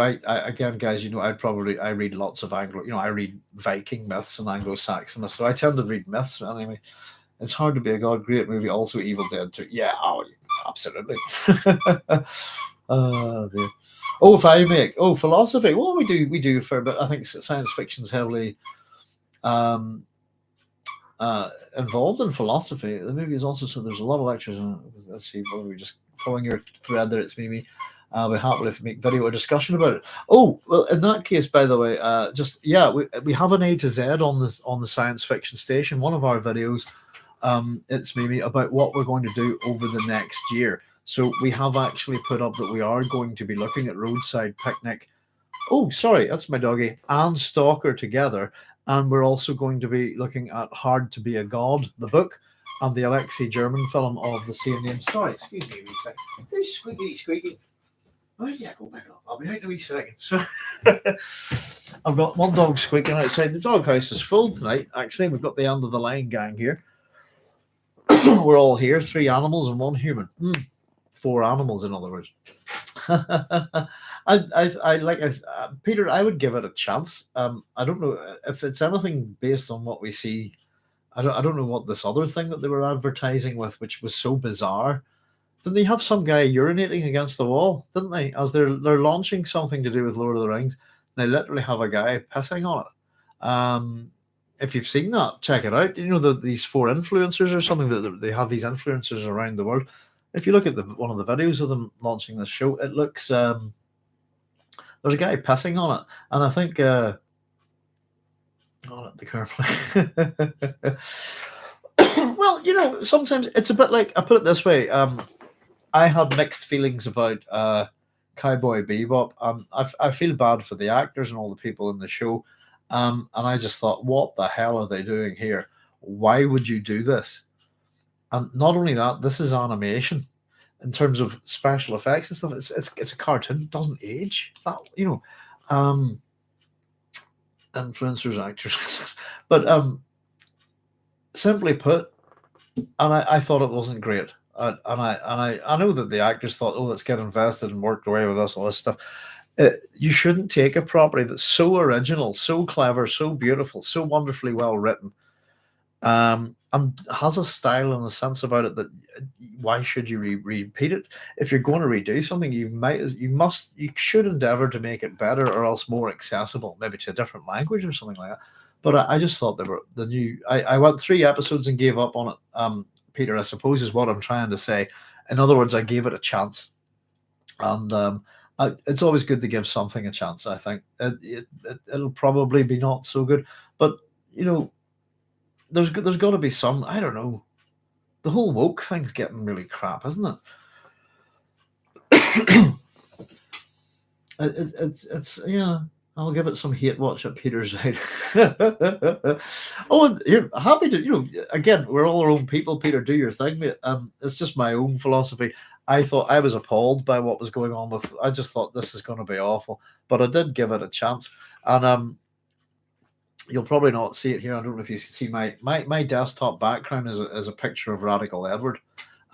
I again, guys, I read lots of I read Viking myths and Anglo-Saxon myths, so I tend to read myths anyway. It's Hard to Be a God, great movie, also Evil Dead 2. Yeah, absolutely. Dear. If I make philosophy. Well, we do for, but I think science fiction's heavily involved in philosophy. The movie is also, so there's a lot of lectures on it. Let's see, what are we just following your thread there? It's me. I'll be happy if we make video or discussion about it. Oh, well, in that case, by the way, we have an A to Z on the science fiction station. One of our videos. It's maybe about what we're going to do over the next year. So we have actually put up that we are going to be looking at Roadside Picnic. Oh, sorry, that's my doggy. And Stalker together. And we're also going to be looking at Hard to Be a God, the book, and the Alexei German film of the same name. Sorry, excuse me a wee second. Who's squeaky? Oh, yeah, go back up. I'll be out in a wee second. So I've got one dog squeaking outside. The doghouse is full tonight. Actually, we've got the end of the line gang here. We're all here, 3 animals and 1 human. 4 animals, in other words. Peter, I would give it a chance. I don't know if it's anything based on what we see. I don't know what this other thing that they were advertising with, which was so bizarre. Didn't they have some guy urinating against the wall? Didn't they? As they're launching something to do with Lord of the Rings, they literally have a guy pissing on it. If you've seen that, check it out. These 4 influencers or something, that they have these influencers around the world. If you look at one of the videos of them launching this show, it looks there's a guy pissing on it, and I think the carefully. Well, sometimes it's a bit like, I put it this way. I had mixed feelings about Cowboy Bebop. I feel bad for the actors and all the people in the show. And I just thought, what the hell are they doing here? Why would you do this? And not only that, this is animation. In terms of special effects and stuff, it's a cartoon. It doesn't age. Influencers, actors, but simply put, and I thought it wasn't great. And I know that the actors thought, let's get invested and worked away with all this stuff. You shouldn't take a property that's so original, so clever, so beautiful, so wonderfully well written, and has a style and a sense about it that why should you repeat it? If you're going to redo something, you should endeavor to make it better, or else more accessible, maybe to a different language or something like that. But I just thought they were the new. I went 3 episodes and gave up on it. Peter, I suppose is what I'm trying to say. In other words, I gave it a chance. And it's always good to give something a chance. I think it'll probably be not so good, but you know, there's got to be some. I don't know. The whole woke thing's getting really crap, isn't it? It's yeah. I'll give it some hate watch at Peter's side. Oh, and here, happy to again. We're all our own people. Peter, do your thing, mate. It's just my own philosophy. I thought I was appalled by what was going on with. I just thought this is going to be awful, but I did give it a chance, and you'll probably not see it here. I don't know if you see my desktop background is a picture of Radical Edward.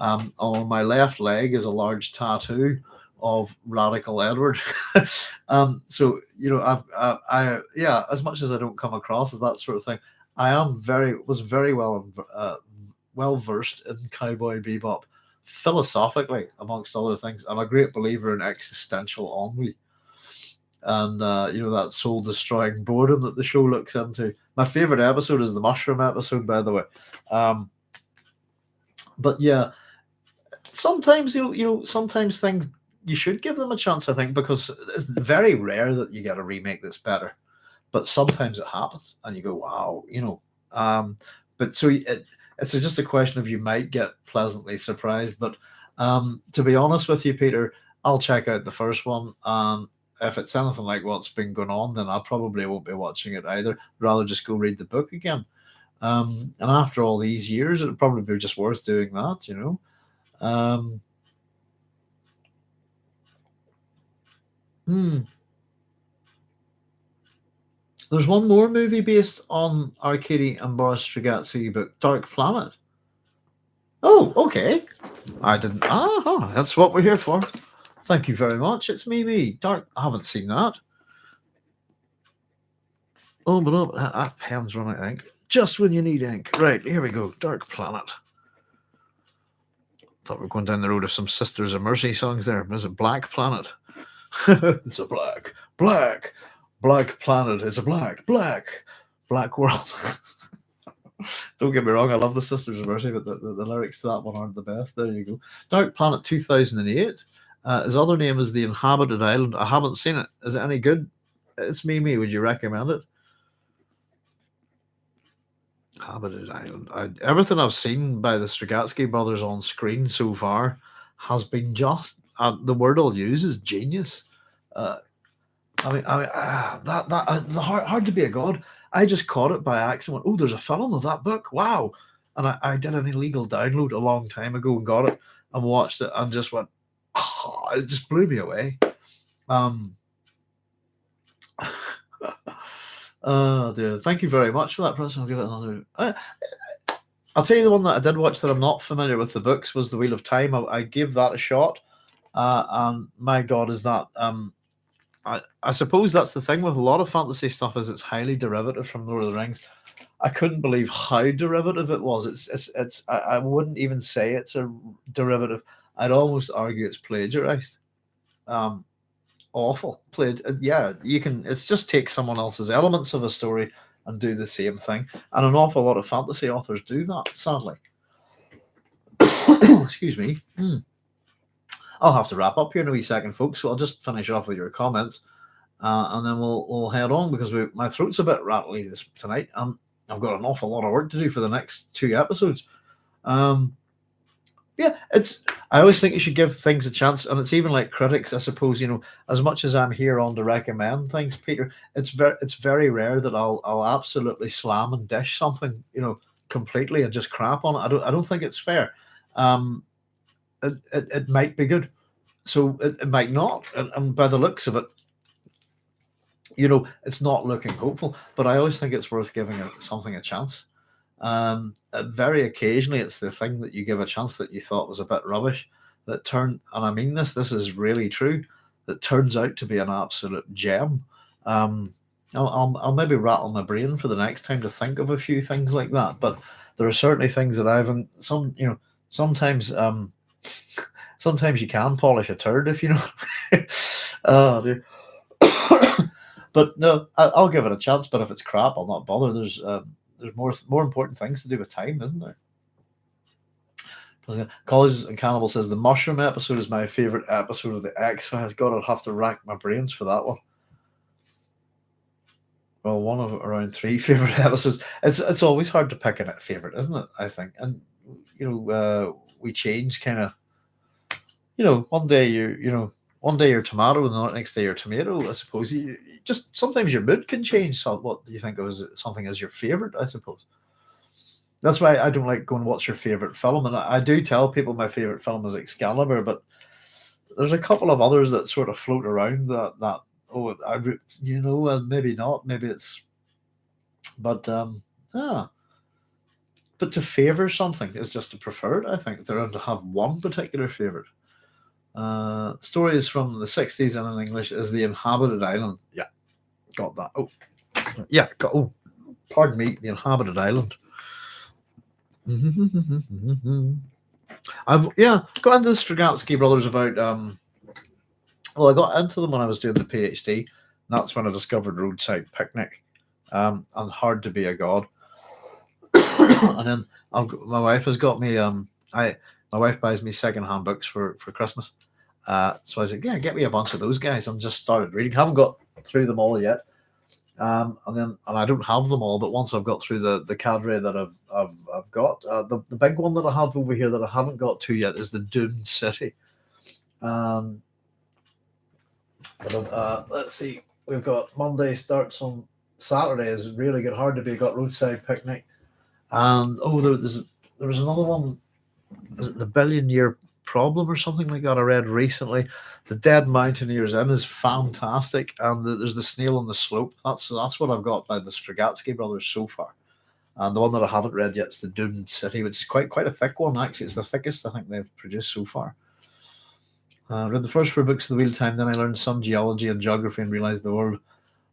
On my left leg is a large tattoo of Radical Edward. So yeah, as much as I don't come across as that sort of thing, I am was very well versed in Cowboy Bebop philosophically, amongst other things. I'm a great believer in existential ennui and that soul destroying boredom that the show looks into. My favorite episode is the mushroom episode, by the way. But yeah, sometimes sometimes things you should give them a chance, I think, because it's very rare that you get a remake that's better, but sometimes it happens and you go, wow, but so it's just a question of you might get pleasantly surprised. But to be honest with you, Peter, I'll check out the first one, and if it's anything like what's been going on, then I probably won't be watching it either. Rather just go read the book again. And after all these years, it'd probably be just worth doing that. There's one more movie based on Arkady and Boris Strugatsky book, Dark Planet. Oh, okay. I didn't. That's what we're here for. Thank you very much. It's me. Dark. I haven't seen that. Oh, but no, that pen's running out of ink. Just when you need ink. Right, here we go. Dark Planet. Thought we were going down the road of some Sisters of Mercy songs there. Is it Black Planet? It's a black planet. It's a black world. Don't get me wrong, I love the Sisters of Mercy, but the lyrics to that one aren't the best. There you go. Dark Planet 2008. His other name is The Inhabited Island. I haven't seen it. Is it any good? It's me. Would you recommend it? Inhabited Island. Everything I've seen by the Strugatsky brothers on screen so far has been just the word I'll use is genius. Hard to be a god. I just caught it by accident. Oh, there's a film of that book. Wow. And I did an illegal download a long time ago and got it and watched it and just went, it just blew me away. Dear. Thank you very much for that, person. I'll give it another. I'll tell you the one that I did watch that I'm not familiar with the books was The Wheel of Time. I gave that a shot. And my God, is that I suppose that's the thing with a lot of fantasy stuff is it's highly derivative from Lord of the Rings. I couldn't believe how derivative it was. It's I wouldn't even say it's a derivative. I'd almost argue it's plagiarized. Awful. Yeah, you can. It's just take someone else's elements of a story and do the same thing. And an awful lot of fantasy authors do that, sadly. Excuse me. I'll have to wrap up here in a wee second, folks. So I'll just finish off with your comments, and then we'll head on because my throat's a bit rattly tonight. I've got an awful lot of work to do for the next 2 episodes. Yeah, I always think you should give things a chance, and it's even like critics, I suppose. As much as I'm here on to recommend things, Peter, it's very rare that I'll absolutely slam and dish something, completely and just crap on it. I don't think it's fair. It might be good, so it might not, and by the looks of it, it's not looking hopeful. But I always think it's worth giving something a chance. Very occasionally, it's the thing that you give a chance that you thought was a bit rubbish that and I mean this is really true, that turns out to be an absolute gem. I'll maybe rattle my brain for the next time to think of a few things like that. But there are certainly things that I haven't. Sometimes you can polish a turd if you know. Oh dear. But no, I'll give it a chance. But if it's crap, I'll not bother. There's more important things to do with time, isn't there? College and Cannibal says the mushroom episode is my favorite episode of the X-Files. God, I'd have to rack my brains for that one. Well, one of around 3 favorite episodes. It's always hard to pick a favorite, isn't it? I think, and we change kind of. One day one day you're tomato, and the next day you're tomato. I suppose you just sometimes your mood can change. So what you think of as something as your favorite, I suppose. That's why I don't like going, what's your favorite film? And I do tell people my favorite film is Excalibur, but there's a couple of others that sort of float around that maybe not, maybe it's, but but to favor something is just to prefer it. I think they're to have one particular favorite. Story is from the 60s and in English is The Inhabited Island. Yeah, got that. Pardon me, The Inhabited Island. I've got into the Strugatsky brothers about I got into them when I was doing the PhD. That's when I discovered Roadside Picnic and Hard to Be a God. And then my wife has got me my wife buys me secondhand books for Christmas. So I was like, yeah, get me a bunch of those guys. I'm just started reading. Haven't got through them all yet. And I don't have them all, but once I've got through the cadre that I've got, the big one that I have over here that I haven't got to yet is the Dune City. Let's see, we've got Monday starts on Saturday is really good. Hard to Be got Roadside Picnic, and there was another one. Is it The Billion Year Problem or something like that? I read recently. The Dead Mountaineers Inn is fantastic, and there's The Snail on the Slope. That's what I've got by the Strugatsky brothers so far. And the one that I haven't read yet is the Dune City, which is quite a thick one. Actually, it's the thickest I think they've produced so far. I read the first 4 books of the Wheel of Time, then I learned some geology and geography and realized the world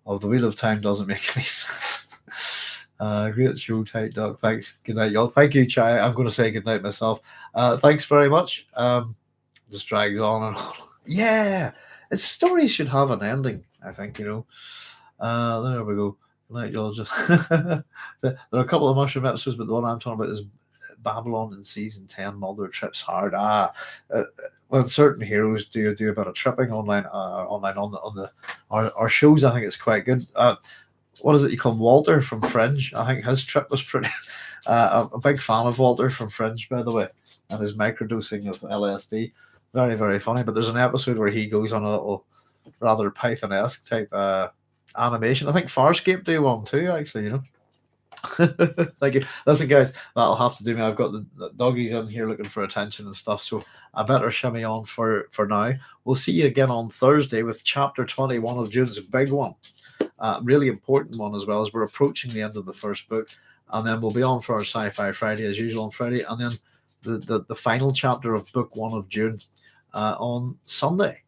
of the Wheel of Time doesn't make any sense. Great show, tight dog. Thanks. Good night, y'all. Thank you, Chai. I'm going to say good night myself. Thanks very much. Just drags on and on. Yeah, its stories should have an ending, I think, there we go. Good night, y'all. Just there are a couple of mushroom episodes, but the one I'm talking about is Babylon in season 10. Mulder trips hard. When certain heroes do a bit of tripping online on our shows, I think it's quite good. What is it you call Walter from Fringe? I think his trip was pretty. I'm a big fan of Walter from Fringe, by the way, and his microdosing of LSD. Very, very funny. But there's an episode where he goes on a little rather Python-esque type animation. I think Farscape do one too, actually. Thank you. Listen, guys, that'll have to do me. I've got the doggies in here looking for attention and stuff, so I better shimmy on for now. We'll see you again on Thursday with chapter 21 of Dune's big one. Really important one as well, as we're approaching the end of the first book, and then we'll be on for our Sci-Fi Friday as usual on Friday, and then the final chapter of book 1 of Dune on Sunday.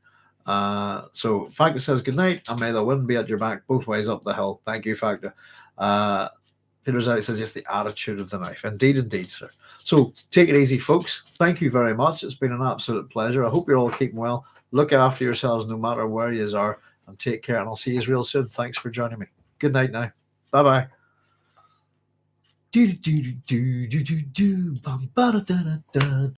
So Factor says good night, and may the wind be at your back both ways up the hill. Thank you, Factor. Peter's out says just the attitude of the knife. Indeed, sir. So take it easy, folks. Thank you very much. It's been an absolute pleasure. I hope you're all keeping well. Look after yourselves no matter where you are, and take care. And I'll see you real soon. Thanks for joining me. Good night now. Bye bye. Do do do do do do do.